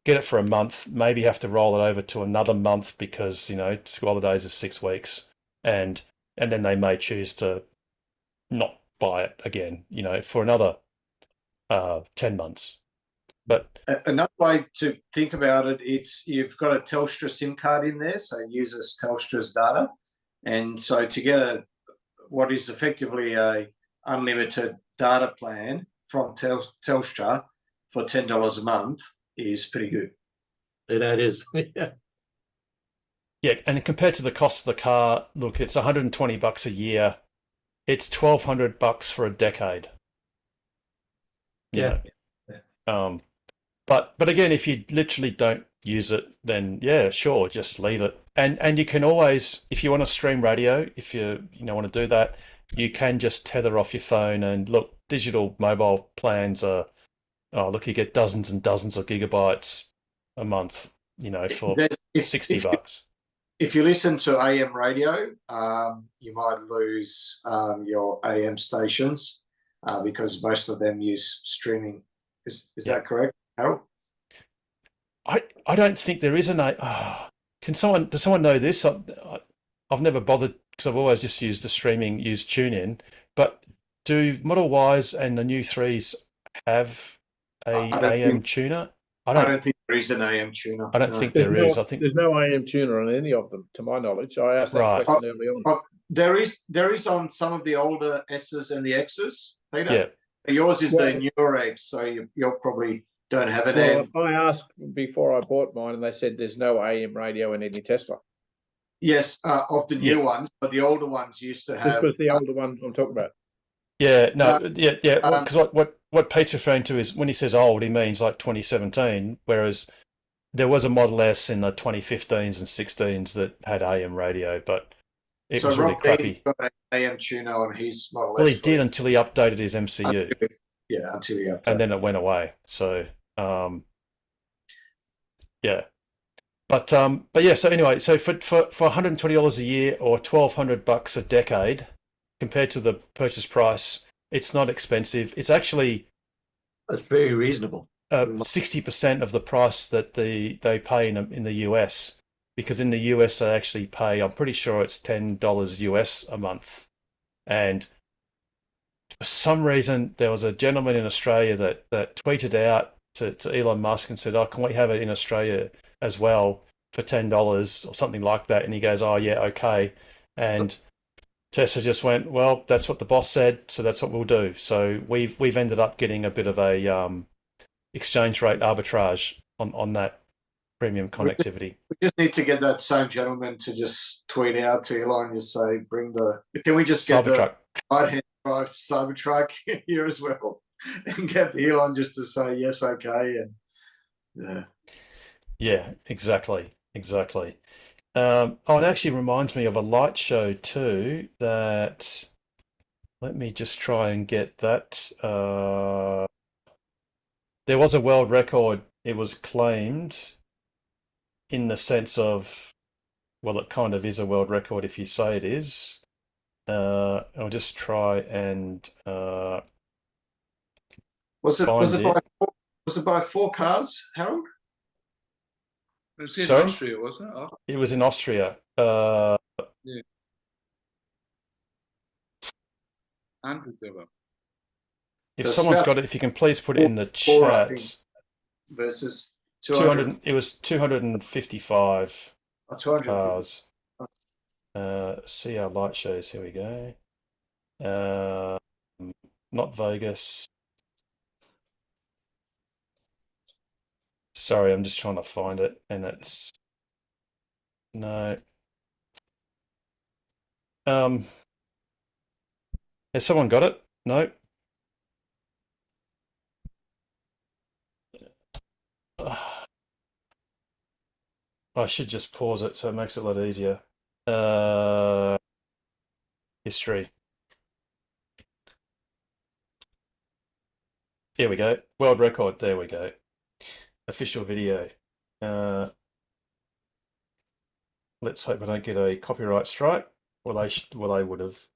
get it for a month, maybe have to roll it over to another month because, school holidays is 6 weeks, and then they may choose to not buy it again, for another 10 months. But another way to think about it, you've got a Telstra SIM card in there, so it uses Telstra's data, and so to get what is effectively a unlimited data plan from Telstra for $10 a month is pretty good. That is, yeah. Yeah, and compared to the cost of the car, look, it's $120 a year. It's $1,200 for a decade. Yeah. But again, if you literally don't use it, then yeah, sure, just leave it. And you can always, if you want to stream radio, if you want to do that, you can just tether off your phone. And look, digital mobile plans are, you get dozens and dozens of gigabytes a month, for $60. If you listen to AM radio, you might lose your AM stations because most of them use streaming. Is that correct, Harold? I don't think there is does someone know this? I've never bothered because I've always just used the streaming, used TuneIn. But do Model Ys and the new 3s have a AM tuner? I don't think there is an AM tuner. I don't think there is. I think there's no AM tuner on any of them, to my knowledge. I asked that question early on. There is on some of the older S's and the X's, Peter. Yeah. Yours is the newer X, so you probably don't have it. Well, I asked before I bought mine, and they said there's no AM radio in any Tesla. Yes, of the new ones, but the older ones used to have. This was the older one I'm talking about. Yeah, no, because what Pete's referring to is when he says old, he means like 2017, whereas there was a Model S in the 2015s and 16s that had AM radio, but it was really crappy. Got an AM tuner on his Model S. Well, he did until he updated his MCU. Until he updated. And then it went away. So, yeah. But yeah. So anyway, so for $120 a year or $1,200 a decade, compared to the purchase price, it's not expensive. It's actually That's very reasonable. 60% of the price that they pay in the US, because in the US they actually pay, I'm pretty sure it's $10 US a month. And for some reason, there was a gentleman in Australia that tweeted out to Elon Musk and said, "Oh, can we have it in Australia as well for $10 or something like that?" And he goes, "Oh yeah, okay." And Tesla just went, "Well, that's what the boss said, so that's what we'll do." So we've ended up getting a bit of a exchange rate arbitrage on that premium connectivity. We just need to get that same gentleman to just tweet out to Elon, just say, can we just get Cybertruck. the right-hand drive Cybertruck here as well? And get Elon just to say, yes, okay. And yeah. Yeah, exactly. Oh, it actually reminds me of a light show too that, let me just try and get that. There was a world record, it was claimed, in the sense of, well, it kind of is a world record if you say it is. I'll just try and was it by 4 cars, Harold? It was in Sorry? Austria, wasn't it? Oh, It was in Austria. yeah. Hundreds of them. If That's someone's about got it, if you can please put it in the 4, I think, chat. versus 200. It was 255 250. cars. See our light shows. Here we go. Not Vegas. Sorry, I'm just trying to find it, and it's no. Has someone got it? No. I should just pause it so it makes it a lot easier. History. Here we go. World record. There we go. Official video. Let's hope I don't get a copyright strike. Well, they would have.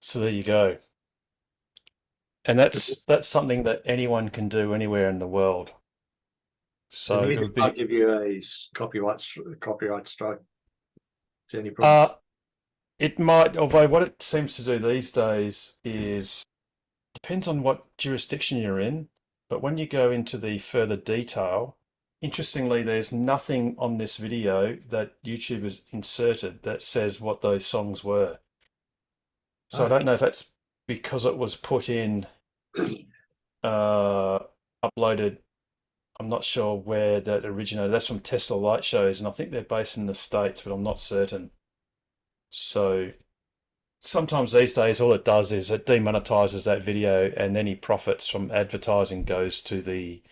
So there you go. And that's something that anyone can do anywhere in the world. So it would I'll be give you a copyright strike. Is there any problem? it might, although what it seems to do these days is depends on what jurisdiction you're in, but when you go into the further detail, interestingly, there's nothing on this video that YouTube has inserted that says what those songs were. So I don't know if that's because it was put in, uploaded. I'm not sure where that originated. That's from Tesla Light Shows, and I think they're based in the States, but I'm not certain. So sometimes these days, all it does is it demonetizes that video, and any profits from advertising goes to the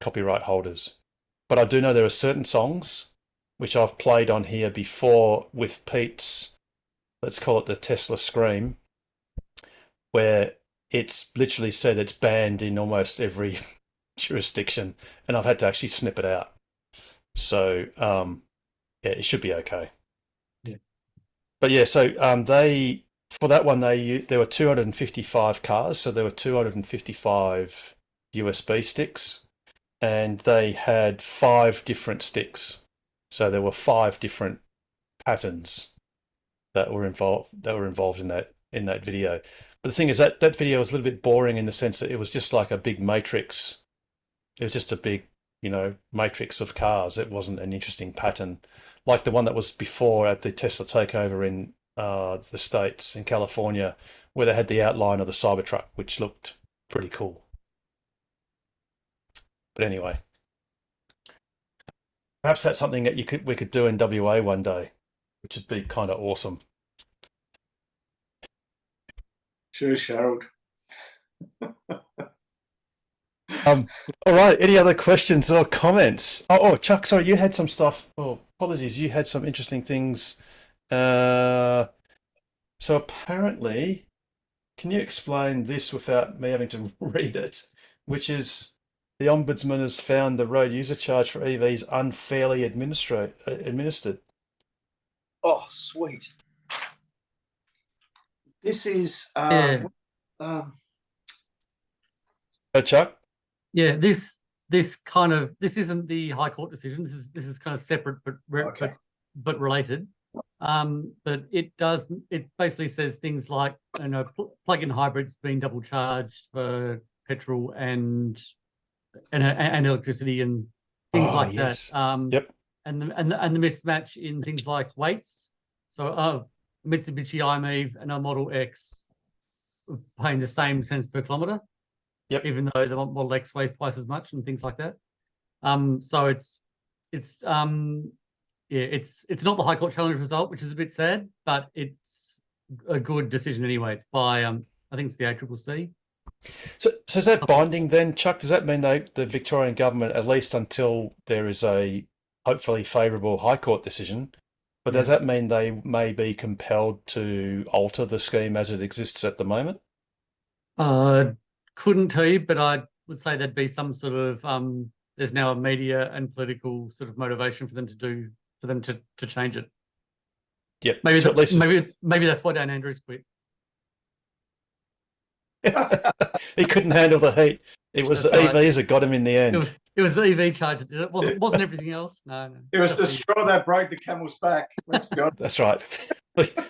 copyright holders. But I do know there are certain songs which I've played on here before with Pete's let's call it the Tesla Scream, where it's literally said it's banned in almost every jurisdiction, and I've had to actually snip it out. So yeah, it should be okay. Yeah. But yeah, so they for that one there were 255 cars, so there were 255 USB sticks, and they had 5 different sticks. So there were 5 different patterns that were involved in that video. But the thing is that video was a little bit boring in the sense that it was just like a big matrix. It was just a big, matrix of cars. It wasn't an interesting pattern like the one that was before at the Tesla takeover in the States, in California, where they had the outline of the Cybertruck, which looked pretty cool. But anyway, perhaps that's something that we could do in WA one day, which would be kind of awesome. Sure, Harold. All right. Any other questions or comments? Oh, Chuck, sorry, you had some stuff. Oh, apologies. You had some interesting things. So apparently, can you explain this without me having to read it? Which is, the Ombudsman has found the road user charge for EVs unfairly administered. Oh, sweet. This is Oh, Chuck? Yeah, this isn't the High Court decision. This is kind of separate but related. But it basically says things like, plug-in hybrids being double charged for petrol and electricity and things like yes. that. Yep. And the mismatch in things like weights. So Mitsubishi i-MiEV and a Model X paying the same cents per kilometre. Yep. Even though the Model X weighs twice as much and things like that. So it's not the High Court challenge result, which is a bit sad, but it's a good decision anyway. It's by I think it's the ACCC. So is that binding then, Chuck? Does that mean the Victorian government, at least until there is a hopefully favourable High Court decision, but does that mean they may be compelled to alter the scheme as it exists at the moment? Couldn't tell you, but I would say there'd be some sort of there's now a media and political sort of motivation for them to change it. Yep. Maybe that's why Dan Andrews quit. He couldn't handle the heat. It was the EVs that got him in the end. It was the EV charge that did it. Wasn't everything else. No. It was the straw that broke the camel's back. Let's be honest. That's right.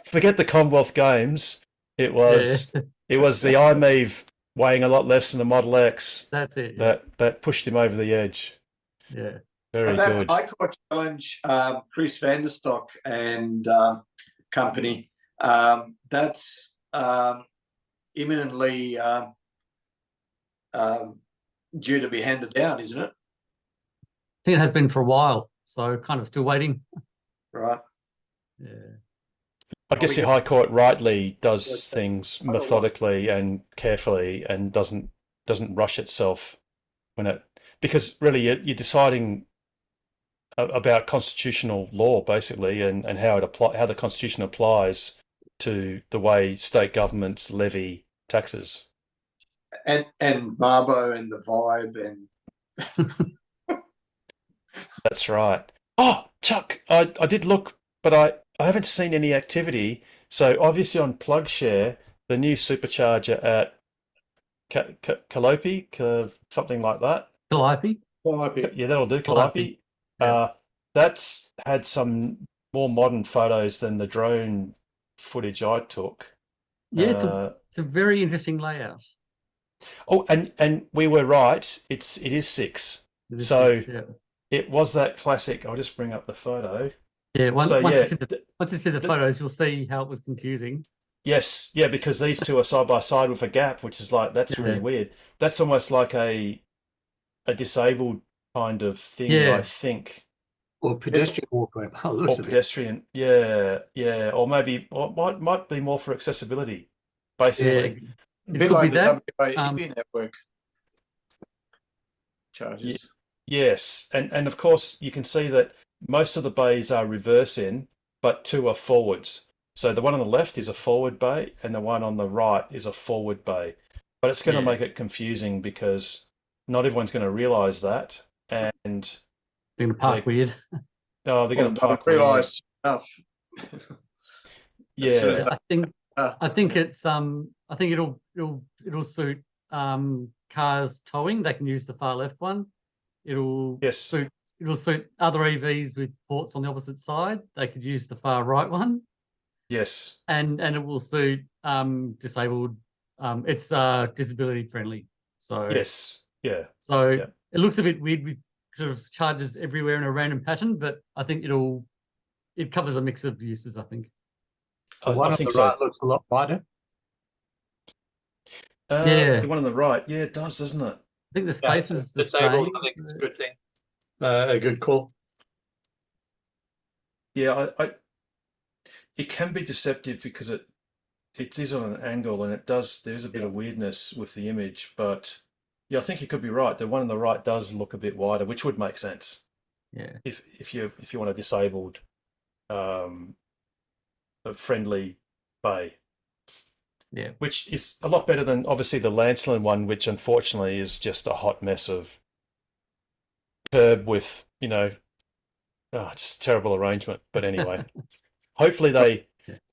Forget the Commonwealth Games. It was the i-MiEV weighing a lot less than the Model X. That's it. That pushed him over the edge. Yeah. Very good. High Court challenge, Chris Vanderstock and company. That's imminently due to be handed down, isn't it? I think it has been for a while, so kind of still waiting. Right. Yeah. I guess the High Court rightly does things methodically and carefully and doesn't rush itself because really you're deciding about constitutional law basically and how the Constitution applies to the way state governments levy taxes. And Marbo and the Vibe and That's right. Oh, Chuck, I did look, but I haven't seen any activity. So obviously on PlugShare, the new supercharger at Calliope, something like that. Calliope? Yeah, that'll do. Calliope. That's had some more modern photos than the drone footage I took. Yeah, it's a very interesting layout. Oh, and we were right. It is 6. It was that classic. I'll just bring up the photo. Yeah, once you see the photos, you'll see how it was confusing. Yes, yeah, because these two are side by side with a gap, which is like that's really weird. That's almost like a disabled kind of thing, I think. Or pedestrian walkway. Or pedestrian, yeah, or maybe might be more for accessibility, basically. A bit like the WAEV network charges. Yes, and of course you can see that most of the bays are reverse in, but 2 are forwards. So the one on the left is a forward bay, and the one on the right is a forward bay. But it's going to Yeah. make it confusing because not everyone's going to realise that, and They're going to park weird. oh, they're going to park weird. realise enough. Yeah, soon as I think it's I think it'll suit cars towing. They can use the far left one. It'll suit other EVs with ports on the opposite side. They could use the far right one. Yes. And it will suit disabled. It's disability friendly. So yes. Yeah. So Yeah. it looks a bit weird with sort of charges everywhere in a random pattern, but I think it covers a mix of uses, I think. The one on the right looks a lot wider. Yeah. The one on the right. Yeah, it does, doesn't it? I think the space is the disabled, same. I think it's a good thing. A good call. Yeah, it can be deceptive because it is on an angle and there's a bit of weirdness with the image, but yeah, I think you could be right. The one on the right does look a bit wider, which would make sense. Yeah. If you want a disabled a friendly bay. Yeah. Which is a lot better than obviously the Lancelin one, which unfortunately is just a hot mess of curb with, just terrible arrangement. But anyway, hopefully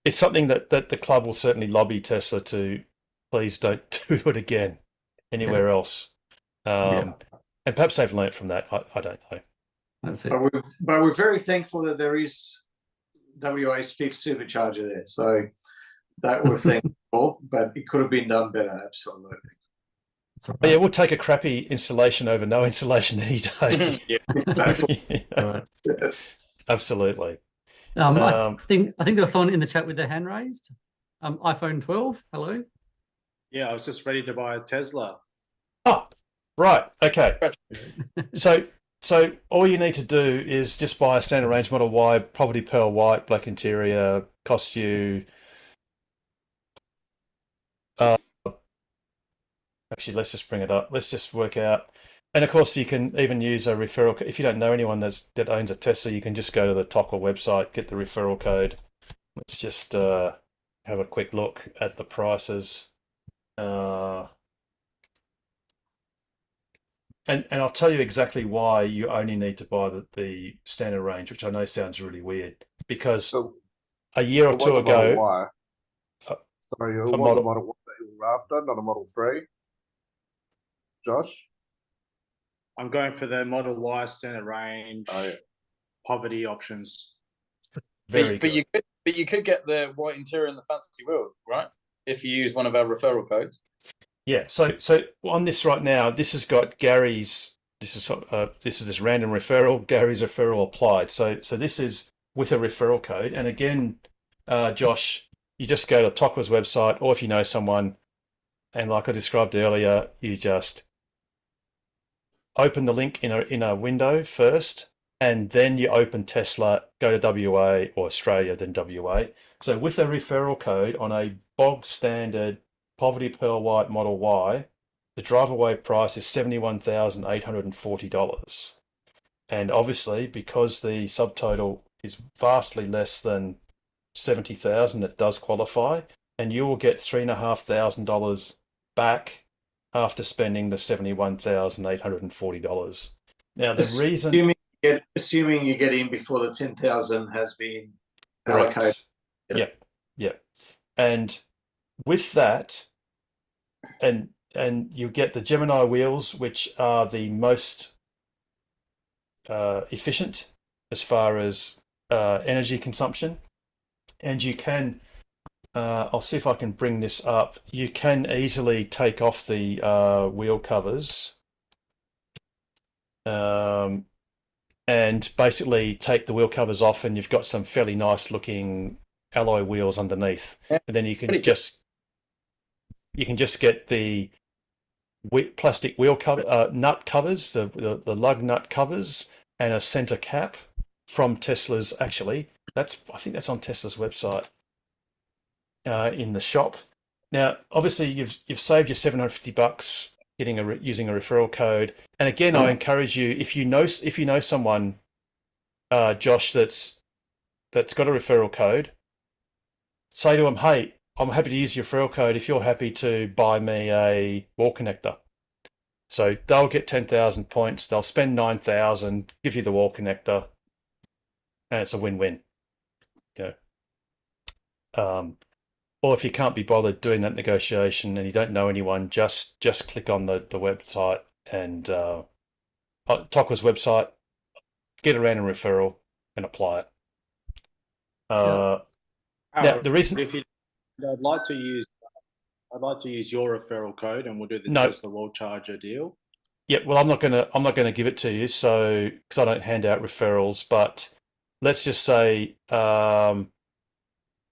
it's something that the club will certainly lobby Tesla to please don't do it again anywhere else. And perhaps they've learnt from that. I don't know. That's it. But we're very thankful that there is WA's fifth supercharger there. So that we're thankful, but it could have been done better, absolutely. But yeah, we'll take a crappy installation over no installation any day. Absolutely. I think there was someone in the chat with their hand raised. iPhone 12. Hello. Yeah, I was just ready to buy a Tesla. Oh, right. Okay. So all you need to do is just buy a standard range Model Y, Poverty Pearl White, black interior, costs you. Actually, let's just bring it up. Let's just work out. And of course, you can even use a referral. If you don't know anyone that owns a Tesla, you can just go to the TOCA website, get the referral code. Let's just have a quick look at the prices. And I'll tell you exactly why you only need to buy the standard range, which I know sounds really weird. Because a year or two ago, Sorry, it was a Model Y that you were after, not a Model 3. Josh? I'm going for the Model Y standard range, poverty options. Very good. But you could get the white interior and the fancy wheels, right? If you use one of our referral codes. Yeah. So on this right now, this has got Gary's. This is this random referral. Gary's referral applied. So this is with a referral code. And again, Josh, you just go to TOCA's website, or if you know someone, and like I described earlier, you just open the link in a window first, and then you open Tesla, go to WA or Australia, then WA. So with a referral code on a bog standard Poverty Pearl White Model Y, the drive away price is $71,840. And obviously, because the subtotal is vastly less than 70,000, it does qualify, and you will get $3,500 back after spending the $71,840. Now, the reason, assuming you get in before the 10,000 has been allocated. Yeah. And with that, and you get the Gemini wheels, which are the most efficient as far as energy consumption. And you can, I'll see if I can bring this up. You can easily take off the wheel covers and basically take the wheel covers off, and you've got some fairly nice looking alloy wheels underneath. And then you can just get the plastic wheel cover nut covers, the lug nut covers, and a center cap from Tesla's. Actually, I think that's on Tesla's website in the shop. Now, obviously, you've saved your $750 using a referral code. And again, I encourage you, if you know someone, Josh, that's got a referral code, say to them, hey, I'm happy to use your referral code if you're happy to buy me a wall connector. So they'll get 10,000 points, they'll spend 9,000, give you the wall connector, and it's a win-win. You know? Or if you can't be bothered doing that negotiation and you don't know anyone, just click on the website and TOCWA's website, get a random referral and apply it. Now the reason if you, I'd like to use your referral code, and we'll do the No. Tesla Wall Charger deal. Yeah, well, I'm not gonna give it to you, so because I don't hand out referrals. But let's just say, oh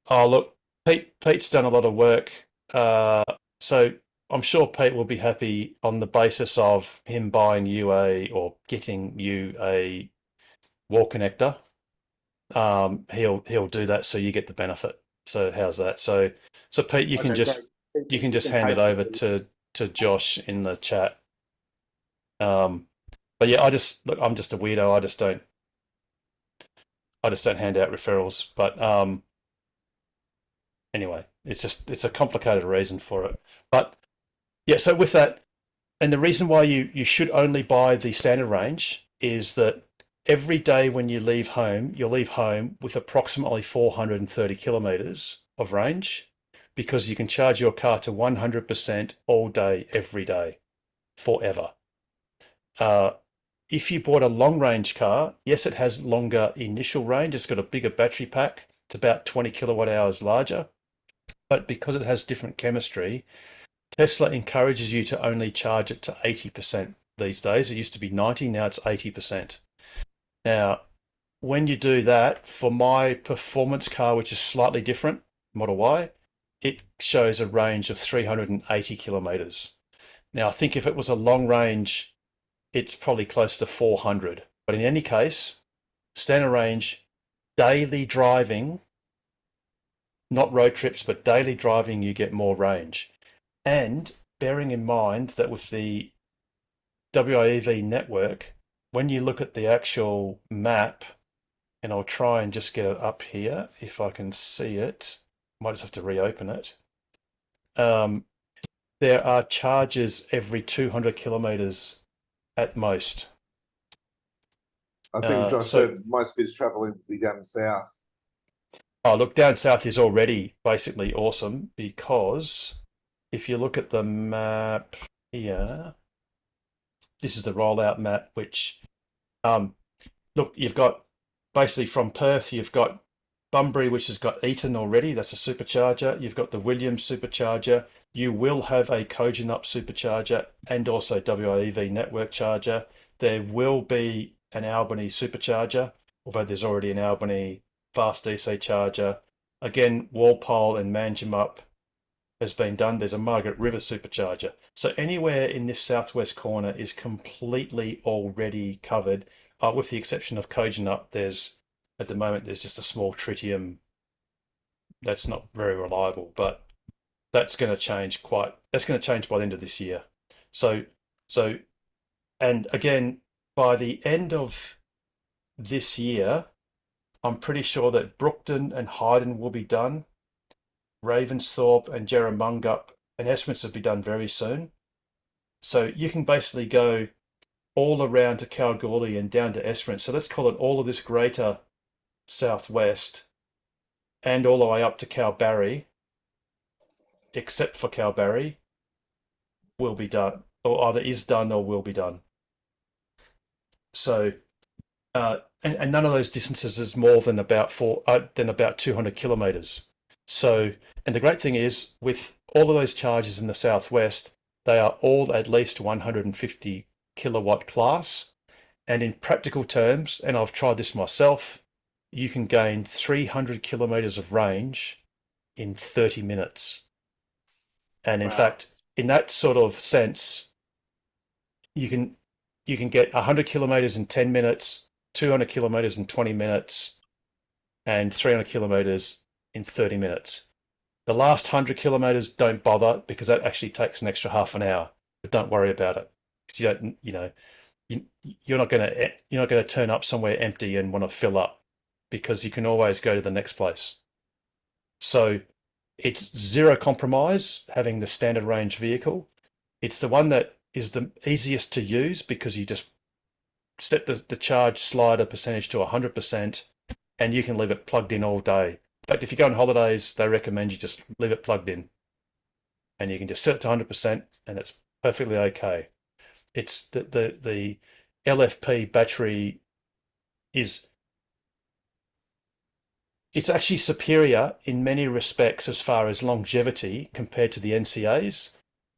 look, Pete's done a lot of work, so I'm sure Pete will be happy on the basis of him buying you or getting you a wall connector. He'll do that, so you get the benefit. So how's that? So Pete, you can Okay, just great. you can just You can hand it over basically- to Josh in the chat. But yeah, I'm just a weirdo. I just don't hand out referrals. But anyway, it's a complicated reason for it. But yeah, so with that, and the reason why you should only buy the standard range is that every day when you leave home, you'll leave home with approximately 430 kilometers of range, because you can charge your car to 100% all day, every day, forever. If you bought a long range car, yes, it has longer initial range. It's got a bigger battery pack. It's about 20 kilowatt hours larger. But because it has different chemistry, Tesla encourages you to only charge it to 80% these days. It used to be 90, now it's 80%. Now, when you do that, for my performance car, which is slightly different, Model Y, it shows a range of 380 kilometers. Now, I think if it was a long range, it's probably close to 400. But in any case, standard range, daily driving, not road trips, but daily driving, you get more range. And bearing in mind that with the WIEV network, when you look at the actual map, and I'll try and just get it up here if I can see it. Might just have to reopen it. There are charges every 200 kilometers at most. I think Josh so- said most of his traveling will be down south. Oh, look, down south is already basically awesome, because if you look at the map here, this is the rollout map, which, look, you've got basically from Perth, you've got Bunbury, which has got Eaton already. That's a supercharger. You've got the Williams supercharger. You will have a Kogenup supercharger and also WIEV network charger. There will be an Albany supercharger, although there's already an Albany fast DC charger. Again, Walpole and Manjimup has been done. There's a Margaret River supercharger. So anywhere in this southwest corner is completely already covered, with the exception of Kogenup. At the moment, there's just a small tritium that's not very reliable, but that's going to change by the end of this year. So, and again, by the end of this year, I'm pretty sure that Brookton and Hyden will be done. Ravensthorpe and Jerramungup and Esperance will be done very soon. So you can basically go all around to Kalgoorlie and down to Esperance. So let's call it all of this greater southwest and all the way up to Kalbarri, except for Kalbarri, will be done, or either is done or will be done. So, and none of those distances is more than about 200 kilometers. So, and the great thing is, with all of those charges in the southwest, they are all at least 150 kilowatt class. And in practical terms, and I've tried this myself, you can gain 300 kilometers of range in 30 minutes. And in fact, in that sort of sense, you can get 100 kilometers in 10 minutes, 200 kilometers in 20 minutes, and 300 kilometers in 30 minutes. The last 100 kilometers, don't bother, because that actually takes an extra half an hour. But don't worry about it, because you're not going to turn up somewhere empty and want to fill up, because you can always go to the next place. So it's zero compromise having the standard range vehicle. It's the one that is the easiest to use because you just set the charge slider percentage to 100% and you can leave it plugged in all day. In fact, if you go on holidays, they recommend you just leave it plugged in and you can just set it to 100% and it's perfectly okay. It's the LFP battery it's actually superior in many respects as far as longevity compared to the NCAs.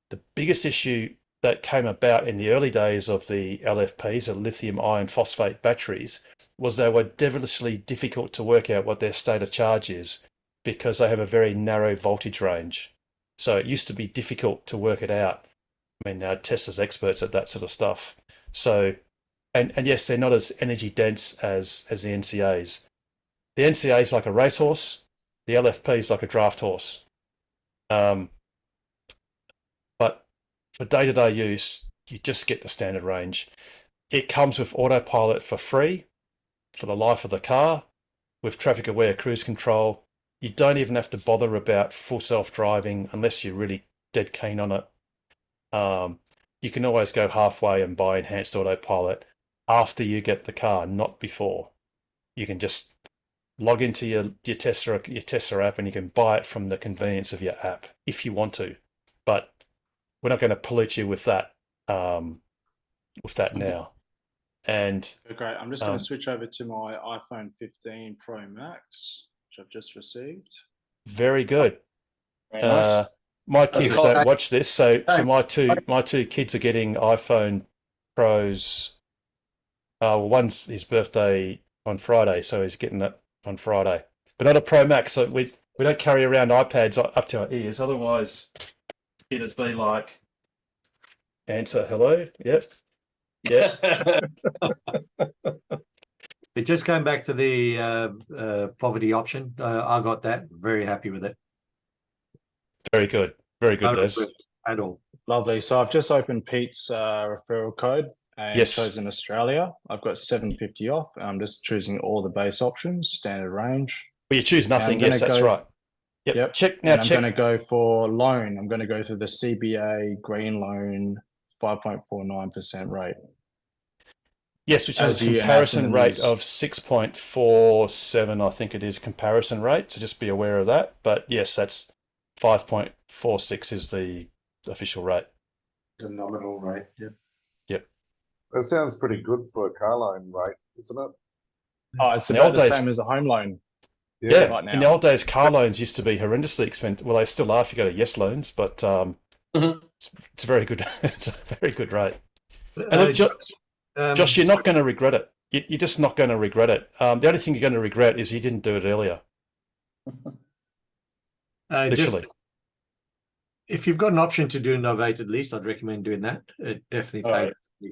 The biggest issue that came about in the early days of the LFPs, or lithium iron phosphate batteries, was they were devilishly difficult to work out what their state of charge is because they have a very narrow voltage range. So it used to be difficult to work it out. I mean, Tesla's experts at that sort of stuff. So, and yes, they're not as energy dense as the NCAs. The NCA is like a racehorse. The LFP is like a draft horse. But for day-to-day use, you just get the standard range. It comes with autopilot for free for the life of the car, with traffic-aware cruise control. You don't even have to bother about full self-driving unless you're really dead keen on it. You can always go halfway and buy enhanced autopilot after you get the car, not before. You can just log into your Tesla app and you can buy it from the convenience of your app if you want to. But we're not going to pollute you with that now. And great. I'm just going to switch over to my iPhone 15 Pro Max, which I've just received. Very good. Very nice. My kids don't watch this, so my two kids are getting iPhone Pros. One's his birthday on Friday, so he's getting that on Friday. But not a Pro Max. So we don't carry around iPads up to our ears. Otherwise, it'd be like, answer hello. Yep. Yeah. Just going back to the poverty option, I got that. Very happy with it. Very good. Very good, Des. At all. Lovely. So I've just opened Pete's referral code and Yes. chosen Australia. I've got 750 off. I'm just choosing all the base options, standard range. Well, you choose nothing. And I'm Yes, gonna that's go- right. Yep. Check now. And I'm Check. going to go for loan. I'm going to go through the CBA green loan 5.49% rate. Yes, which has as a you announced in comparison the rate news. of 6.47, I think it is, comparison rate. So just be aware of that. But yes, that's 5.46 is the official rate. The nominal rate. Yeah. Yep. That sounds pretty good for a car loan rate, isn't it? Oh, it's In the about old the days- same as a home loan. Yeah, right in the now. old days, car loans used to be horrendously expensive. Well, they still are if you go to Yes Loans, but it's a very good, it's a very good rate. And look, Josh, you're not going to regret it. You're just not going to regret it. The only thing you're going to regret is you didn't do it earlier. Literally. If you've got an option to do a novated lease, I'd recommend doing that. It definitely All pays. right.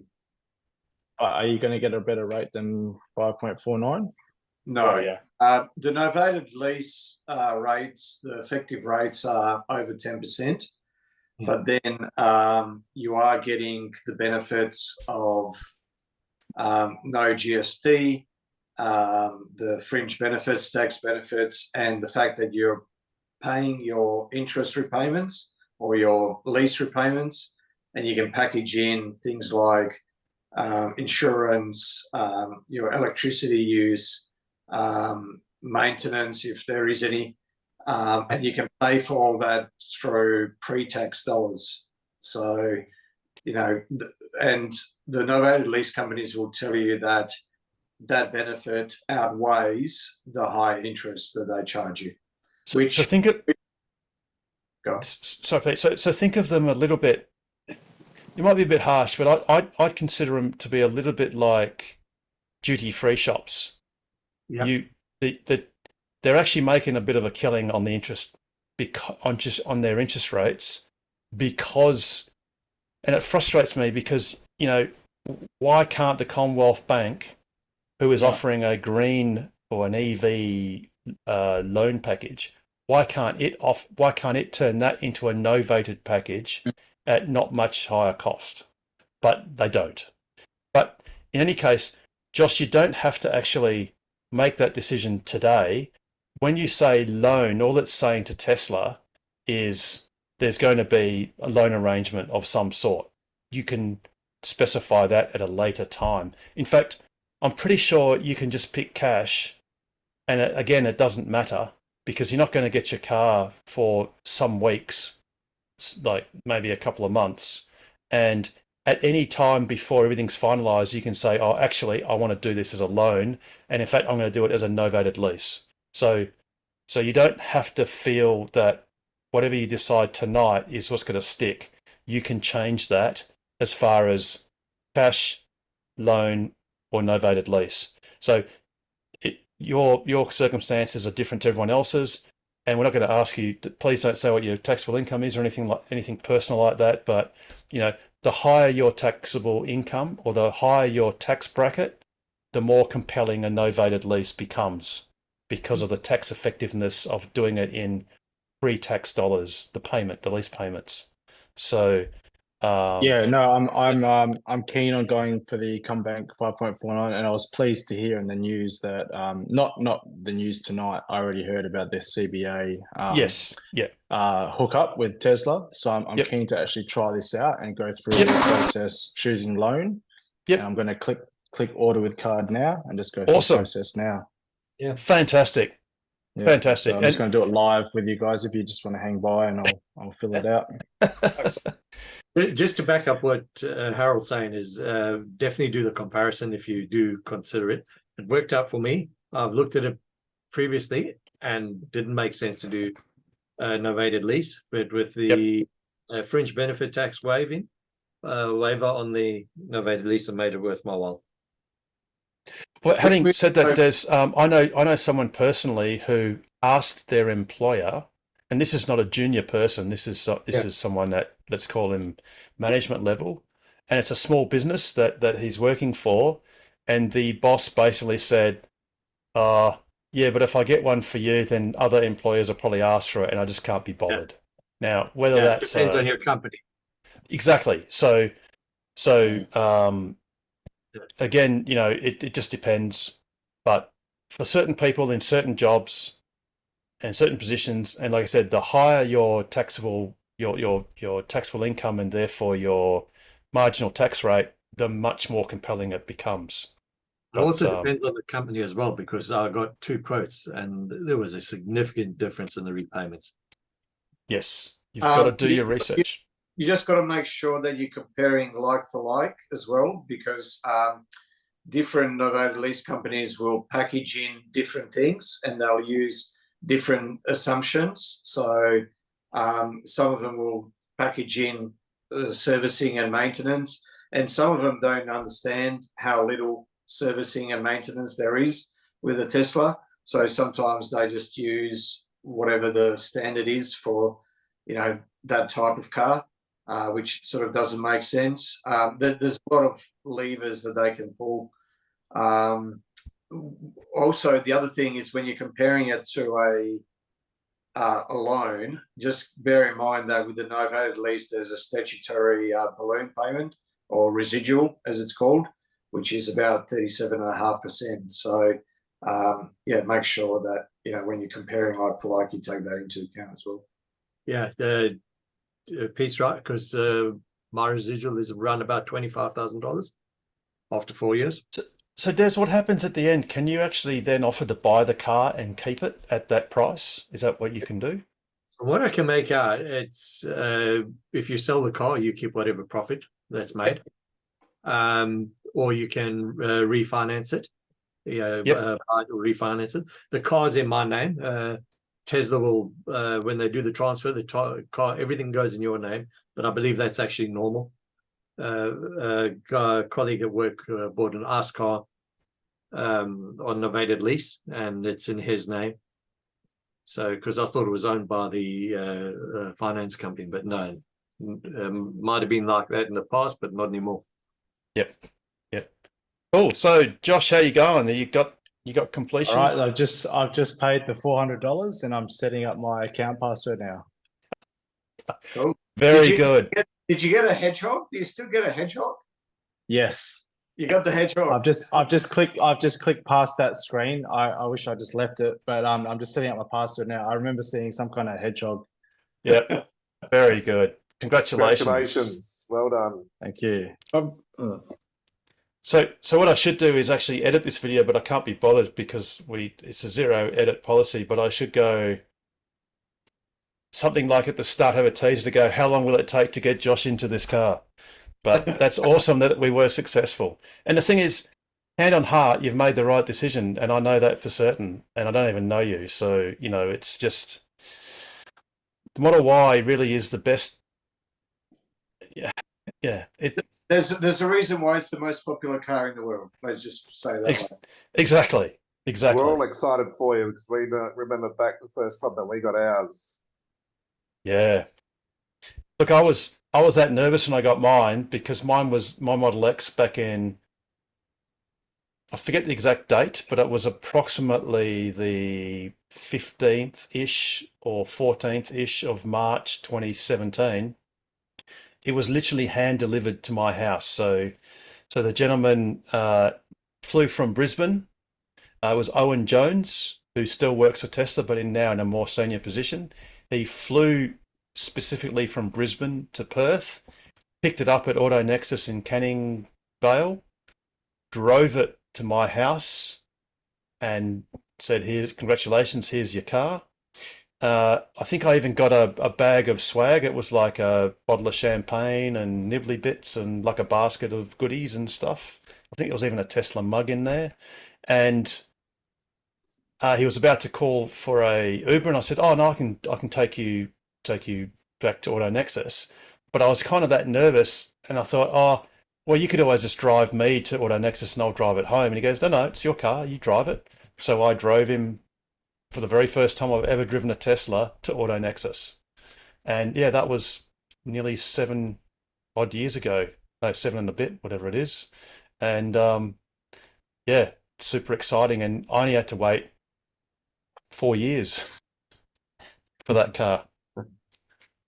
Are you going to get a better rate than 5.49? No. Oh, yeah. The novated lease rates, the effective rates are over 10%, but then you are getting the benefits of no GST, the fringe benefits, tax benefits, and the fact that you're paying your interest repayments or your lease repayments, and you can package in things like insurance, your electricity use, maintenance, if there is any, and you can pay for all that through pre-tax dollars. So, and the novated lease companies will tell you that that benefit outweighs the high interest that they charge you. So think of, sorry, Pete. So think of them a little bit. You might be a bit harsh, but I'd consider them to be a little bit like duty-free shops. Yeah. They're actually making a bit of a killing on the interest on their interest rates because, and it frustrates me because why can't the Commonwealth Bank, who is offering a green or an EV loan package, why can't it turn that into a novated package at not much higher cost? But they don't. But in any case, Josh, you don't have to actually make that decision today, when you say loan, all it's saying to Tesla is there's going to be a loan arrangement of some sort. You can specify that at a later time. In fact, I'm pretty sure you can just pick cash, and again, it doesn't matter because you're not going to get your car for some weeks, like maybe a couple of months, and at any time before everything's finalized, you can say, oh, actually, I want to do this as a loan, and in fact, I'm going to do it as a novated lease. So you don't have to feel that whatever you decide tonight is what's going to stick. You can change that as far as cash, loan, or novated lease. So your circumstances are different to everyone else's, and we're not going to ask you. Please don't say what your taxable income is or anything personal like that. But the higher your taxable income or the higher your tax bracket, the more compelling a novated lease becomes because of the tax effectiveness of doing it in pre-tax dollars, the lease payments. So yeah, no, I'm keen on going for the CommBank 5.49, and I was pleased to hear in the news that not the news tonight. I already heard about this CBA yes, yeah, hookup with Tesla. So I'm Yep. keen to actually try this out and go through Yep. the process choosing loan. Yep. And I'm going to click order with card now and just go through Awesome. the process now. Yeah, fantastic. Yeah. Fantastic. So I'm just going to do it live with you guys if you just want to hang by, and I'll fill it out. just to back up what Harold's saying is definitely do the comparison if you do consider it. It worked out for me. I've looked at it previously and didn't make sense to do novated lease, but with the fringe benefit tax waiver on the novated lease, it made it worth my while. Well, having said that, Des, I know someone personally who asked their employer, and this is not a junior person. This is someone that, let's call him management level, and it's a small business that he's working for, and the boss basically said, yeah, but if I get one for you, then other employers will probably ask for it, and I just can't be bothered. Now, whether that's depends on your company. Exactly. So again, it just depends. But for certain people in certain jobs and certain positions, and like I said, the higher your taxable your taxable income and therefore your marginal tax rate, the much more compelling it becomes. It also depends on the company as well, because I got 2 quotes and there was a significant difference in the repayments. Yes, you've got to do your research. You just got to make sure that you're comparing like to like as well, because different novated lease companies will package in different things and they'll use different assumptions. So some of them will package in servicing and maintenance, and some of them don't understand how little servicing and maintenance there is with a Tesla. So sometimes they just use whatever the standard is for, that type of car. Which sort of doesn't make sense. There's a lot of levers that they can pull. Also, the other thing is when you're comparing it to a loan, just bear in mind that with the novated lease, there's a statutory balloon payment or residual, as it's called, which is about 37.5%. So, make sure that, when you're comparing like for like, you take that into account as well. Yeah, Pete's right, because my residual is around about $25,000 after 4 years. So Des, what happens at the end? Can you actually then offer to buy the car and keep it at that price? Is that what you can do? From what I can make out, it's if you sell the car, you keep whatever profit that's made, or you can refinance it. Refinance it. The car's in my name. Tesla will, when they do the transfer, the car, everything goes in your name, but I believe that's actually normal. A colleague at work bought an ICE car on novated lease, and it's in his name. So, because I thought it was owned by the finance company, but no, might have been like that in the past, but not anymore. Yep. Cool. So, Josh, how you going? You got completion? All right, I've just paid the $400 and I'm setting up my account password now. Cool. Very good. Did you get a hedgehog? Do you still get a hedgehog? Yes. You got the hedgehog. I've just clicked past that screen. I wish I just left it, but I'm just setting up my password now. I remember seeing some kind of hedgehog. Yep. Very good. Congratulations. Congratulations. Well done. Thank you. So what I should do is actually edit this video, but I can't be bothered because it's a 0 edit policy, but I should go something like at the start, have a teaser to go, how long will it take to get Josh into this car? But that's awesome that we were successful. And the thing is, hand on heart, you've made the right decision, and I know that for certain, and I don't even know you. So, you know, it's just, the Model Y really is the best. Yeah. There's a reason why it's the most popular car in the world. Let's just say that. Exactly. We're all excited for you because we remember back the first time that we got ours. Yeah. Look, I was that nervous when I got mine because mine was my Model X back in, I forget the exact date, but it was approximately the 15th-ish or 14th-ish of March 2017. It was literally hand delivered to my house. So the gentleman flew from Brisbane. It was Owen Jones, who still works for Tesla, but now in a more senior position. He flew specifically from Brisbane to Perth, picked it up at Auto Nexus in Canning Vale, drove it to my house, and said, congratulations, here's your car. I think I even got a bag of swag. It was like a bottle of champagne and nibbly bits and like a basket of goodies and stuff. I think there was even a Tesla mug in there. And he was about to call for a Uber, and I said, "Oh no, I can take you back to Auto Nexus." But I was kind of that nervous, and I thought, "Oh, well, you could always just drive me to Auto Nexus, and I'll drive it home." And he goes, "No, it's your car. You drive it." So I drove him for the very first time I've ever driven a Tesla to Auto Nexus, and yeah, that was nearly 7 odd years ago. No, 7 and a bit, whatever it is, and yeah, super exciting. And I only had to wait 4 years for that car.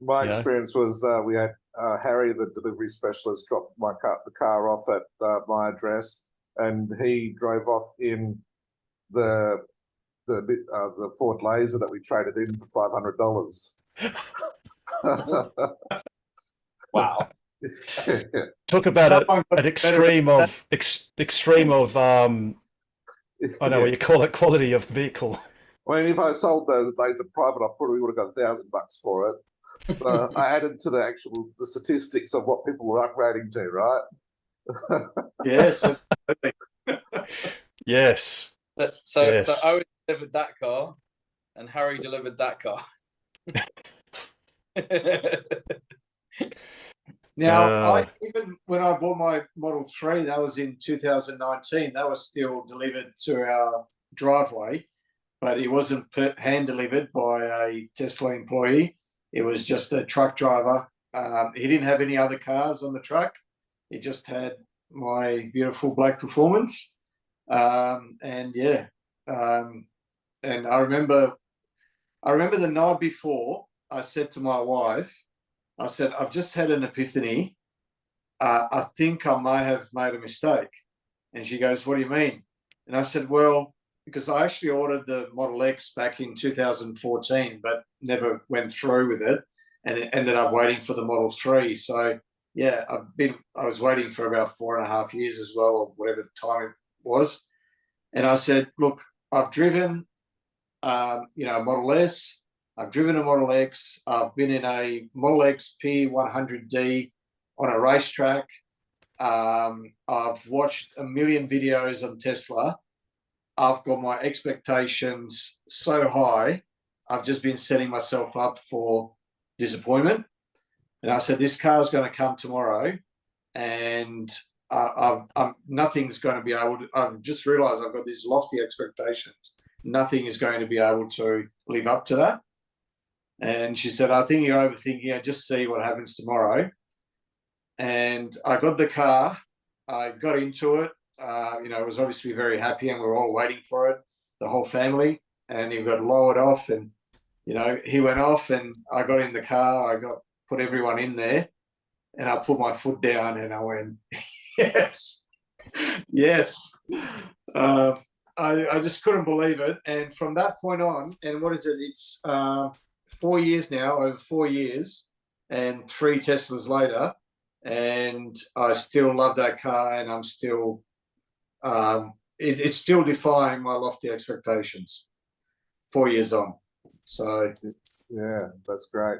My experience was we had Harry, the delivery specialist, dropped the car off at my address, and he drove off in the Ford Laser that we traded in for $500. Wow. Talk about an extreme of I don't know what you call it, quality of vehicle. I mean, if I sold the Laser private, I probably would have got $1,000 for it. But I added to the statistics of what people were upgrading to, right? Yes. Yes. So Owen delivered that car, and Harry delivered that car. Now, even when I bought my Model 3, that was in 2019, that was still delivered to our driveway, but it wasn't hand delivered by a Tesla employee. It was just a truck driver. He didn't have any other cars on the truck. He just had my beautiful black Performance. And I remember the night before, I said to my wife, I said, "I've just had an epiphany. I think I may have made a mistake." And she goes, "What do you mean?" And I said, "Well, because I actually ordered the Model X back in 2014, but never went through with it, and it ended up waiting for the Model 3. So yeah, I was waiting for about 4.5 years as well, or whatever time it was." And I said, "Look, I've driven, Model S. I've driven a Model X. I've been in a Model X P100D on a racetrack. I've watched a million videos on Tesla. I've got my expectations so high. I've just been setting myself up for disappointment." And I said, "This car is going to come tomorrow, and nothing's going to be able to." I've just realised I've got these lofty expectations. Nothing is going to be able to live up to that. And she said, "I think you're overthinking it. Just see what happens tomorrow." And I got the car. I got into it. I was obviously very happy, and we were all waiting for it, the whole family. And he got lowered off, and he went off, and I got in the car. I put everyone in there, and I put my foot down, and I went, "Yes, Yes. I just couldn't believe it. And from that point on, and what is it? It's 4 years now, over 4 years, and 3 Teslas later, and I still love that car, and I'm still, it's still defying my lofty expectations 4 years on. So, yeah, that's great.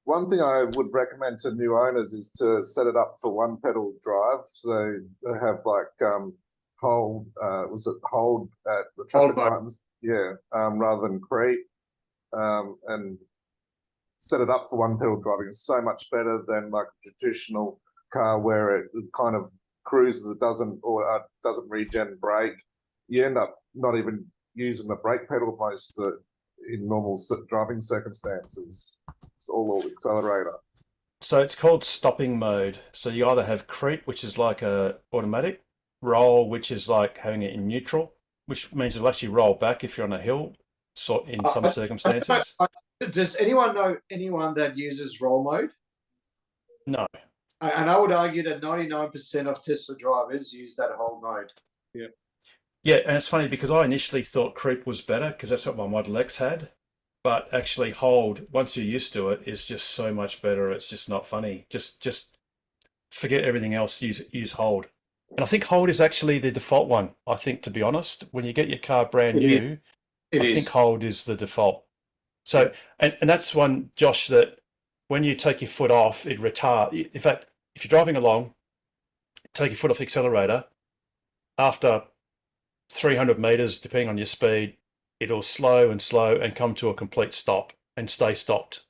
One thing I would recommend to new owners is to set it up for one pedal drive. So they have like hold at the traffic lights, rather than creep, and set it up for one pedal driving. It's so much better than like a traditional car where it kind of cruises, it doesn't regen brake. You end up not even using the brake pedal most in normal driving circumstances. It's all accelerator. So it's called stopping mode. So you either have creep, which is like a automatic, roll, which is like having it in neutral, which means it'll actually roll back if you're on a hill, in some circumstances. Does anyone know anyone that uses roll mode? No. And I would argue that 99% of Tesla drivers use that hold mode. Yeah. Yeah, and it's funny because I initially thought creep was better because that's what my Model X had. But actually hold, once you're used to it, is just so much better. It's just not funny. Just forget everything else, use hold. And I think hold is actually the default one, I think, to be honest. When you get your car brand new, I think hold is the default. So, and that's one, Josh, that when you take your foot off, it retards. In fact, if you're driving along, take your foot off the accelerator, after 300 meters, depending on your speed, it'll slow and come to a complete stop and stay stopped.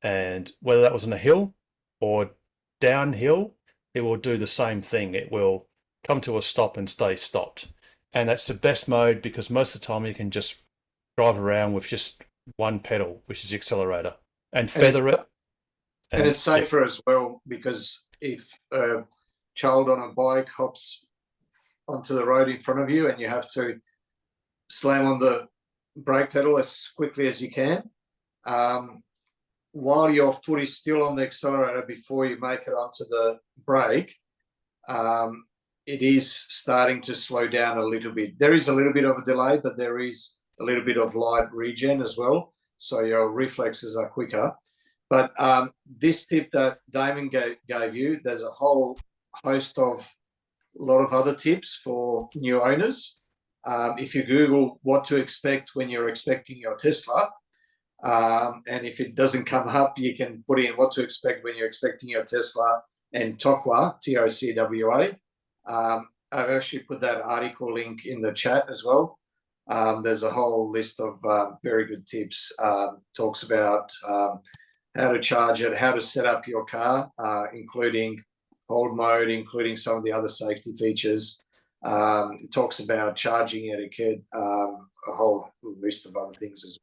And whether that was on a hill or downhill, it will do the same thing. It will come to a stop and stay stopped. And that's the best mode because most of the time you can just drive around with just one pedal, which is the accelerator, and feather it. And it's safer as well because if a child on a bike hops onto the road in front of you and you have to slam on the brake pedal as quickly as you can, while your foot is still on the accelerator before you make it onto the brake, it is starting to slow down a little bit. There is a little bit of a delay, but there is a little bit of light regen as well, so your reflexes are quicker. But this tip that Damon gave you, there's a whole host of a lot of other tips for new owners. If you Google what to expect when you're expecting your Tesla, and if it doesn't come up, you can put in what to expect when you're expecting your Tesla and TOCWA, TOCWA. I've actually put that article link in the chat as well. There's a whole list of very good tips. Talks about how to charge it, how to set up your car, including hold mode, including some of the other safety features. It talks about charging etiquette, a whole list of other things as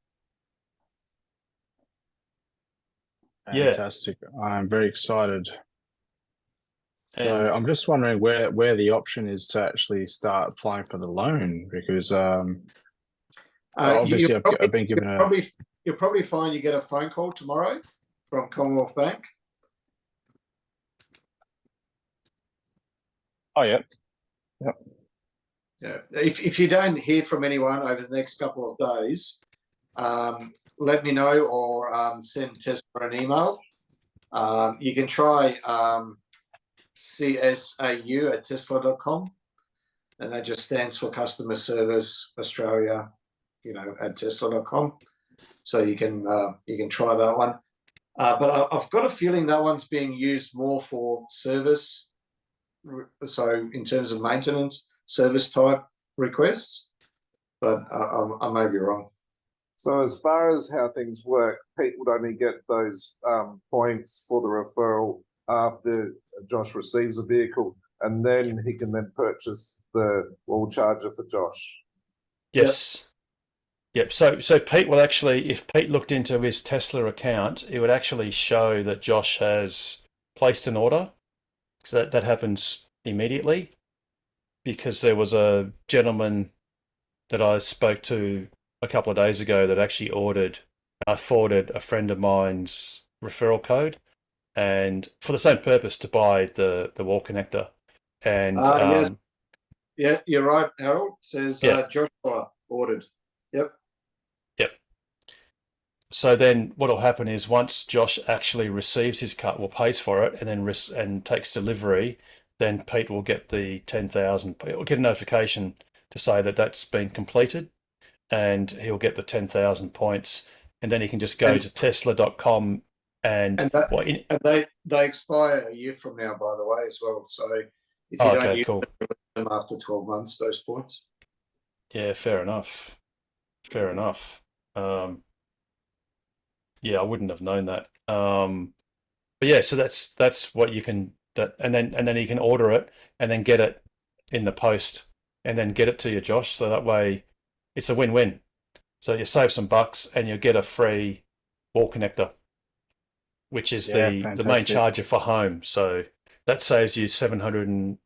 well. Fantastic. I'm very excited. So I'm just wondering where the option is to actually start applying for the loan because obviously I've been given You'll probably find you get a phone call tomorrow from Commonwealth Bank. Oh, yeah. Yep. Yeah. If you don't hear from anyone over the next couple of days, let me know or send Tesla an email. You can try CSAU@tesla.com, and that just stands for Customer Service Australia, at Tesla.com. So you can try that one. But I've got a feeling that one's being used more for service. So in terms of maintenance, service type requests, but I may be wrong. So as far as how things work, Pete would only get those points for the referral after Josh receives a vehicle, and then he can then purchase the wall charger for Josh. Yes. Yep. So Pete will actually, if Pete looked into his Tesla account, it would actually show that Josh has placed an order. So that happens immediately, because there was a gentleman that I spoke to a couple of days ago that actually ordered. I forwarded a friend of mine's referral code, and for the same purpose, to buy the wall connector. And Yes. Yeah, you're right, Harold. Says Yeah. Joshua ordered. Yep. Yep. So then what'll happen is once Josh actually receives his car, well, pays for it, and then and takes delivery, then Pete will get the 10,000. He'll get a notification to say that that's been completed, and he'll get the 10,000 points, and then he can just go to tesla.com and they expire a year from now, by the way, as well. So if you don't use them after 12 months, those points. Yeah, fair enough. Fair enough. Yeah, I wouldn't have known that. But yeah, so that's what you can and then you can order it and then get it in the post and then get it to you, Josh. So that way it's a win-win. So you save some bucks and you get a free wall connector, which is the main charger for home. So that saves you 700 and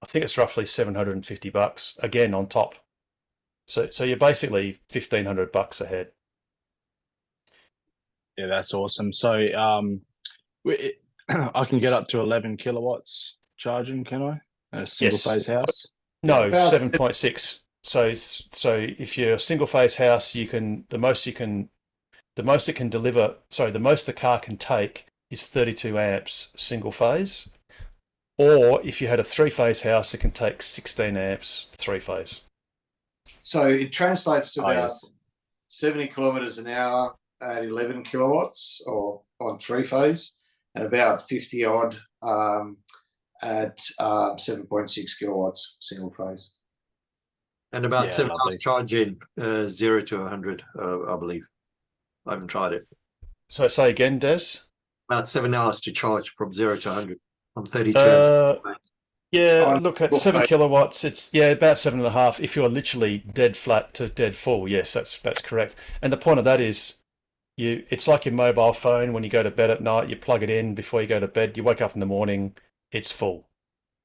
I think it's roughly $750 again on top. So you're basically $1,500 ahead. Yeah, that's awesome. So I can get up to 11 kilowatts charging, can I? A single phase house? No, 7.6. So if you're a single phase house, the most it can deliver, the most the car can take is 32 amps single phase. Or if you had a 3-phase house, it can take 16 amps 3-phase. So it translates to about 70 kilometers an hour at 11 kilowatts or on 3-phase, and about 50 odd at 7.6 kilowatts single phase. And about 7 hours charging 0 to 100, I believe. I haven't tried it. So say again, Des? About 7 hours to charge from 0 to 100 on 32. Yeah, look at 7 kilowatts. It's about 7.5. If you're literally dead flat to dead full, yes, that's correct. And the point of that is, it's like your mobile phone. When you go to bed at night, you plug it in before you go to bed. You wake up in the morning, it's full,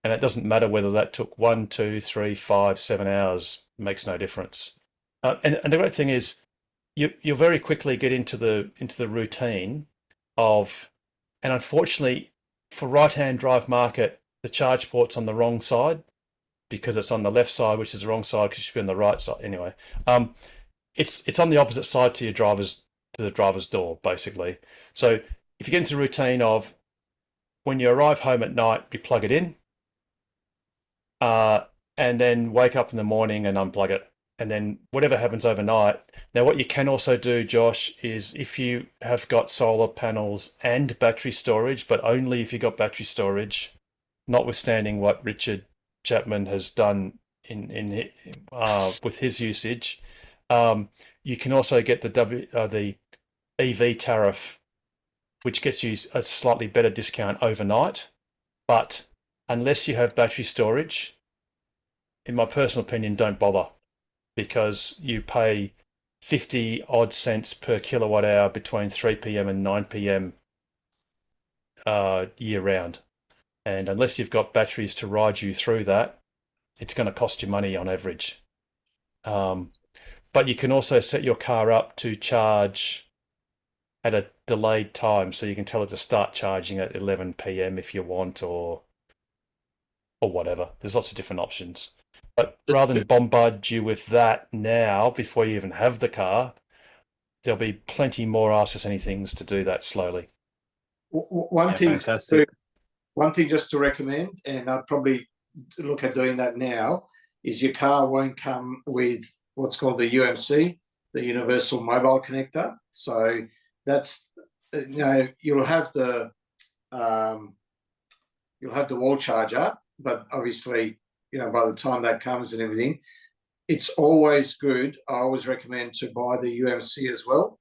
and it doesn't matter whether that took 1, 2, 3, 5, 7 hours. It makes no difference. And the great thing is, you'll very quickly get into the routine of, and unfortunately, for right-hand drive market, the charge port's on the wrong side because it's on the left side, which is the wrong side because you should be on the right side anyway. It's on the opposite side to the driver's door, basically. So if you get into the routine of when you arrive home at night, you plug it in, and then wake up in the morning and unplug it, and then whatever happens overnight. Now, what you can also do, Josh, is if you have got solar panels and battery storage, but only if you got battery storage, notwithstanding what Richard Chapman has done with his usage, you can also get the EV tariff, which gets you a slightly better discount overnight. But unless you have battery storage, in my personal opinion, don't bother, because you pay 50 odd cents per kilowatt hour between 3 p.m. and 9 p.m. Year round. And unless you've got batteries to ride you through that, it's going to cost you money on average. But you can also set your car up to charge at a delayed time. So you can tell it to start charging at 11 p.m. if you want, or whatever. There's lots of different options. But rather than bombard you with that now before you even have the car, there'll be plenty more Ask Us Anythings to do that slowly. One thing just to recommend, and I'd probably look at doing that now, is your car won't come with what's called the UMC, the Universal Mobile Connector. So that's, you'll have the wall charger, but obviously, by the time that comes and everything, it's always good. I always recommend to buy the UMC as well,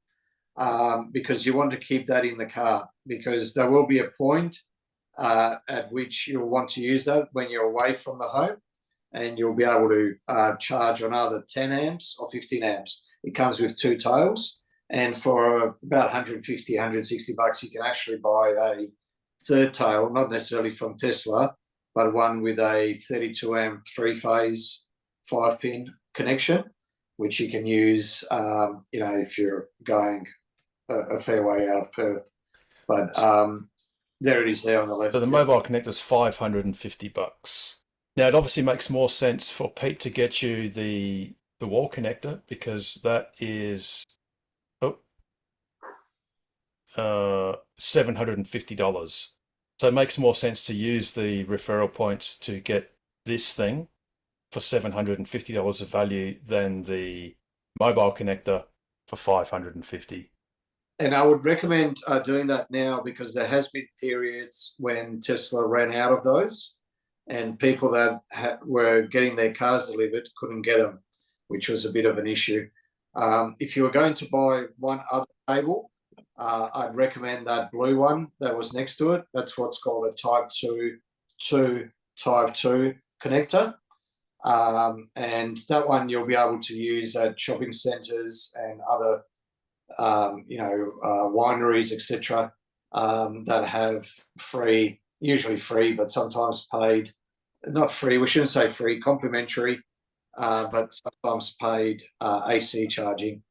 because you want to keep that in the car, because there will be a point at which you'll want to use that when you're away from the home, and you'll be able to charge on either 10 amps or 15 amps. It comes with 2 tails, and for about $150, $160, you can actually buy a third tail, not necessarily from Tesla, but one with a 32 amp 3-phase 5-pin connection, which you can use, if you're going a fair way out of Perth. But there it is there on the left. So the mobile connector is $550. Now, it obviously makes more sense for Pete to get you the wall connector, because that is $750. So it makes more sense to use the referral points to get this thing for $750 of value than the mobile connector for $550. And I would recommend doing that now, because there has been periods when Tesla ran out of those, and people that were getting their cars delivered couldn't get them, which was a bit of an issue. If you were going to buy one other cable, I'd recommend that blue one that was next to it. That's what's called a Type 2 to Type 2 connector. And that one you'll be able to use at shopping centres and other wineries, etc., that have free, usually free, but sometimes paid, not free, we shouldn't say free, complimentary, but sometimes paid AC charging.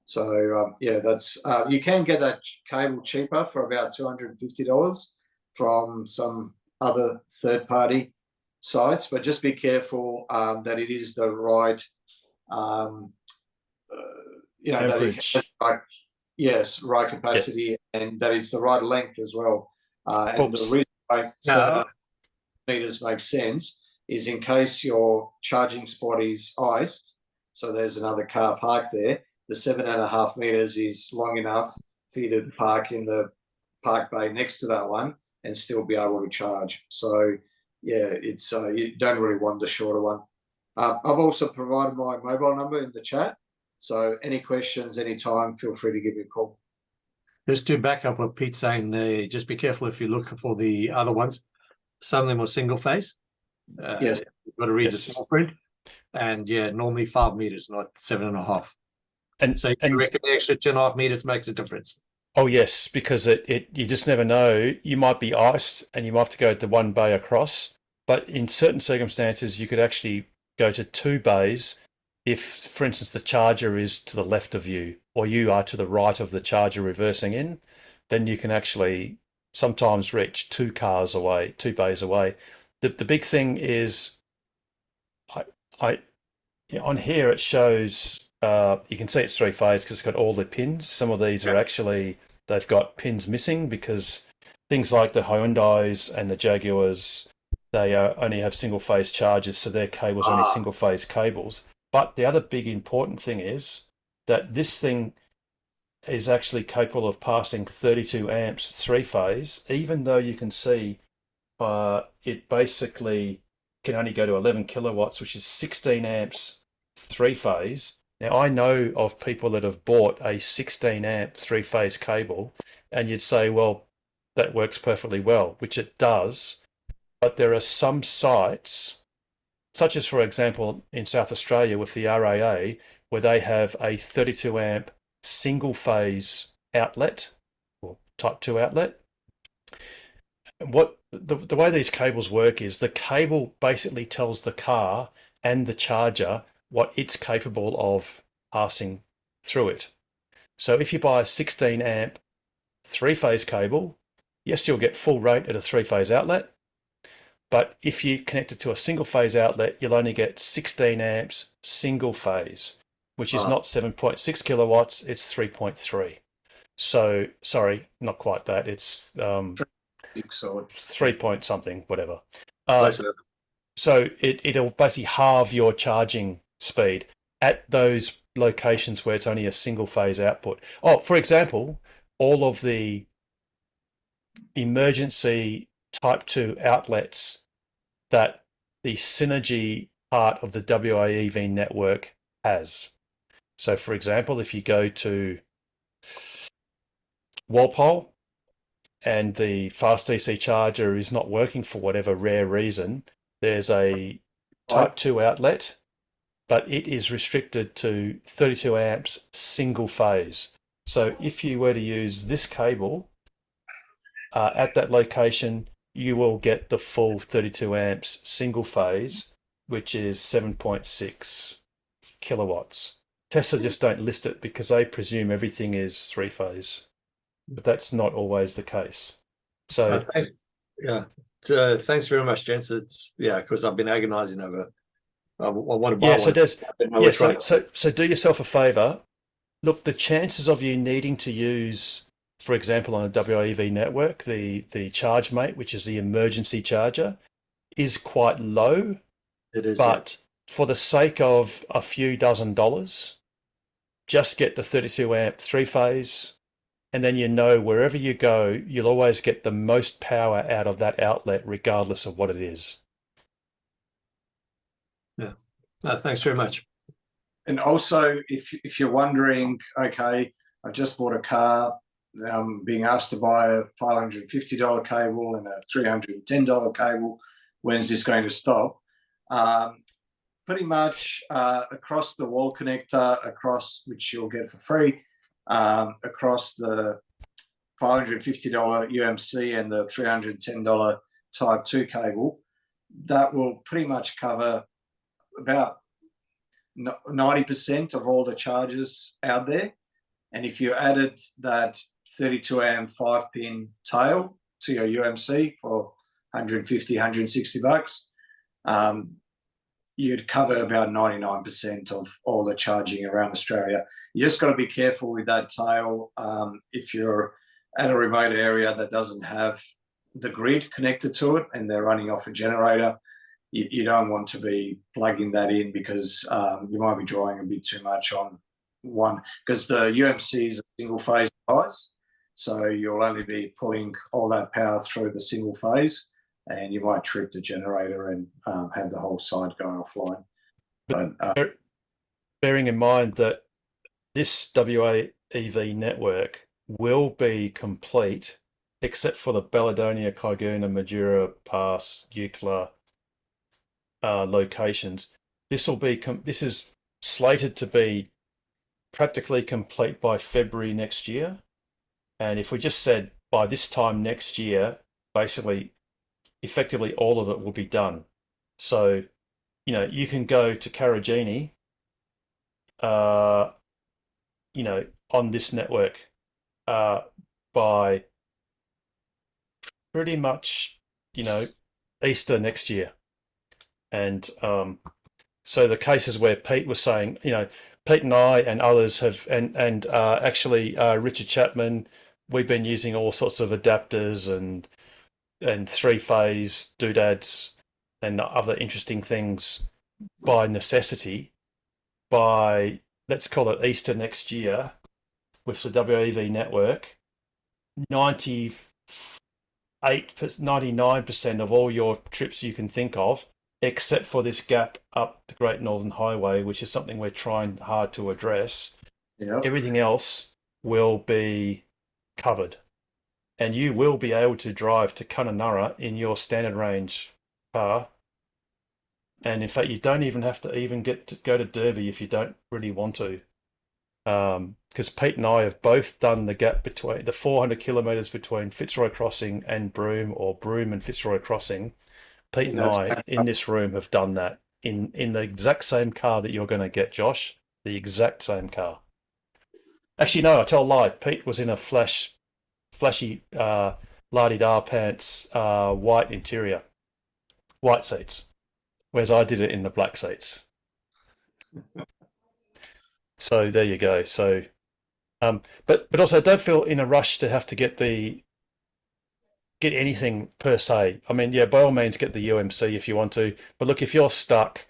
So that's you can get that cable cheaper for about $250 from some other third-party sites, but just be careful that it is the right that it has right capacity, and that it's the right length as well. And the reason why meters make sense is in case your charging spot is iced, so there's another car parked there, the 7.5 meters is long enough for you to park in the park bay next to that one and still be able to charge. So it's you don't really want the shorter one. I've also provided my mobile number in the chat, so any questions, anytime, feel free to give me a call. Just to back up what Pete's saying, just be careful if you look for the other ones. Some of them are single phase. Yes. You've got to read the small print. And normally 5 meters, not 7.5. And so you reckon the extra 2.5 meters makes a difference? Oh yes, because you just never know. You might be iced and you might have to go to one bay across, but in certain circumstances you could actually go to 2 bays if, for instance, the charger is to the left of you or you are to the right of the charger reversing in, then you can actually sometimes reach 2 bays away. The big thing is on here it shows you can see it's 3-phase because it's got all the pins. Some of these are actually, they've got pins missing because things like the Hyundais and the Jaguars, they only have single-phase chargers, so their cables are only single-phase cables. But the other big important thing is that this thing is actually capable of passing 32 amps 3-phase, even though you can see it basically can only go to 11 kilowatts, which is 16 amps 3-phase. Now, I know of people that have bought a 16 amp 3-phase cable, and you'd say, well, that works perfectly well, which it does. But there are some sites, such as, for example, in South Australia with the RAA, where they have a 32 amp single phase outlet or Type 2 outlet. What the way these cables work is the cable basically tells the car and the charger what it's capable of passing through it. So if you buy a 16 amp 3-phase cable, yes, you'll get full rate at a 3-phase outlet. But if you connect it to a single phase outlet, you'll only get 16 amps single phase, which is not 7.6 kilowatts, it's 3.3. So, sorry, not quite that. It's 3 point something, whatever. So it'll basically halve your charging speed at those locations where it's only a single phase output. Oh, for example, all of the emergency Type 2 outlets that the Synergy part of the WA EV network has. So, for example, if you go to Walpole and the fast DC charger is not working for whatever rare reason, there's a Type 2 outlet, but it is restricted to 32 amps single phase. So if you were to use this cable at that location, you will get the full 32 amps single phase, which is 7.6 kilowatts. Tesla just don't list it because they presume everything is 3-phase, but that's not always the case. So Yeah. Thanks very much, gents. It's because I've been agonising over. I want to buy Yeah, one. so there's No, yeah, we're trying. so do yourself a favor. Look, the chances of you needing to use, for example, on a WIEV network, the ChargeMate, which is the emergency charger, is quite low. It is. But for the sake of a few dozen dollars, just get the 32 amp 3-phase, and then wherever you go, you'll always get the most power out of that outlet, regardless of what it is. Yeah. Thanks very much. And also, if you're wondering, okay, I just bought a car, being asked to buy a $550 cable and a $310 cable, when's this going to stop? Pretty much across the wall connector, which you'll get for free, across the $550 UMC and the $310 Type 2 cable, that will pretty much cover about 90% of all the charges out there. And if you added that 32 amp 5-pin tail to your UMC for 150, 160 bucks, you'd cover about 99% of all the charging around Australia. You just got to be careful with that tail. If you're at a remote area that doesn't have the grid connected to it and they're running off a generator, you don't want to be plugging that in, because you might be drawing a bit too much on one, because the UMC is a single phase device. So you'll only be pulling all that power through the single phase, and you might trip the generator and have the whole side go offline. But bearing in mind that this WAEV network will be complete, except for the Belladonna, Kaiguna, Majura, Pass, Eucla locations. This is slated to be practically complete by February next year. And if we just said by this time next year, basically, effectively all of it will be done. So, you can go to Karajini, on this network, by pretty much, Easter next year. And so the cases where Pete was saying, Pete and I and others have, and actually Richard Chapman, we've been using all sorts of adapters and 3-phase doodads and other interesting things by necessity. By, let's call it Easter next year, with the WAEV network, 99% of all your trips you can think of, except for this gap up the Great Northern Highway, which is something we're trying hard to address. Yep. Everything else will be covered. And you will be able to drive to Kununurra in your standard range car. And in fact, you don't even have to go to Derby if you don't really want to. Because Pete and I have both done the gap between the 400 kilometres between Fitzroy Crossing and Broome, or Broome and Fitzroy Crossing. Pete and I in this room have done that in the exact same car that you're going to get, Josh. The exact same car. Actually, no, I tell a lie. Pete was in a flashy la-di-da pants, white interior, white seats, whereas I did it in the black seats. So there you go. So, but also don't feel in a rush to have to get anything per se. I mean, yeah, by all means get the UMC if you want to. But look, if you're stuck,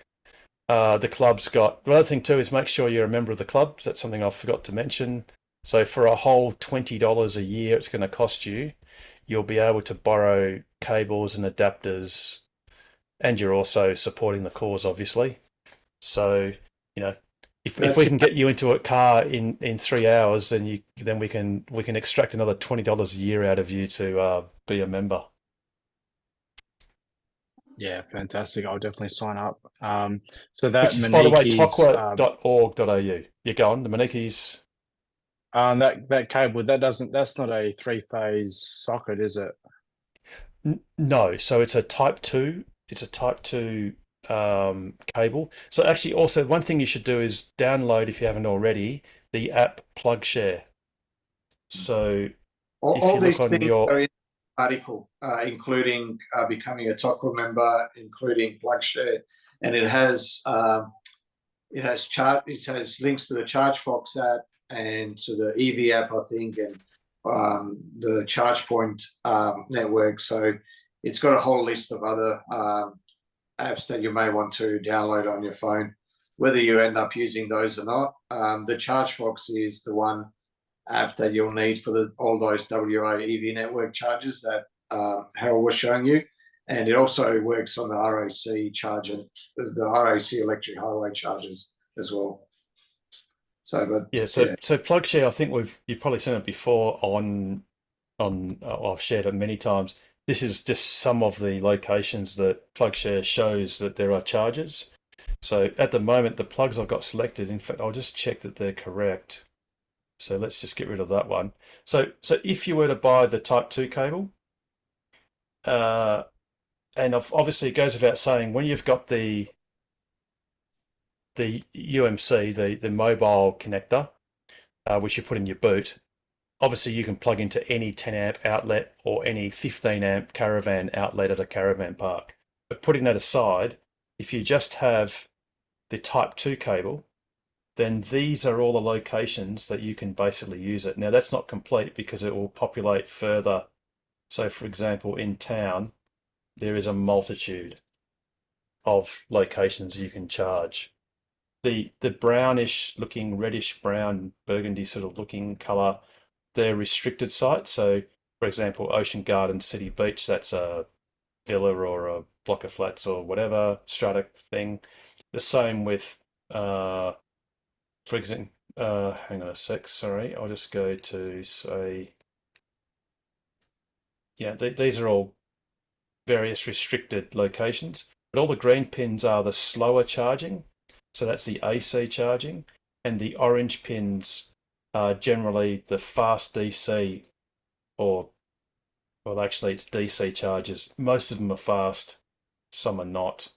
the club's got. The other thing too is make sure you're a member of the club. That's something I forgot to mention. So for a whole $20 a year, it's going to cost you. You'll be able to borrow cables and adapters, and you're also supporting the cause, obviously. So if we can get you into a car in 3 hours, then we can extract another $20 a year out of you to be a member. Yeah, fantastic. I'll definitely sign up. So that Which is, by the way, Maniki's, tokwa.org.au. You're going, the Maniki's. that cable, that's not a 3-phase socket, is it? No, so it's a Type 2. It's a Type 2 cable. So actually, also one thing you should do is download, if you haven't already, the app PlugShare. So all these things are article, including becoming a TOCWA member, including PlugShare, and it has links to the ChargeFox app and to the EV app, I think, and the ChargePoint network. So it's got a whole list of other apps that you may want to download on your phone. Whether you end up using those or not, the ChargeFox is the one app that you'll need for all those WA EV network chargers that Harold was showing you. And it also works on the RAC charger, the RAC electric highway chargers as well. So, but so PlugShare, I think you've probably seen it before on I've shared it many times. This is just some of the locations that PlugShare shows that there are chargers. So at the moment, the plugs I've got selected, in fact, I'll just check that they're correct. So let's just get rid of that one. So if you were to buy the Type 2 cable, and obviously it goes without saying, when you've got the UMC, the mobile connector, which you put in your boot, obviously you can plug into any 10 amp outlet or any 15 amp caravan outlet at a caravan park. But putting that aside, if you just have the Type 2 cable, then these are all the locations that you can basically use it. Now that's not complete because it will populate further. So for example, in town, there is a multitude of locations you can charge. The brownish looking, reddish brown, burgundy sort of looking color, they're restricted sites. So for example, Ocean Garden City Beach, that's a villa or a block of flats or whatever, strata thing. The same with, for example, hang on a sec, sorry, I'll just go to say, yeah, these are all various restricted locations, but all the green pins are the slower charging. So that's the AC charging, and the orange pins are generally the fast DC, or, well, actually it's DC chargers. Most of them are fast, some are not.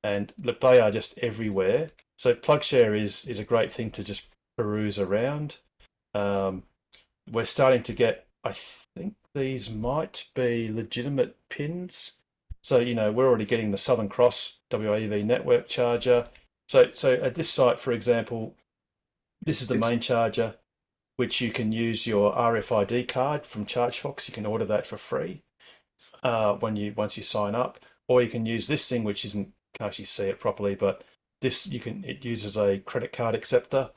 And look, they are just everywhere. So PlugShare is a great thing to just peruse around. We're starting to get, I think these might be legitimate pins. So, we're already getting the Southern Cross WAEV network charger. So at this site, for example, this is the main charger, which you can use your RFID card from ChargeFox. You can order that for free once you sign up, or you can use this thing, which can't actually see it properly, but it uses a credit card acceptor.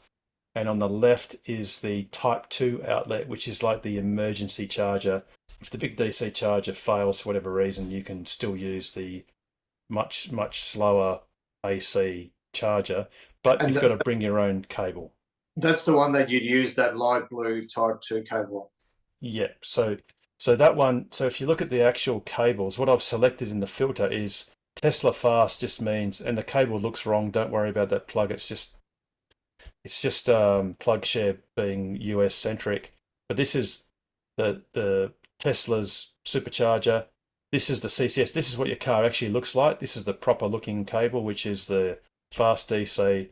And on the left is the Type 2 outlet, which is like the emergency charger. If the big DC charger fails for whatever reason, you can still use the much, much slower AC charger, but you've got to bring your own cable. That's the one that you'd use, that light blue Type 2 cable. Yeah, so that one, so if you look at the actual cables, what I've selected in the filter is Tesla Fast just means, and the cable looks wrong, don't worry about that plug, it's just PlugShare being US centric. But this is the Tesla's supercharger. This is the CCS. This is what your car actually looks like. This is the proper looking cable, which is the fast DC.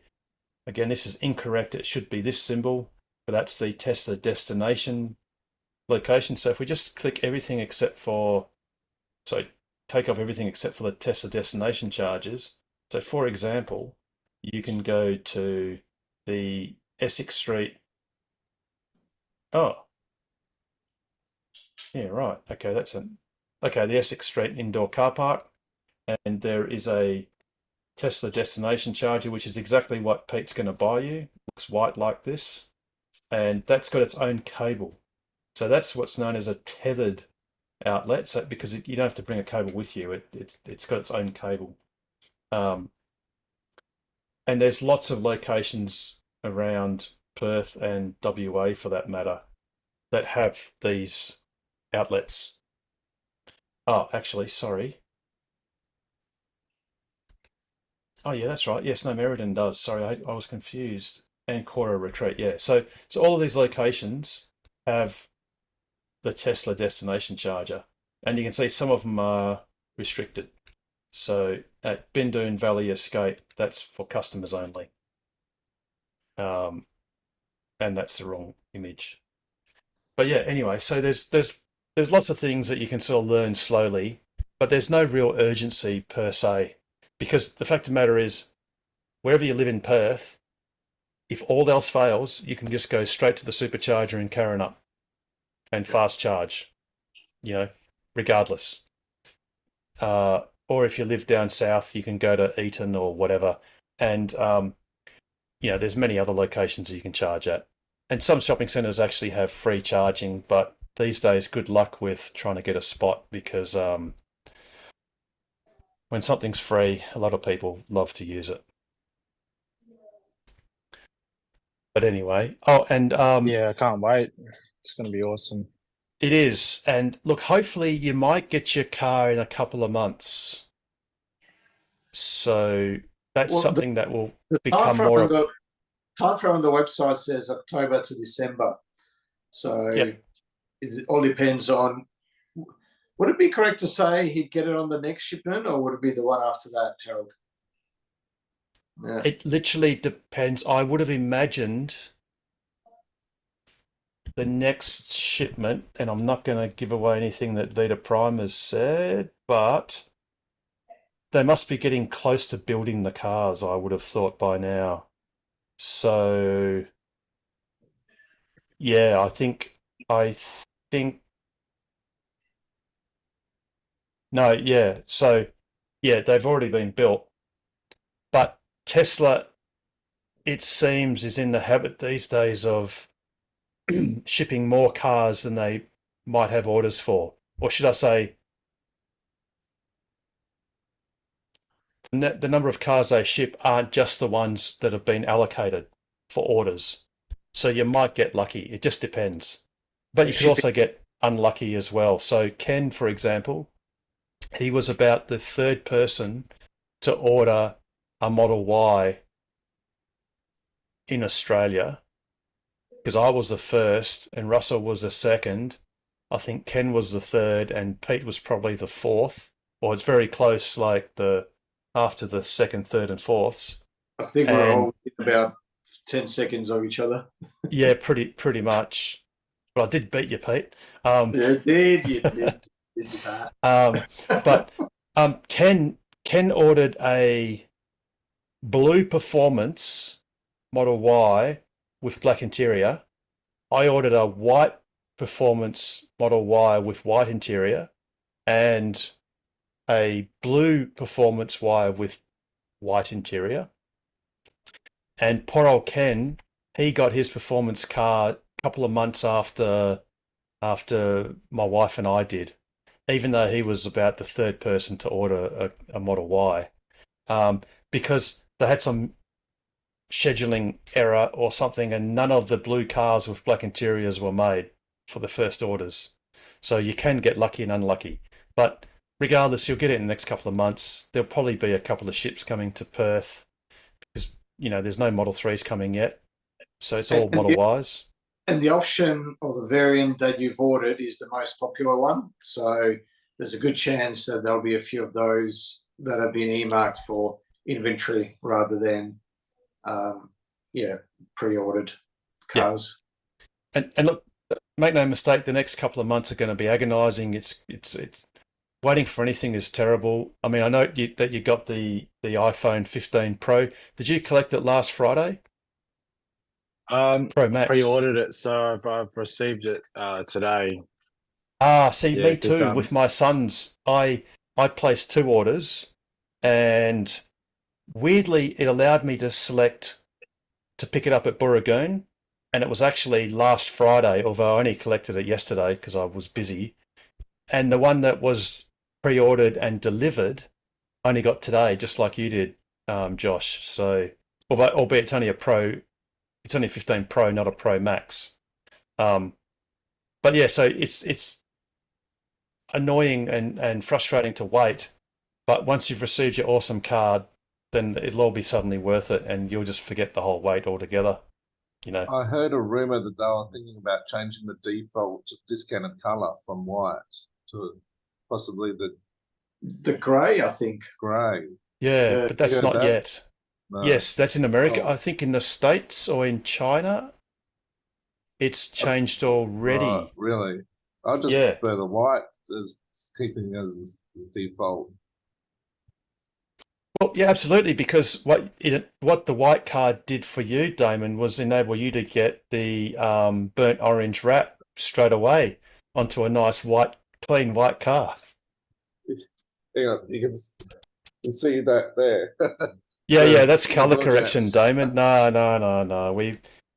Again, this is incorrect. It should be this symbol, but that's the Tesla destination location. So if we just click everything except for, take off everything except for the Tesla destination chargers. So for example, you can go to the Essex Street. Oh, yeah, right. Okay, the Essex Street indoor car park, and there is a Tesla destination charger, which is exactly what Pete's going to buy you. It looks white like this, and that's got its own cable. So that's what's known as a tethered outlet. So because you don't have to bring a cable with you, it's got its own cable. And there's lots of locations around Perth and WA, for that matter, that have these outlets. Oh, actually, sorry. Oh, yeah, that's right. Yes, no, Meriden does. Sorry, I was confused. And Cora Retreat, yeah. So all of these locations have the Tesla destination charger, and you can see some of them are restricted. So at Bindoon Valley Escape, that's for customers only. And that's the wrong image. But yeah, anyway, so there's there's lots of things that you can sort of learn slowly, but there's no real urgency per se, because the fact of the matter is, wherever you live in Perth, if all else fails, you can just go straight to the supercharger in Karrinyup and fast charge, regardless. Or if you live down south, you can go to Eton or whatever. And, there's many other locations you can charge at. And some shopping centres actually have free charging, but these days, good luck with trying to get a spot because when something's free, a lot of people love to use it. But anyway, yeah, I can't wait. It's going to be awesome. It is. And look, hopefully you might get your car in a couple of months. So that's something that will become more. The time frame on the website says October to December. So it all depends on. Would it be correct to say he'd get it on the next shipment, or would it be the one after that, Harold? Yeah. It literally depends. I would have imagined the next shipment, and I'm not going to give away anything that Vita Prime has said, but they must be getting close to building the cars, I would have thought by now. So, yeah, I think, no, yeah. So, yeah, they've already been built, but Tesla, it seems, is in the habit these days of shipping more cars than they might have orders for. Or should I say, the number of cars they ship aren't just the ones that have been allocated for orders. So you might get lucky. It just depends. But you could also get unlucky as well. So Ken, for example, he was about the third person to order a Model Y in Australia, because I was the first and Russell was the second. I think Ken was the third and Pete was probably the fourth, or it's very close, like after the second, third, and fourths. I think we're all within about 10 seconds of each other. Yeah, pretty much. But I did beat you, Pete. You did. But Ken ordered a blue Performance Model Y with black interior. I ordered a white Performance Model Y with white interior and a blue Performance Y with white interior. And poor old Ken, he got his performance car a couple of months after my wife and I did, even though he was about the third person to order a Model Y, because they had some scheduling error or something, and none of the blue cars with black interiors were made for the first orders. So you can get lucky and unlucky. But regardless, you'll get it in the next couple of months. There'll probably be a couple of ships coming to Perth because, there's no Model 3s coming yet. So it's all Model Ys. And the option or the variant that you've ordered is the most popular one. So there's a good chance that there'll be a few of those that have been earmarked for inventory rather than, pre-ordered cars. Yeah. And look, make no mistake, the next couple of months are going to be agonizing. It's waiting for anything is terrible. I mean, I know that you got the iPhone 15 Pro. Did you collect it last Friday? Pro Max. Pre-ordered it, so I've received it today. Me too. With my sons, I placed 2 orders, and weirdly, it allowed me to select to pick it up at Burragoon, and it was actually last Friday, although I only collected it yesterday because I was busy. And the one that was pre-ordered and delivered, I only got today, just like you did, Josh. So, albeit it's only a Pro. It's only a 15 Pro, not a Pro Max. But yeah, so it's annoying and frustrating to wait. But once you've received your awesome card, then it'll all be suddenly worth it, and you'll just forget the whole wait altogether. I heard a rumor that they were thinking about changing the default discounted color from white to possibly the grey. I think grey. Yeah, but that's not yet. No. Yes, that's in America. I think in the States or in China, it's changed already. Right, really? I just Yeah. prefer the white as keeping as the default. Well, yeah, absolutely. Because what the white card did for you, Damon, was enable you to get the burnt orange wrap straight away onto a nice clean white car. Hang on, you can see that there. Yeah, that's color door correction, jacks. Damon. No.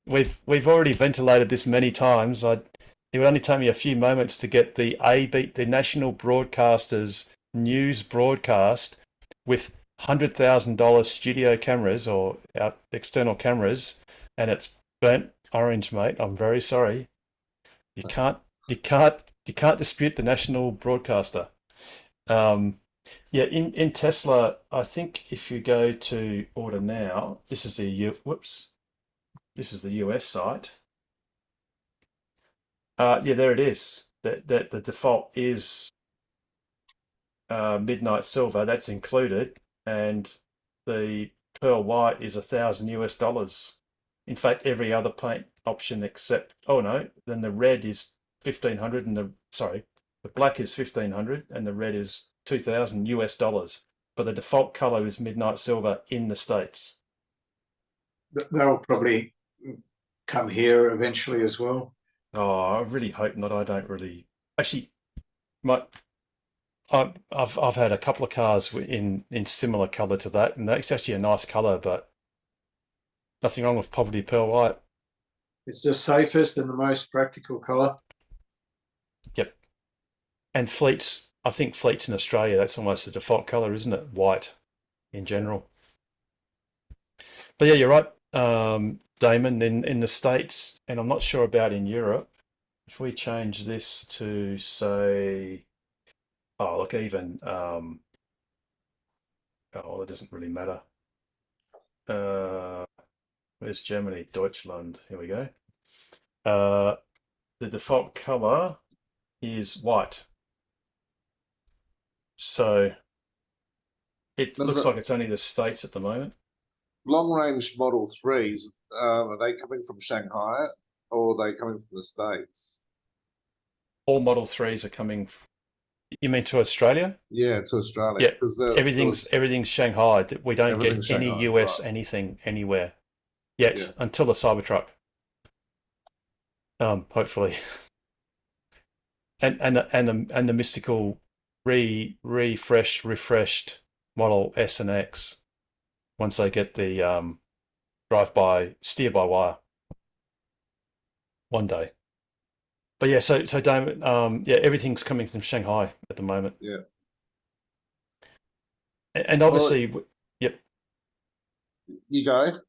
We've already ventilated this many times. It would only take me a few moments to get the national broadcaster's news broadcast with $100,000 studio cameras or external cameras, and it's burnt orange, mate. I'm very sorry. You can't dispute the national broadcaster. Yeah, in Tesla, I think if you go to order now, this is the US site. Yeah, there it is. That the default is midnight silver. That's included, and the pearl white is $1,000 US. In fact, every other paint option except then the red is 1,500 and the black is 1,500 and the red is $2,000 US. But the default color is midnight silver in the States. They'll probably come here eventually as well. Oh, I really hope not. I don't really. Actually, I've had a couple of cars in similar color to that, and that's actually a nice color, but nothing wrong with poverty pearl white. It's the safest and the most practical color. Yep. And I think fleets in Australia, that's almost the default color, isn't it? White in general. But yeah, you're right, Damon. In the States, and I'm not sure about in Europe, if we change this to say, it doesn't really matter. Where's Germany? Deutschland. Here we go. The default color is white. So it looks like it's only the States at the moment. Long range Model 3s, are they coming from Shanghai or are they coming from the States? All Model 3s are coming. You mean to Australia? Yeah, to Australia. Yeah, everything's Shanghai. We don't get any Shanghai, US right. anything anywhere yet, Yeah. until the Cybertruck. Hopefully. And the mystical refreshed Model S and X once they get the steer by wire one day. But yeah, so Damon, everything's coming from Shanghai at the moment. Yeah. And obviously, yep. You go.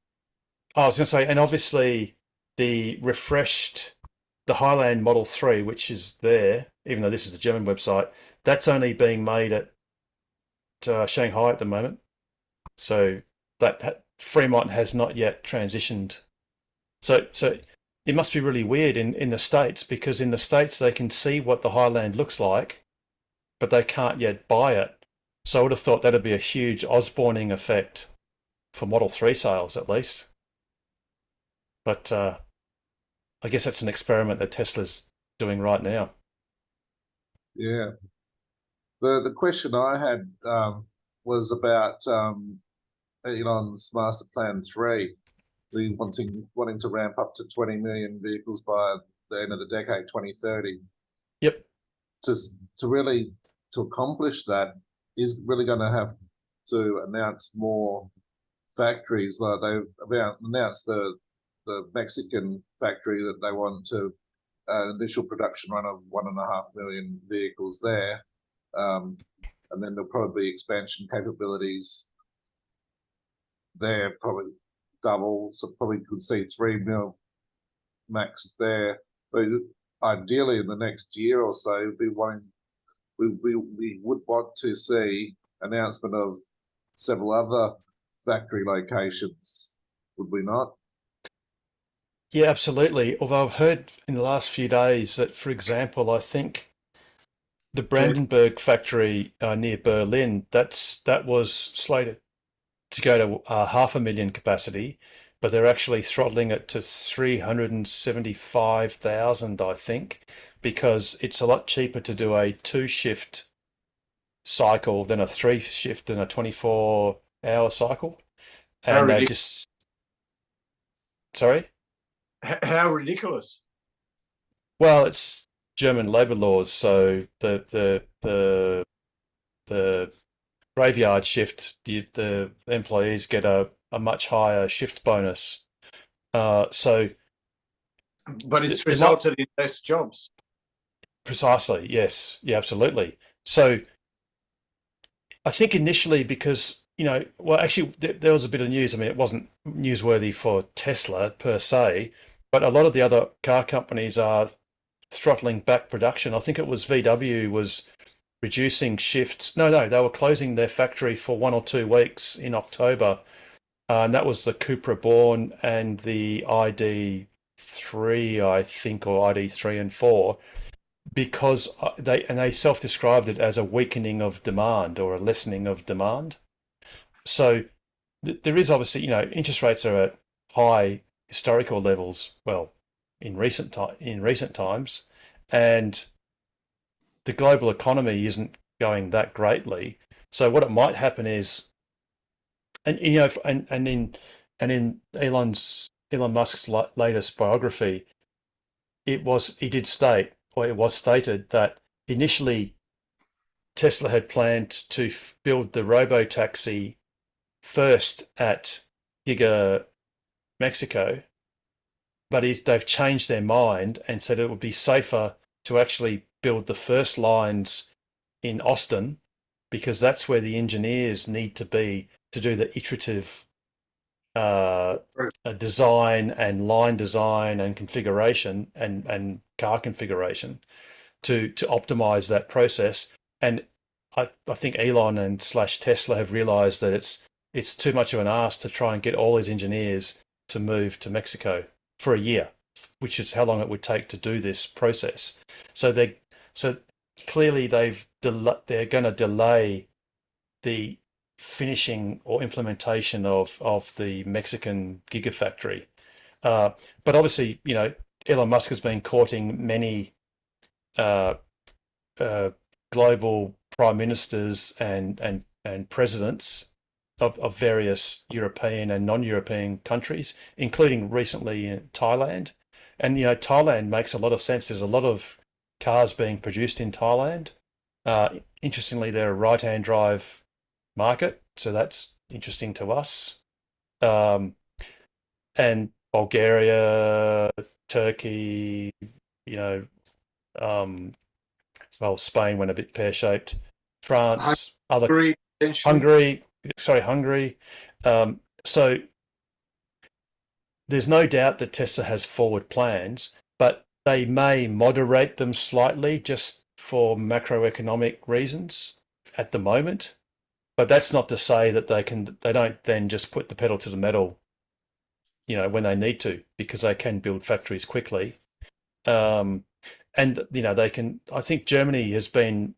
I was going to say, and obviously the Highland Model 3, which is there, even though this is the German website, that's only being made at Shanghai at the moment. So that Fremont has not yet transitioned. So it must be really weird in the States, because in the States they can see what the Highland looks like, but they can't yet buy it. So I would have thought that'd be a huge Osborning effect for Model 3 sales, at least. But I guess that's an experiment that Tesla's doing right now. Yeah. The question I had was about Elon's Master Plan 3. Wanting to ramp up to 20 million vehicles by the end of the decade, 2030. Yep. To accomplish that, is really going to have to announce more factories. Like they've announced the Mexican factory that they want to initial production run of 1.5 million vehicles there, and then there'll probably be expansion capabilities there, probably double, so probably could see 3 mil max there. But ideally, in the next year or so, we would want to see announcement of several other factory locations, would we not? Yeah, absolutely. Although I've heard in the last few days that, for example, I think the Brandenburg factory near Berlin, that was slated to go to 500,000 capacity, but they're actually throttling it to 375,000, I think, because it's a lot cheaper to do a 2-shift cycle than a 3-shift and a 24-hour cycle. And they just, sorry? How ridiculous. Well, it's German labour laws, so the graveyard shift, the employees get a much higher shift bonus. So, but it's resulted in less jobs. Precisely, yes, yeah, absolutely. So, I think initially because well, actually there was a bit of news. I mean, it wasn't newsworthy for Tesla per se, but a lot of the other car companies are throttling back production. I think it was VW was reducing shifts. No, they were closing their factory for 1 or 2 weeks in October. And that was the Cupra Born and the ID3, I think, or ID3 and 4, because they self-described it as a weakening of demand or a lessening of demand. So there is obviously, interest rates are at high historical levels, well, in recent times, and the global economy isn't going that greatly. So what it might happen is, and in Elon Musk's latest biography, it was stated that initially Tesla had planned to build the robo-taxi first at Giga Mexico, but they've changed their mind and said it would be safer to actually build the first lines in Austin, because that's where the engineers need to be to do the iterative design and line design and configuration and car configuration to optimize that process. And I think Elon and Tesla have realized that it's too much of an ask to try and get all these engineers to move to Mexico for a year, which is how long it would take to do this process. So clearly they're going to delay the finishing or implementation of the Mexican Gigafactory. But obviously, Elon Musk has been courting many global prime ministers and presidents of various European and non-European countries, including recently in Thailand. And Thailand makes a lot of sense. There's a lot of cars being produced in Thailand. Interestingly, they're a right-hand drive market, so that's interesting to us. And Bulgaria, Turkey, well, Spain went a bit pear-shaped. France, Hungary. So there's no doubt that Tesla has forward plans, but they may moderate them slightly just for macroeconomic reasons at the moment. But that's not to say that they don't then just put the pedal to the metal, when they need to, because they can build factories quickly. And they can. I think Germany has been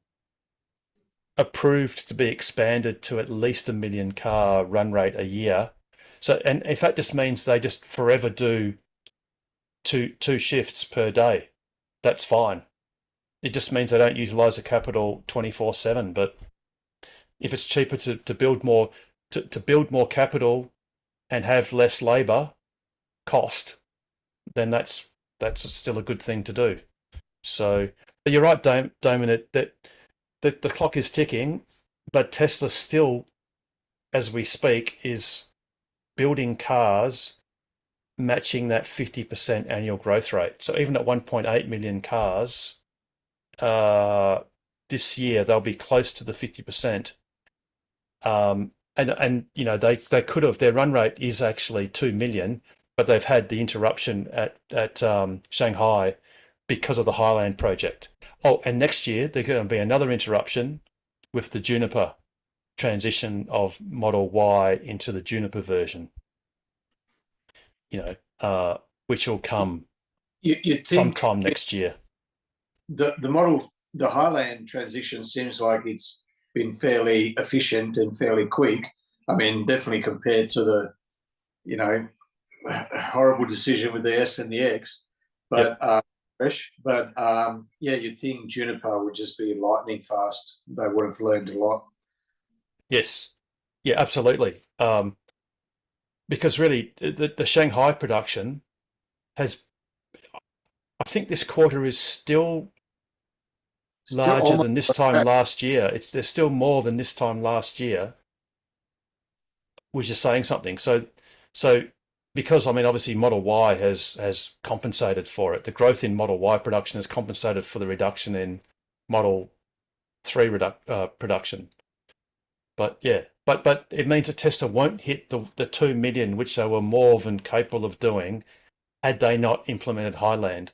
approved to be expanded to at least 1 million car run rate a year. So, and if that just means they just forever do two shifts per day, that's fine. It just means they don't utilize the capital 24/7. But if it's cheaper to build more capital and have less labor cost, then that's still a good thing to do. So, but you're right, Damon, that the clock is ticking, but Tesla still, as we speak, is building cars matching that 50% annual growth rate. So even at 1.8 million cars this year, they'll be close to the 50%. And they could have, their run rate is actually 2 million, but they've had the interruption at Shanghai because of the Highland project. Oh, and next year there's going to be another interruption with the Juniper transition of Model Y into the Juniper version. Which will come sometime next year. The Highland transition seems like it's been fairly efficient and fairly quick. I mean, definitely compared to the, horrible decision with the S and the X. But fresh. But yeah, you'd think Juniper would just be lightning fast. They would have learned a lot. Yes. Yeah, absolutely. Because really, the Shanghai production has, I think this quarter is still larger than this time last year. There's still more than this time last year, which is saying something. So because I mean, obviously Model Y has compensated for it. The growth in Model Y production has compensated for the reduction in Model 3 production. But yeah, but it means that Tesla won't hit the 2 million, which they were more than capable of doing had they not implemented Highland.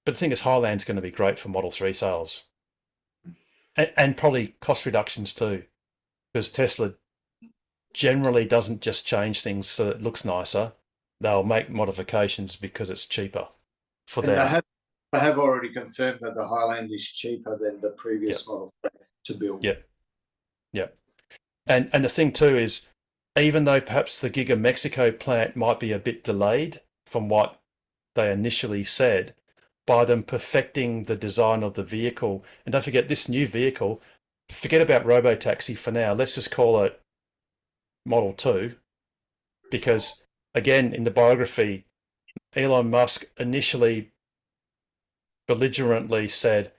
But the thing is, Highland's going to be great for Model 3 sales. And probably cost reductions too, because Tesla generally doesn't just change things so it looks nicer. They'll make modifications because it's cheaper for them. They have already confirmed that the Highland is cheaper than the previous Model 3 to build. Yeah. And the thing too is, even though perhaps the Giga Mexico plant might be a bit delayed from what they initially said, by them perfecting the design of the vehicle, and don't forget this new vehicle, forget about Robotaxi for now, let's just call it Model 2, because again, in the biography, Elon Musk initially belligerently said,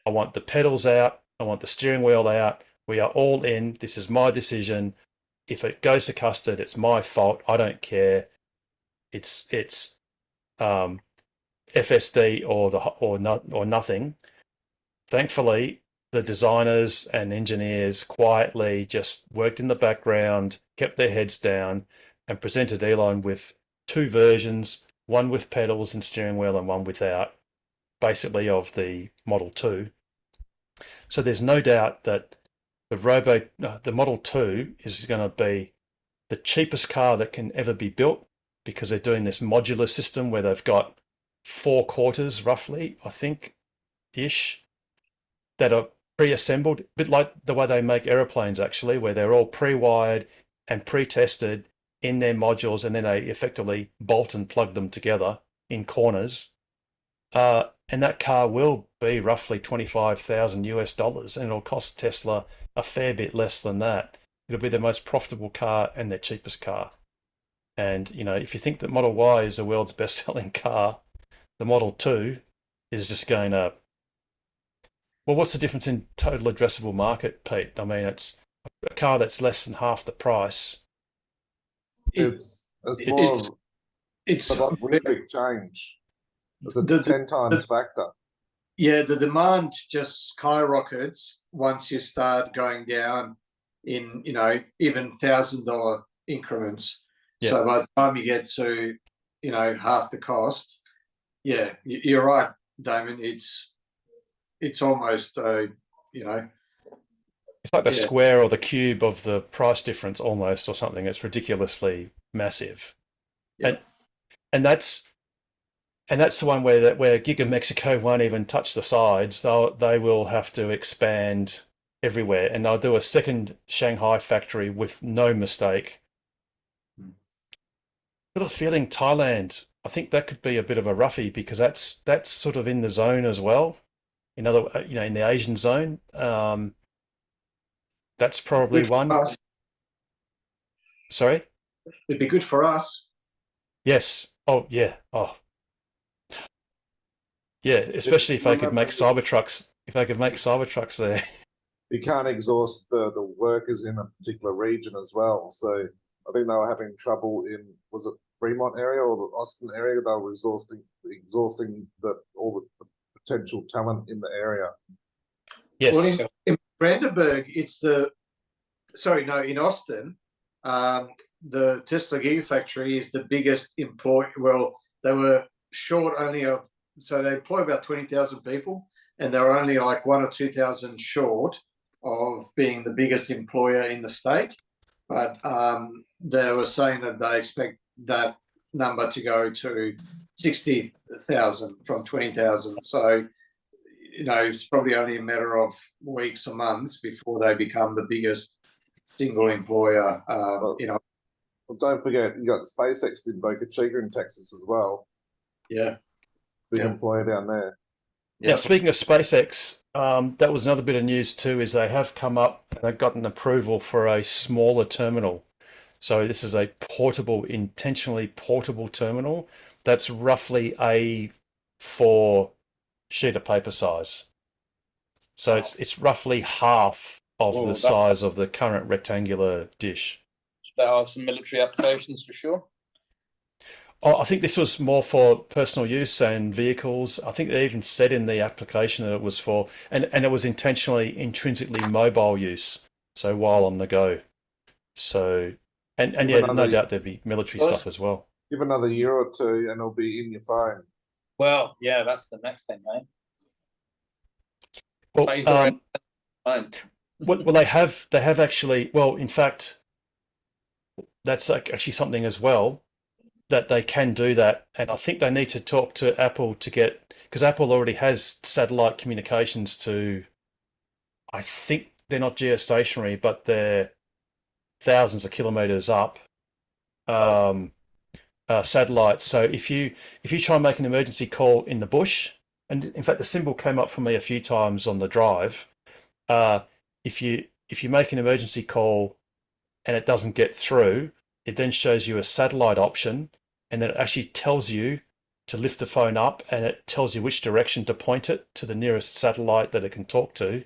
I want the pedals out, I want the steering wheel out, we are all in, this is my decision, if it goes to custard, it's my fault, I don't care, it's FSD or nothing. Thankfully, the designers and engineers quietly just worked in the background, kept their heads down, and presented Elon with 2 versions, one with pedals and steering wheel and one without, basically of the Model 2. So there's no doubt that the Model 2 is going to be the cheapest car that can ever be built, because they're doing this modular system where they've got 4 quarters roughly, I think, ish, that are pre-assembled, a bit like the way they make aeroplanes actually, where they're all pre-wired and pre-tested in their modules, and then they effectively bolt and plug them together in corners. And that car will be roughly $25,000 and it'll cost Tesla a fair bit less than that. It'll be the most profitable car and their cheapest car. And, you know, if you think that Model Y is the world's best-selling car, the Model 2 is just going to... Well, what's the difference in total addressable market, Pete? I mean, it's a car that's less than half the price. It's a really big change. It's a 10 times factor. Yeah, the demand just skyrockets once you start going down in, you know, even $1,000 increments. Yeah. So by the time you get to, you know, half the cost, yeah, you're right, Damon. It's almost, you know, it's like the square or the cube of the price difference almost, or something. It's ridiculously massive. Yeah. And that's the one where Giga Mexico won't even touch the sides. They will have to expand everywhere, and they'll do a second Shanghai factory with no mistake. Got a feeling Thailand, I think that could be a bit of a roughie, because that's sort of in the zone as well. In the Asian zone. That's probably one. Sorry? It'd be good for us. Yes. Oh, yeah. Oh. Yeah, especially if they could make Cybertrucks. If they could make Cybertrucks there. You can't exhaust the workers in a particular region as well. So I think they were having trouble in, was it Fremont area or the Austin area? They were exhausting all the potential talent in the area. Yes. Well, in Brandenburg, in Austin, the Tesla Gigafactory is the biggest employer. Well, they were short only of, so they employ about 20,000 people, and they were only like 1,000 or 2,000 short of being the biggest employer in the state. But they were saying that they expect that number to go to 60,000 from 20,000. So, you know, it's probably only a matter of weeks or months before they become the biggest single employer. You know, well, don't forget you got SpaceX in Boca Chica in Texas as well. Yeah, big employer down there. Now, speaking of SpaceX, that was another bit of news too, is they have come up and they've gotten approval for a smaller terminal. So this is a portable, intentionally portable terminal that's roughly A4 sheet of paper size. So it's roughly half of Whoa, the that- size of the current rectangular dish. There are some military applications for sure. Oh, I think this was more for personal use and vehicles. I think they even said in the application that it was for, and it was intentionally intrinsically mobile use, so while on the go. So, and Give yeah, no another- doubt there'd be military Well, stuff as well. Give another year or two, and it'll be in your phone. Well, yeah, that's the next thing, mate. Well, Phased around phone. well, they have actually. Well, in fact, that's actually something as well that they can do that, and I think they need to talk to Apple to get, because Apple already has satellite communications to. I think they're not geostationary, but they're thousands of kilometers up. Satellites. So if you try and make an emergency call in the bush, and in fact the symbol came up for me a few times on the drive. If you make an emergency call and it doesn't get through, it then shows you a satellite option, and then it actually tells you to lift the phone up, and it tells you which direction to point it to the nearest satellite that it can talk to,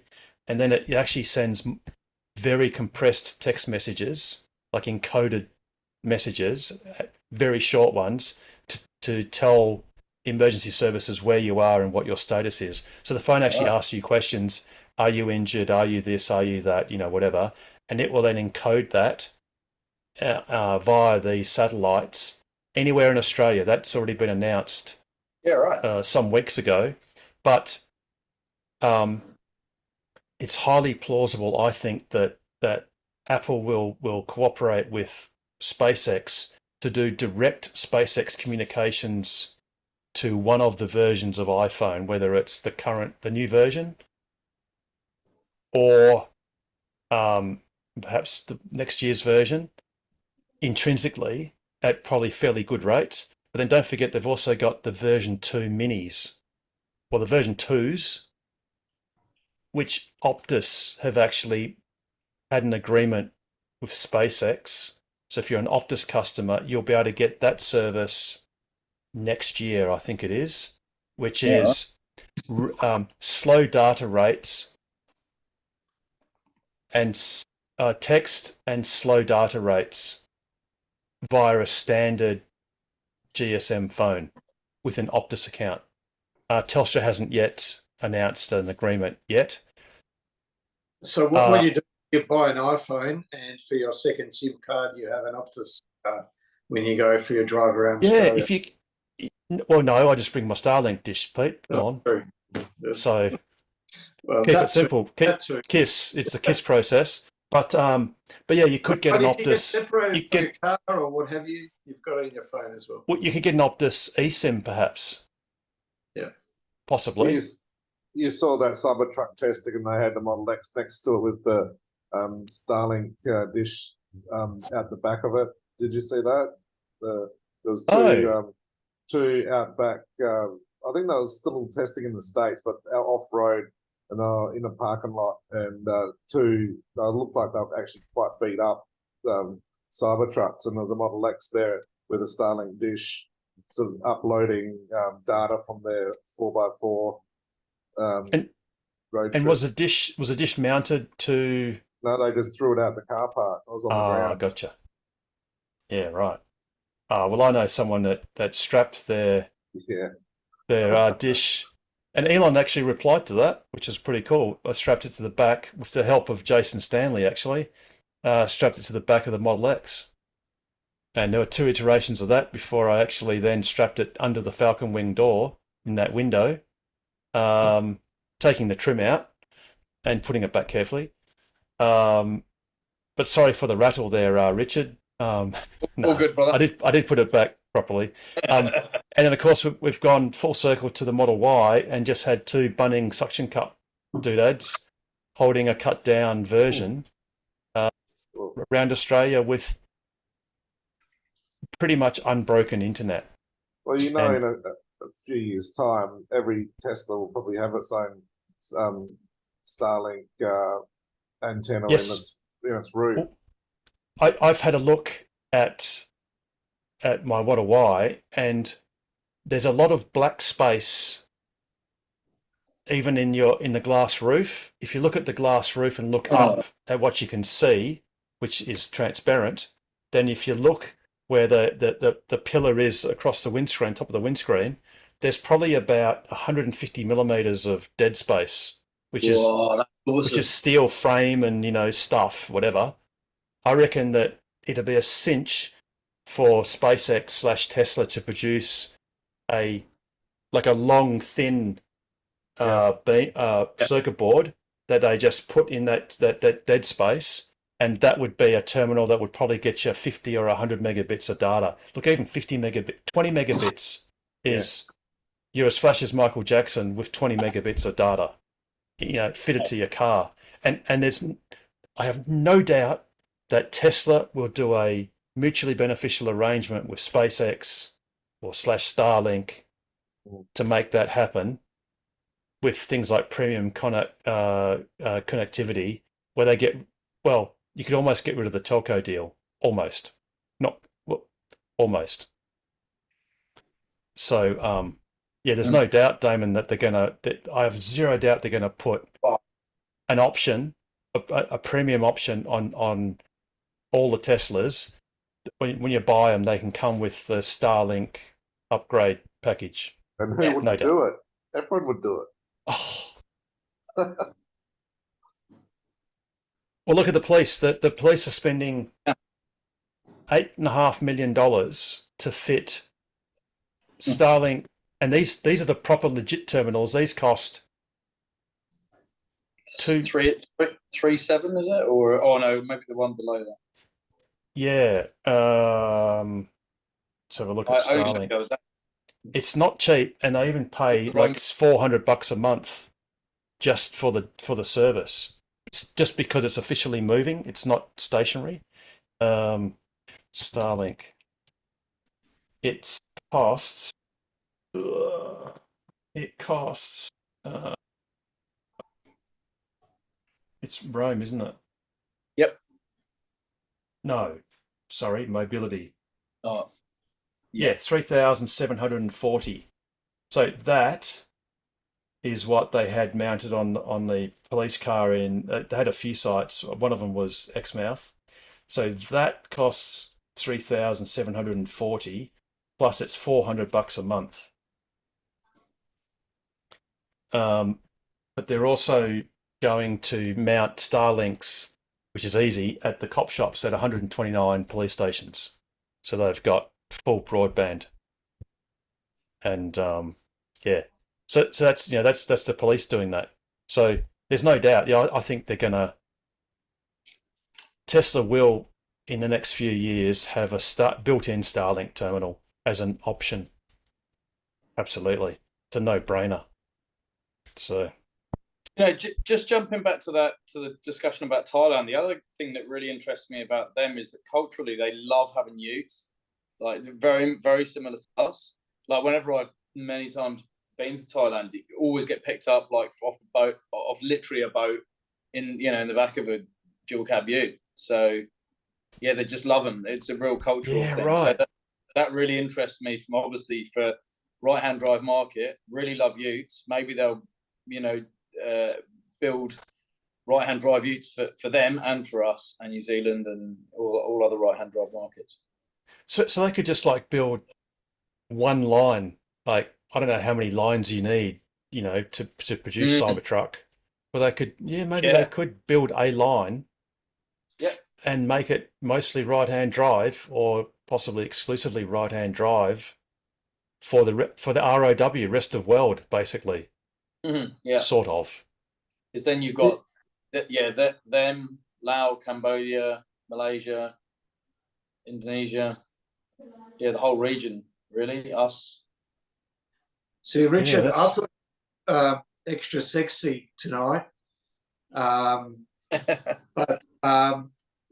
and then it actually sends very compressed text messages, like encoded messages, very short ones, to tell emergency services where you are and what your status is. So the phone actually asks you questions: are you injured? Are you this? Are you that? You know, whatever. And it will then encode that via the satellites anywhere in Australia. That's already been announced. Yeah, right. Some weeks ago, but it's highly plausible, I think, that Apple will cooperate with SpaceX to do direct SpaceX communications to one of the versions of iPhone, whether it's the new version, or perhaps the next year's version, intrinsically at probably fairly good rates. But then don't forget, they've also got the version 2 minis, well, the version 2s, which Optus have actually had an agreement with SpaceX. So if you're an Optus customer, you'll be able to get that service next year, I think it is, which is slow data rates and text and slow data rates via a standard GSM phone with an Optus account. Telstra hasn't yet announced an agreement yet. So what you do, you buy an iPhone, and for your second SIM card, you have an Optus when you go for your drive around Australia. If you, well, no, I just bring my Starlink dish, Pete. Go on. True. So Well, keep it that's simple. KISS. It's the KISS process. But yeah, you could get an But if you get Optus. separated from your car or what have you, you've got it in your phone as well. Well, you could get an Optus eSIM, perhaps. Yeah. Possibly. You saw that Cybertruck testing, and they had the Model X next to it with the Starlink dish out the back of it. Did you see that? There was two out back. I think that was still testing in the States, but out off road and in a parking lot, and two looked like they were actually quite beat up Cybertrucks, and there's a Model X there with a Starlink dish, sort of uploading data from their 4x4 road And trip. was the dish mounted to? No, they just threw it out the car park. I was on the ground. Gotcha. Yeah, right. Well, I know someone that strapped their dish, and Elon actually replied to that, which is pretty cool. I strapped it to the back with the help of Jason Stanley, actually. Strapped it to the back of the Model X. And there were 2 iterations of that before I actually then strapped it under the Falcon Wing door in that window, taking the trim out and putting it back carefully. But sorry for the rattle there, Richard. No, All good, brother. I did put it back properly. And then, of course, we've gone full circle to the Model Y and just had 2 Bunnings suction cup doodads holding a cut down version around Australia with pretty much unbroken internet. Well, you know, a few years' time, every Tesla will probably have its own Starlink antenna Yes. in its roof. I've had a look at my Model Y, and there's a lot of black space even in the glass roof. If you look at the glass roof and look up at what you can see, which is transparent, then if you look where the pillar is across the windscreen, top of the windscreen, there's probably about 150 millimeters of dead space, which Whoa, is that's awesome. which is steel frame and stuff, whatever. I reckon that it'd be a cinch for SpaceX / Tesla to produce a long, thin circuit board that they just put in that dead space, and that would be a terminal that would probably get you 50 or 100 megabits of data. Look, even 50 megabits, 20 megabits is you're as flash as Michael Jackson with 20 megabits of data, fitted to your car. And I have no doubt that Tesla will do a mutually beneficial arrangement with SpaceX or / Starlink to make that happen, with things like premium connectivity, where you could almost get rid of the telco deal, almost. So, there's no doubt, Damon, that I have zero doubt they're gonna put an option, a premium option on all the Teslas. When you buy them, they can come with the Starlink upgrade package. And who would do it? Everyone would do it. Well, look at the police. The police are spending $8.5 million to fit Starlink, and these are the proper legit terminals. These cost 3.7, is it? Or no, maybe the one below that. Yeah. Let's have a look at Starlink. It's not cheap, and they even pay like $400 a month just for the service. It's just because it's officially moving. It's not stationary. Starlink. It costs. It's Rome, isn't it? Yep. No, sorry, mobility. Oh. Yeah, 3,740. So that is what they had mounted on the police car they had a few sites. One of them was Exmouth. So that costs 3,740, plus it's $400 a month. But they're also going to mount Starlinks, which is easy, at the cop shops at 129 police stations. So they've got full broadband. And so that's that's the police doing that. So there's no doubt. I think Tesla will, in the next few years, have a built-in Starlink terminal as an option. Absolutely, it's a no-brainer. So, just jumping back to the discussion about Thailand, the other thing that really interests me about them is that culturally they love having utes, like very, very similar to us. Like whenever I've many times been to Thailand, you always get picked up like off the boat, off literally a boat in the back of a dual cab ute. So yeah, they just love them. It's a real cultural thing. Right. So that really interests me from obviously for right-hand drive market. Really love utes. Maybe they'll build right-hand drive utes for them and for us and New Zealand and all other right-hand drive markets. So they could just like build one line. Like I don't know how many lines you need, to produce Cybertruck, but they could they could build a line. And make it mostly right-hand drive, or possibly exclusively right-hand drive, for the ROW, rest of world, basically. Yeah, sort of. Because then you've got them, Laos, Cambodia, Malaysia, Indonesia, the whole region, really, us. See, Richard, I thought extra sexy tonight, but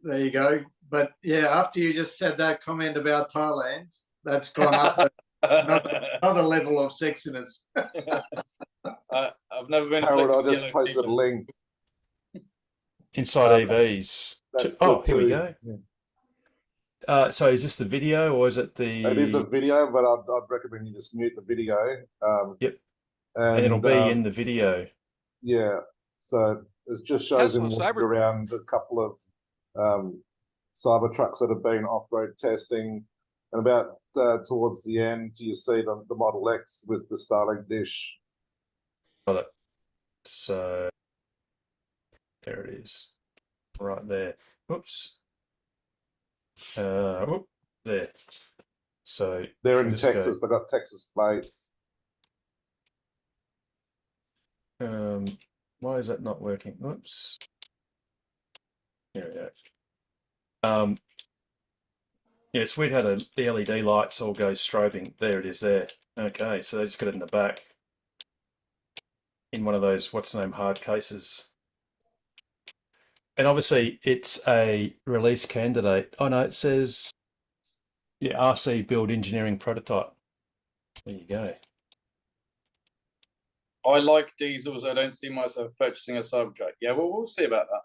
there you go. But yeah, after you just said that comment about Thailand, that's gone up another level of sexiness. I've never been a Harold, I flexible just yellow posted a people. link. Inside EVs. That's Oh, the here we two. go. So is this the video or is it the? It is a video, but I'd recommend you just mute the video. Yep. And, And it'll be in the video. Yeah. So it just shows him Tesla walking around a couple of cyber trucks that have been off-road testing, and about towards the end, you see the Model X with the Starlink dish. Got it. So there it is, right there. Oops. There. So They're if we in just go- Texas. They've got Texas plates. Why is that not working? Oops. There we go. Yes, we'd had the LED lights all go strobing. There it is there. Okay, so they just got it in the back. In one of those, what's the name, hard cases. And obviously it's a release candidate. Oh no, it says, yeah, RC build engineering prototype. There you go. I like diesels. I don't see myself purchasing a Cybertruck. Yeah, well, we'll see about that.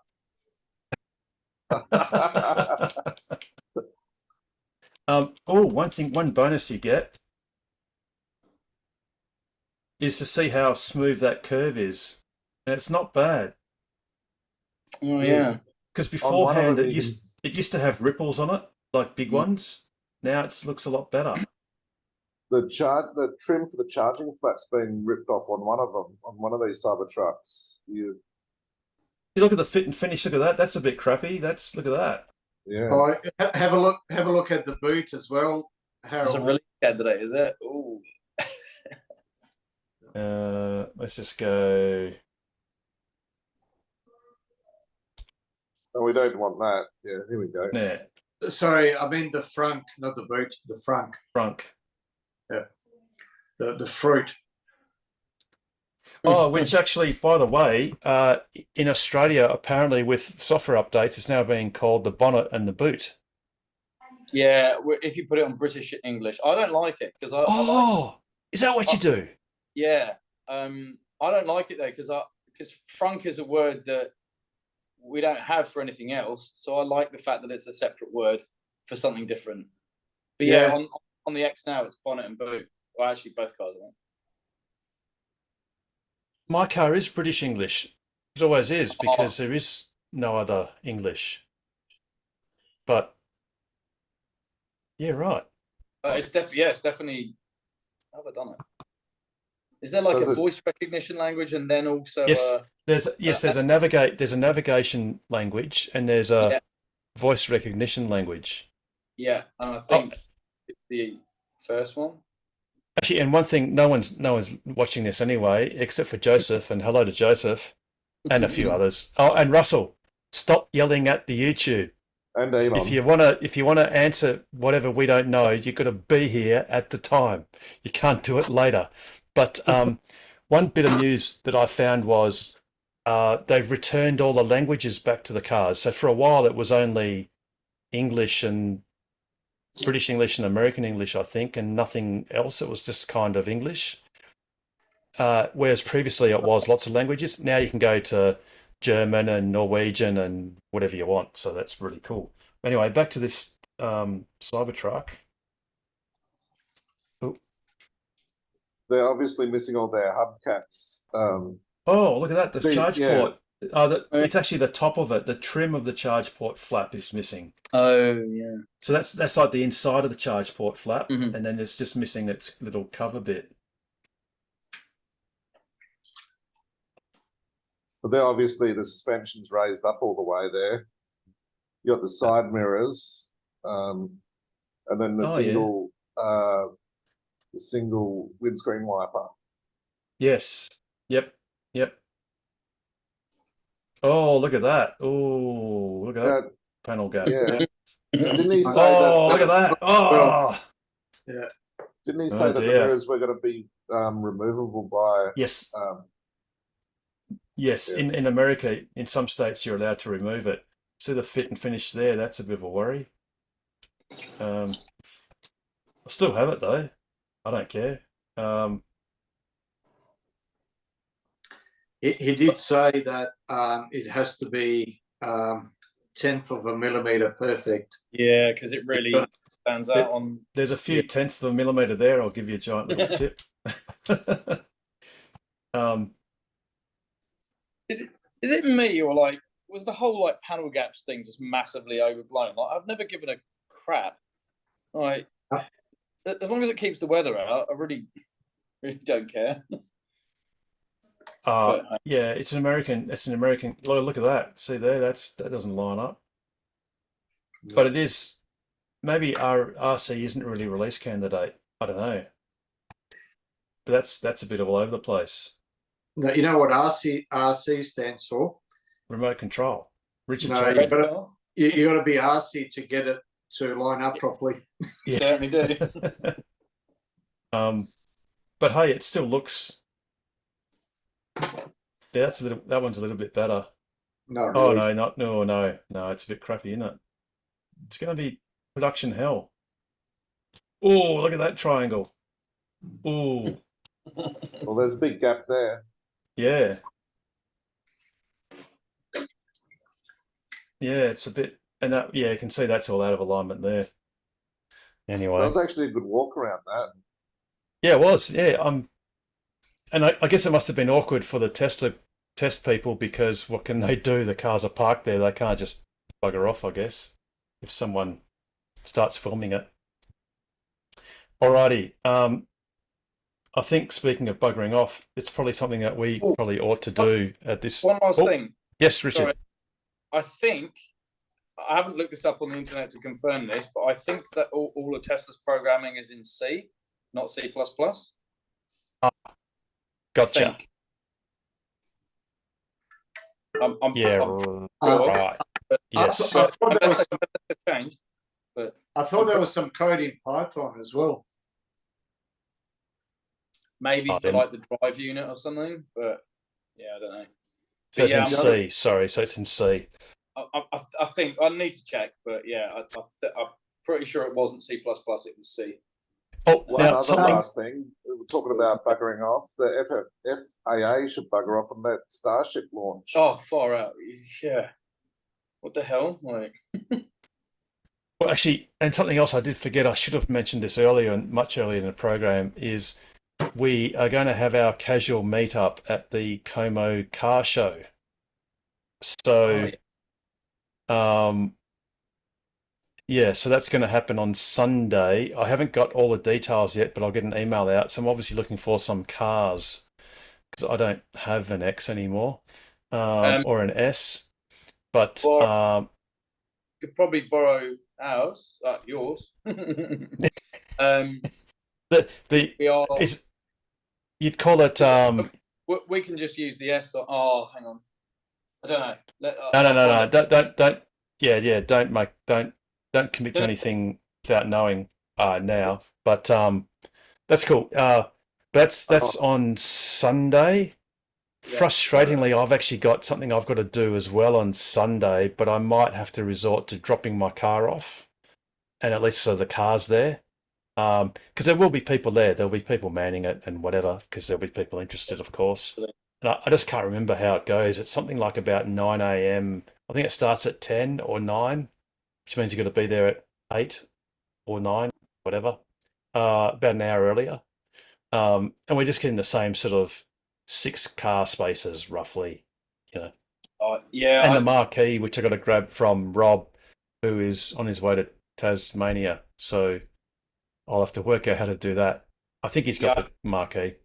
One bonus you get is to see how smooth that curve is. And it's not bad. Oh yeah. Because On one of beforehand them it you used to have ripples on it, like big ones. Now it looks a lot better. The trim for the charging flap's been ripped off on one of them, on one of these Cybertrucks. You look at the fit and finish, look at that. That's a bit crappy. Look at that. Yeah. Oh, have a look at the boot as well, Harold. It's a release candidate, is it? Ooh. Let's just go. Oh, we don't want that. Yeah, here we go. Yeah. Sorry, I mean the frunk, not the boot. The frunk. Frunk. Yeah. The fruit. Oh, which actually, by the way, in Australia, apparently with software updates, it's now being called the bonnet and the boot. Yeah, if you put it on British English, I don't like it because I like, is that what you do? yeah, I don't like it though because frunk is a word that we don't have for anything else. So I like the fact that it's a separate word for something different. But yeah, on the X now, it's bonnet and boot. Well, actually, both cars, I think. My car is British English. It always is because there is no other English. But yeah, right. It's definitely. How have I done it? Is there like a voice recognition language and then also? Yes, there's a navigation language and there's a voice recognition language. Yeah, and I think it's the first one. Actually, and one thing, no one's watching this anyway, except for Joseph, and hello to Joseph, and a few others. Oh, and Russell, stop yelling at the YouTube. And Elon. If you wanna answer whatever we don't know, you've got to be here at the time. You can't do it later. But one bit of news that I found was they've returned all the languages back to the cars. So for a while it was only English and British English and American English, I think, and nothing else. It was just kind of English. Whereas previously it was lots of languages. Now you can go to German and Norwegian and whatever you want. So that's really cool. Anyway, back to this Cybertruck. Oh. They're obviously missing all their hubcaps. Oh, look at that. The charge port. It's actually the top of it. The trim of the charge port flap is missing. Oh, yeah. So that's like the inside of the charge port flap, and then it's just missing its little cover bit. But then obviously the suspension's raised up all the way there. You got the side mirrors, and then the single windscreen wiper. Yes. Yep. Oh, look at that. Oh, look at that panel gap. Yeah. Didn't he say look at that. Oh. Yeah. Didn't he say that the mirrors were going to be removable by? Yes. Yes. Yeah. In America, in some states, you're allowed to remove it. See the fit and finish there. That's a bit of a worry. I still have it though. I don't care. He did say that it has to be tenth of a millimeter perfect. Yeah, because it really stands out on. There's a few tenths of a millimeter there. I'll give you a giant little tip. Is it me, or like was the whole like panel gaps thing just massively overblown? Like I've never given a crap. Like as long as it keeps the weather out, I really don't care. Yeah, it's an American. Look at that. See there, that doesn't line up. But it is. Maybe RC isn't really release candidate. I don't know. But that's a bit all over the place. No, you know what RC stands for? Remote control. Richard. No, you got to be RC to get it to line up properly. You certainly do. But hey, it still looks. Yeah, that one's a little bit better. No. Oh really. no, it's a bit crappy, isn't it? It's going to be production hell. Oh, look at that triangle. Oh. Well, there's a big gap there. Yeah. Yeah, it's a bit, and that, yeah, you can see that's all out of alignment there. Anyway. That was actually a good walk around that. Yeah, it was. Yeah, and I guess it must have been awkward for the test people, because what can they do? The cars are parked there. They can't just bugger off, I guess, if someone starts filming it. Alrighty. I think, speaking of buggering off, it's probably something that we probably ought to do at this. One last thing. Yes, Richard. Sorry. I think, I haven't looked this up on the internet to confirm this, but I think that all of Tesla's programming is in C, not C++. Gotcha. I'm right. Yes. I thought there was changed, but I thought there was some code in Python as well. Maybe for then- like the drive unit or something, but yeah, I don't know. So it's in C. Sorry, so it's in C. I think I need to check, but yeah, I'm pretty sure it wasn't C++. It was C. Oh, One now other something. last thing, we were talking about buggering off. The FAA should bugger off on that Starship launch. Oh, far out. Yeah. What the hell? Like, Well, actually, and something else I did forget, I should have mentioned this earlier and much earlier in the program, is we are going to have our casual meetup at the Como Car Show. So, yeah, so that's going to happen on Sunday. I haven't got all the details yet, but I'll get an email out. So I'm obviously looking for some cars, because I don't have an X anymore, or an S. But could probably borrow ours, yours. We are. You'd call it. We can just use the S. Hang on. I don't know. No. Don't. Yeah. Don't commit to anything without knowing now. But that's cool. That's on Sunday. Frustratingly, I've actually got something I've got to do as well on Sunday, but I might have to resort to dropping my car off, and at least so the car's there. Because there will be people there. There'll be people manning it and whatever, because there'll be people interested, of course. And I just can't remember how it goes. It's something like about 9 a.m. I think it starts at 10 or 9, which means you've got to be there at 8 or 9, whatever, about an hour earlier. And we're just getting the same sort of 6 car spaces, roughly, you know. Yeah. And the marquee, which I got to grab from Rob, who is on his way to Tasmania. So I'll have to work out how to do that. I think he's got the marquee.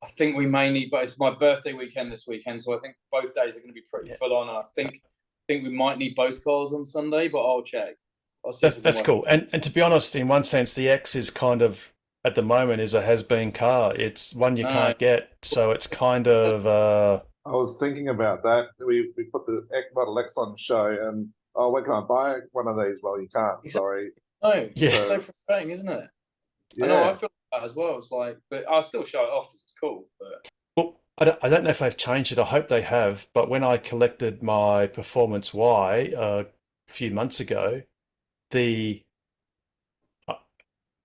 I think we may need, but it's my birthday weekend this weekend, so I think both days are going to be pretty full on. I think we might need both cars on Sunday, but I'll check. I'll see if we can That's work. cool. And to be honest, in one sense, the X is kind of, at the moment, is a has-been car. It's one you can't get, so it's kind of. I was thinking about that. We put the Model X on show, and when can I buy one of these? Well, you can't. Sorry. No, Yeah. it's so frustrating, isn't it? Yeah. I know, I feel like that as well. It's like, but I'll still show it off because it's cool. But Well, I don't know if they've changed it. I hope they have. But when I collected my Performance Y a few months ago, the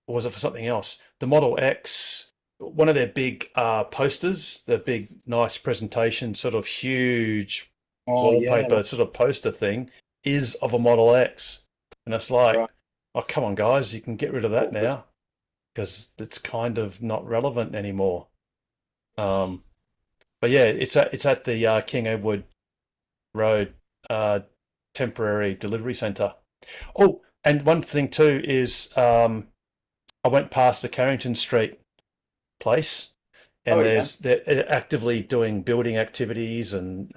or was it for something else? The Model X, one of their big posters, the big, nice presentation, sort of huge wallpaper sort of poster thing, is of a Model X. And it's like, oh, come on, guys, you can get rid of that now because it's kind of not relevant anymore. But yeah, it's at the King Edward Road temporary delivery centre. Oh, and one thing too is I went past the Carrington Street place, and they're actively doing building activities and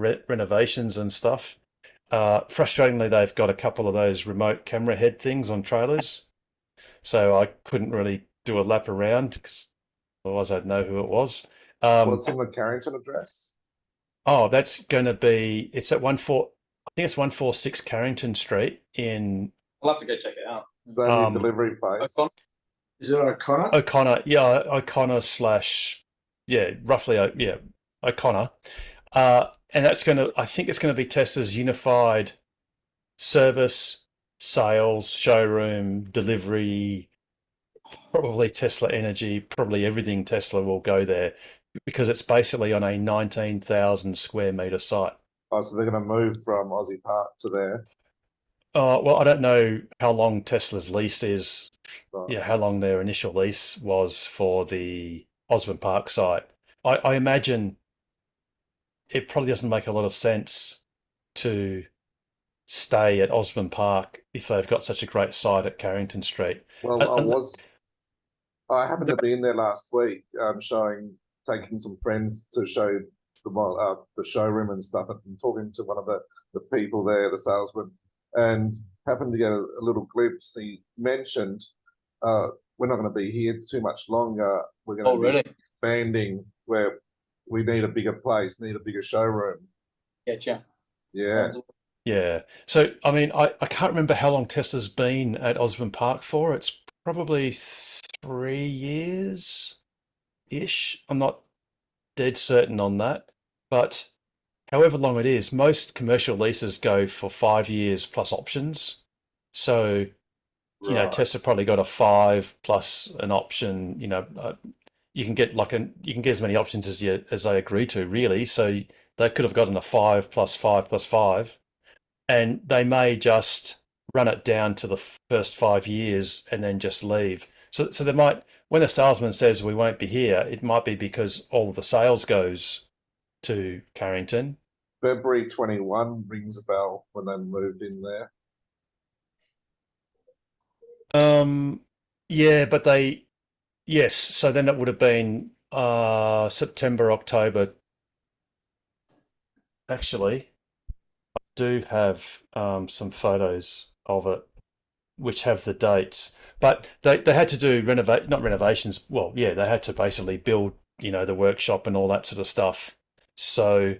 renovations and stuff. Frustratingly, they've got a couple of those remote camera head things on trailers, so I couldn't really do a lap around because otherwise I'd know who it was. What's in the Carrington address? Oh, that's going to be, I think it's 146 Carrington Street in. I'll have to go check it out. Is that a delivery place? Is it O'Connor? O'Connor, yeah, O'Connor / roughly, O'Connor. And that's I think it's going to be Tesla's unified service, sales, showroom, delivery, probably Tesla Energy, probably everything Tesla will go there because it's basically on a 19,000 square meter site. Oh, so they're going to move from Aussie Park to there? Well, I don't know how long Tesla's lease is. Yeah, how long their initial lease was for the Osborne Park site. I imagine it probably doesn't make a lot of sense to stay at Osborne Park if they've got such a great site at Carrington Street. Well, I happened to be in there last week, taking some friends to show the showroom and stuff, and talking to one of the people there, the salesman, and happened to get a little glimpse. He mentioned, we're not going to be here too much longer. We're going to be expanding where we need a bigger place, need a bigger showroom. Getcha. Yeah. Yeah. So, I mean, I can't remember how long Tesla's been at Osborne Park for. It's probably 3 years-ish. I'm not dead certain on that. But however long it is, most commercial leases go for 5 years plus options. So, you know, Tesla probably got a 5 plus an option. You know, you can get as many options as they agree to, really. So they could have gotten a 5 plus 5 plus 5, and they may just run it down to the first 5 years and then just leave. So they might, when the salesman says we won't be here, it might be because all of the sales goes to Carrington. February 21 rings a bell when they moved in there. Yeah, but yes, so then it would have been September, October. Actually, I do have some photos of it which have the dates, but they had to do not renovations. Well, yeah, they had to basically build, you know, the workshop and all that sort of stuff. So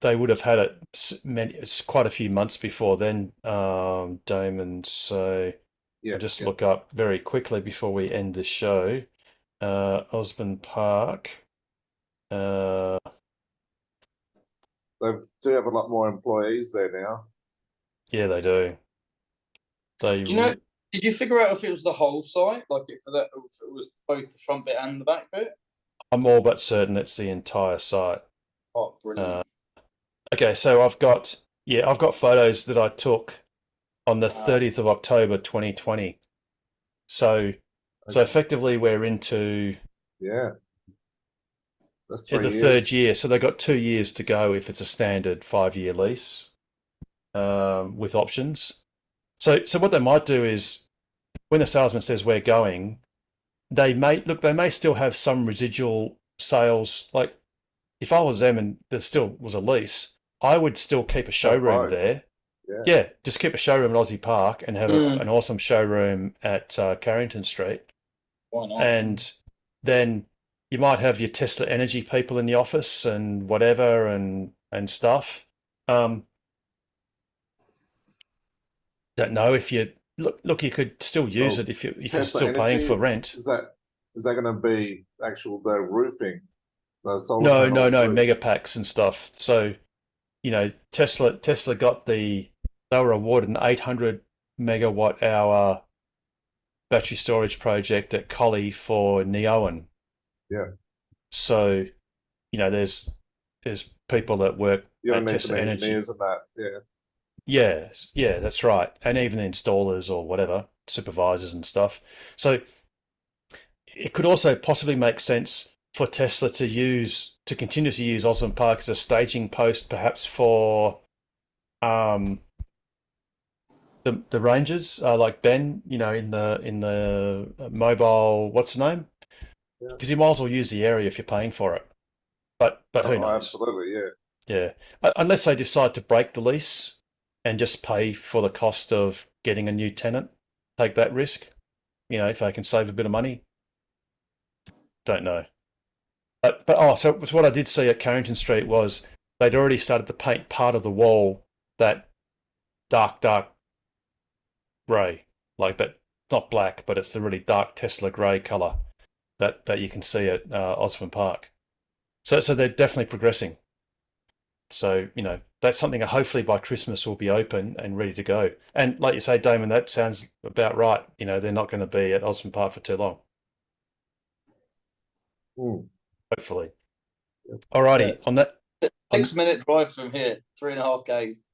they would have had it's quite a few months before then, Damon. So I'll just look up very quickly before we end the show. Osborne Park. They do have a lot more employees there now. Yeah, they do. Do you know? Did you figure out if it was the whole site, like if it was both the front bit and the back bit? I'm all but certain it's the entire site. Oh, brilliant. Okay, so I've got photos that I took on the 30th of October 2020. So effectively we're into that's the third year. So they've got 2 years to go if it's a standard 5-year lease with options. So what they might do is when the salesman says we're going, they may still have some residual sales. Like if I was them and there still was a lease, I would still keep a showroom there. Yeah, just keep a showroom at Aussie Park and have an awesome showroom at Carrington Street. Why not? And then you might have your Tesla Energy people in the office and whatever and stuff. Don't know if you look. You could still use it if you're still paying for rent. Is that going to be the roofing? No, mega packs and stuff. So, you know, Tesla got they were awarded an 800 megawatt hour battery storage project at Collie for Neoen. Yeah. So, there's people that work You at don't need Tesla some Energy. engineers and that. Yeah. Yeah, that's right. And even the installers or whatever, supervisors and stuff. So it could also possibly make sense for Tesla to continue to use Osborne Park as a staging post, perhaps for the Rangers, like Ben, in the mobile, what's the name? Because you might as well use the area if you're paying for it. But who knows? Absolutely, yeah. Yeah, unless they decide to break the lease and just pay for the cost of getting a new tenant, take that risk. If they can save a bit of money. Don't know. So what I did see at Carrington Street was they'd already started to paint part of the wall that dark grey, like that, not black, but it's the really dark Tesla grey colour that you can see at Osborne Park. So they're definitely progressing. So, that's something that hopefully by Christmas will be open and ready to go. And like you say, Damon, that sounds about right. They're not going to be at Osborne Park for too long. Hopefully. Alrighty, on that. 6-minute drive from here, 3.5 Ks.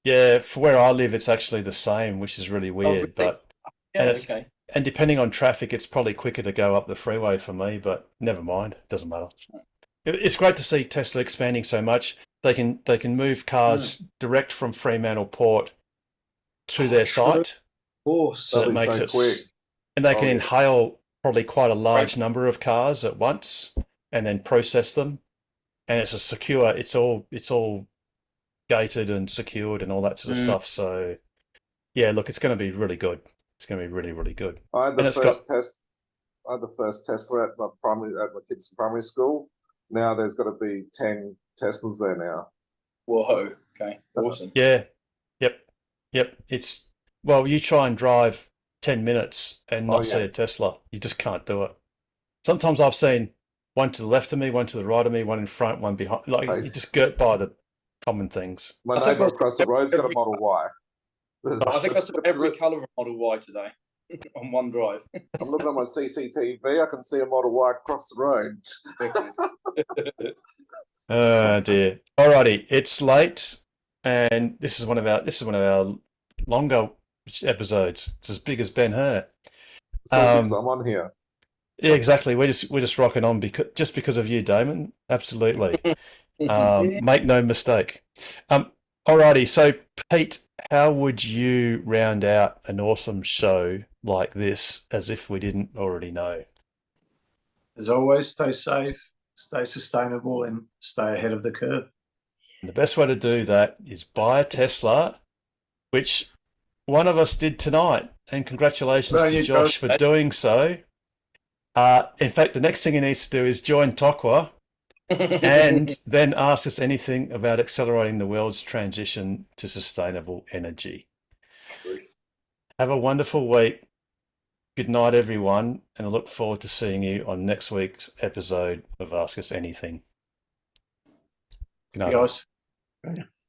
Yeah, for where I live, it's actually the same, which is really weird. Really? But Okay. And depending on traffic, it's probably quicker to go up the freeway for me. But never mind, doesn't matter. It's great to see Tesla expanding so much. They can move cars direct from Fremantle Port to their site. So it makes it quick. And they can inhale probably quite a large number of cars at once and then process them. And it's it's all gated and secured and all that sort of stuff. So yeah, look, it's going to be really good. It's going to be really, really good. I had the first Tesla at my kids' primary school. Now there's got to be 10 Teslas there now. Whoa. Okay. Awesome. Yeah. Yep. You try and drive 10 minutes and not see a Tesla. You just can't do it. Sometimes I've seen one to the left of me, one to the right of me, one in front, one behind. You just get by the common things. My neighbour across the road's got a Model Y. I think I saw every colour of Model Y today on one drive. I'm looking at my CCTV. I can see a Model Y across the road. Oh dear. Alrighty, it's late, and this is one of our longer episodes. It's as big as Ben Hur. I'm on here. Yeah, exactly. We're just rocking on because of you, Damon. Absolutely. Make no mistake. Alrighty, so Pete, how would you round out an awesome show like this as if we didn't already know? As always, stay safe, stay sustainable, and stay ahead of the curve. And the best way to do that is buy a Tesla, which one of us did tonight. And congratulations to Josh for doing so. In fact, the next thing he needs to do is join Tokwa and then ask us anything about accelerating the world's transition to sustainable energy. Have a wonderful week. Good night, everyone, and I look forward to seeing you on next week's episode of Ask Us Anything. Good night, guys.